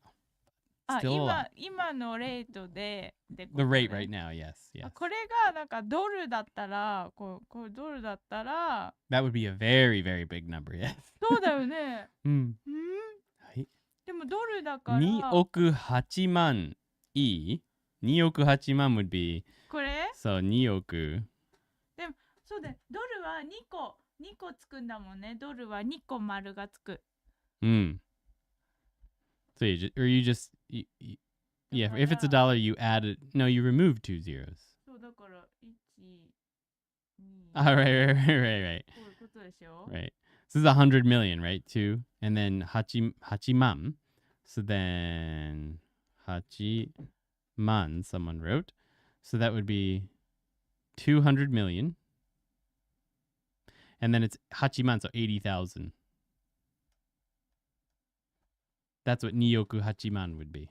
あ Still a lot. 今のレートでってこと The ね rate right now, yes, あ yes. これがなんかドルだったらこれドルだったら That would be a very, very big number, yes. そうだよねうんうんでもドルだから2億8万いい ?2億8万 would be, これ so 2億そうだよドルは2個つくんだもんねドルは2個丸がつく So you Yeah, if it's a dollar, you add it. No, you remove 2 zeros. そうだから1、2 All right. こういうことでしょ Right. So this is 100 million, right? 2. And then hachiman. So then hachiman, someone wrote. So that would be 200 million. And then it's hachiman, so 80,000. That's what niyoku hachiman would be.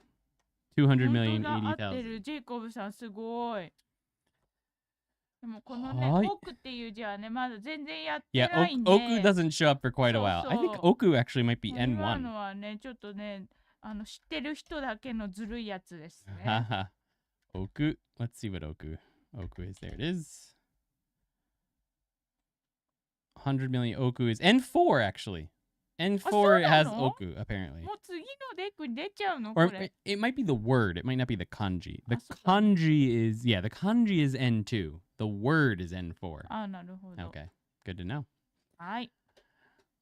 200 million, 本当だ合って 80,000. るジェイコブさんすごいでもこのねはい奥っていう字はねまだ全然やって Yeah, ないんで Oku doesn't show up for quite a while. I think そうそう。 Oku actually might be 今 N1. のはねちょっとね知ってる人だけのずるいやつですね Haha. Oku. Let's see what Oku is. There it is. 100 million Oku is N4 actually. N4 has そうなの？ Oku apparently. もう次のデックに出ちゃうの Or これ it might be the word. It might not be the kanji. The あ、そうか。 kanji is the kanji is N2. The word is N4. あなるほど Okay. Good to know. はい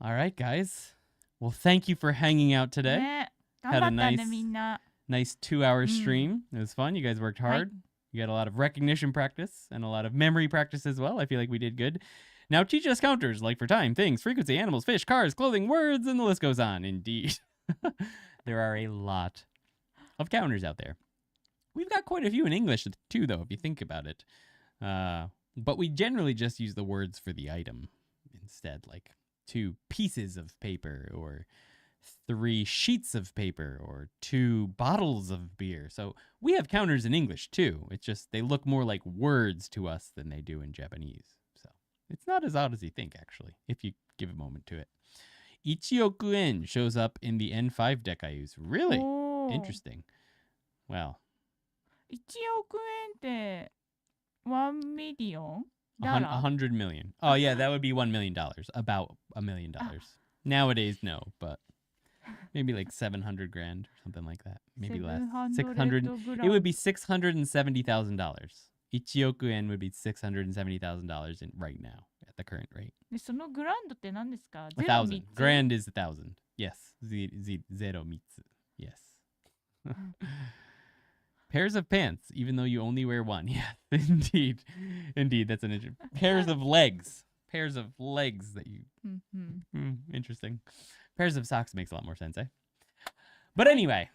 All right, guys. Well, thank you for hanging out today. ね Had a 頑張ったね nice- みんな Nice 2-hour Mm. stream. It was fun. You guys worked はい hard. You got a lot of recognition practice and a lot of memory practice as well. I feel like we did good. Now teach us counters like for time, things, frequency, animals, fish, cars, clothing, words, and the list goes on. Indeed. There are a lot of counters out there. We've got quite a few in English too, though, if you think about it. But we generally just use the words for the item instead, like 2 pieces of paper or 3 sheets of paper or 2 bottles of beer. So we have counters in English too. It's just they look more like words to us than they do in Japanese. So it's not as odd as you think, actually, if you give a moment to it. Ichioku en shows up in the N5 deck I use. Really? おー Interesting. Well, 1億円って1ミリオン 100 million. Oh, yeah, that would be $1 million. About $1 million. Nowadays, no, but maybe like 700 grand or something like that. Maybe less. 600. It would be $670,000. Ichioku en would be $670,000 in right now at the current rate. でそのグランドって何ですか 1,000. Grand is 1,000. Yes. Zero mitsu. Yes. Pairs of pants, even though you only wear one. Yeah, indeed. Indeed, that's an interesting. Pairs of legs. Pairs of legs that you. うんうん Interesting. Pairs of socks makes a lot more sense, eh? But anyway,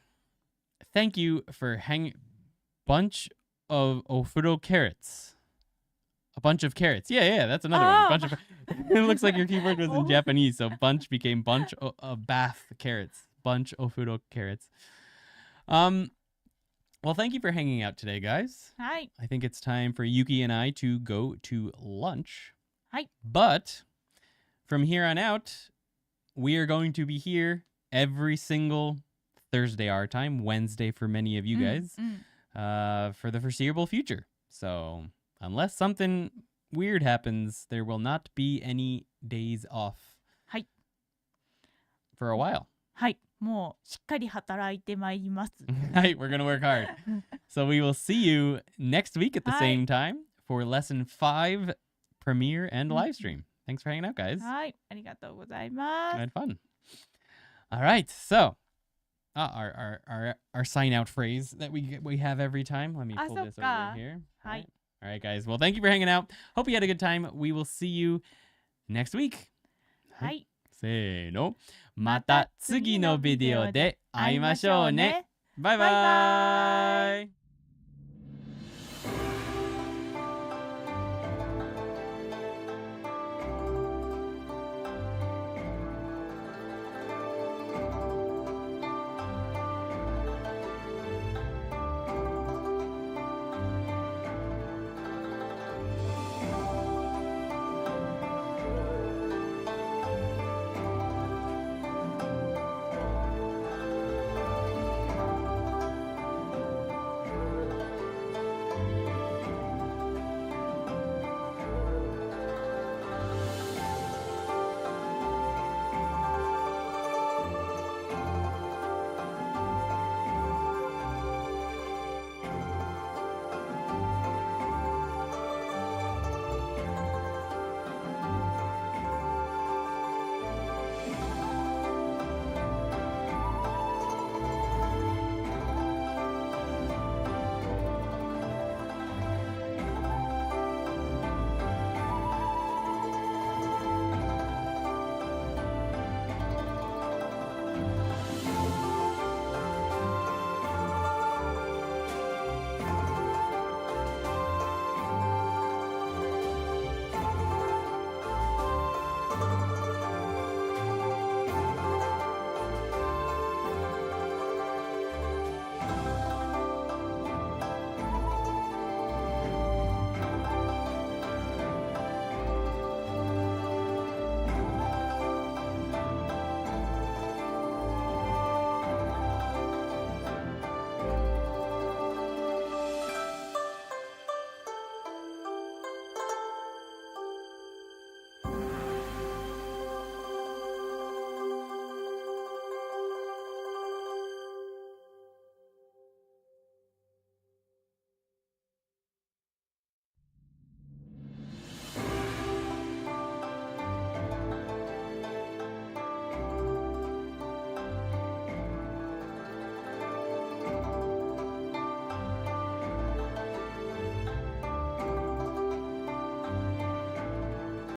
thank you for hanging. Bunch of ofuro carrots. A bunch of carrots. Yeah, that's another one. Bunch of. It looks like your keyboard was in Japanese, so bunch became bunch of bath carrots. Bunch ofuro carrots. Well, thank you for hanging out today, guys. はい I think it's time for Yuki and I to go to lunch. Hi. But from here on out, we are going to be here every single Thursday our time, Wednesday for many of you うん guys, うん for the foreseeable future. So unless something weird happens, there will not be any days off. はい For a while. はいもうしっかり働いてまいります Right, we're going to work hard. So we will see you next week at the Hi. same time for lesson 5 premiere and live stream. Thanks for hanging out, guys. はいありがとうございます I had fun. All right, so our sign out phrase that we have every time. Let me pull this over そっか here. All Hi. right. All right, guys. Well, thank you for hanging out. Hope you had a good time. We will see you next week. はい せーの。また次のビデオで会いましょうね。バイババイバーイ。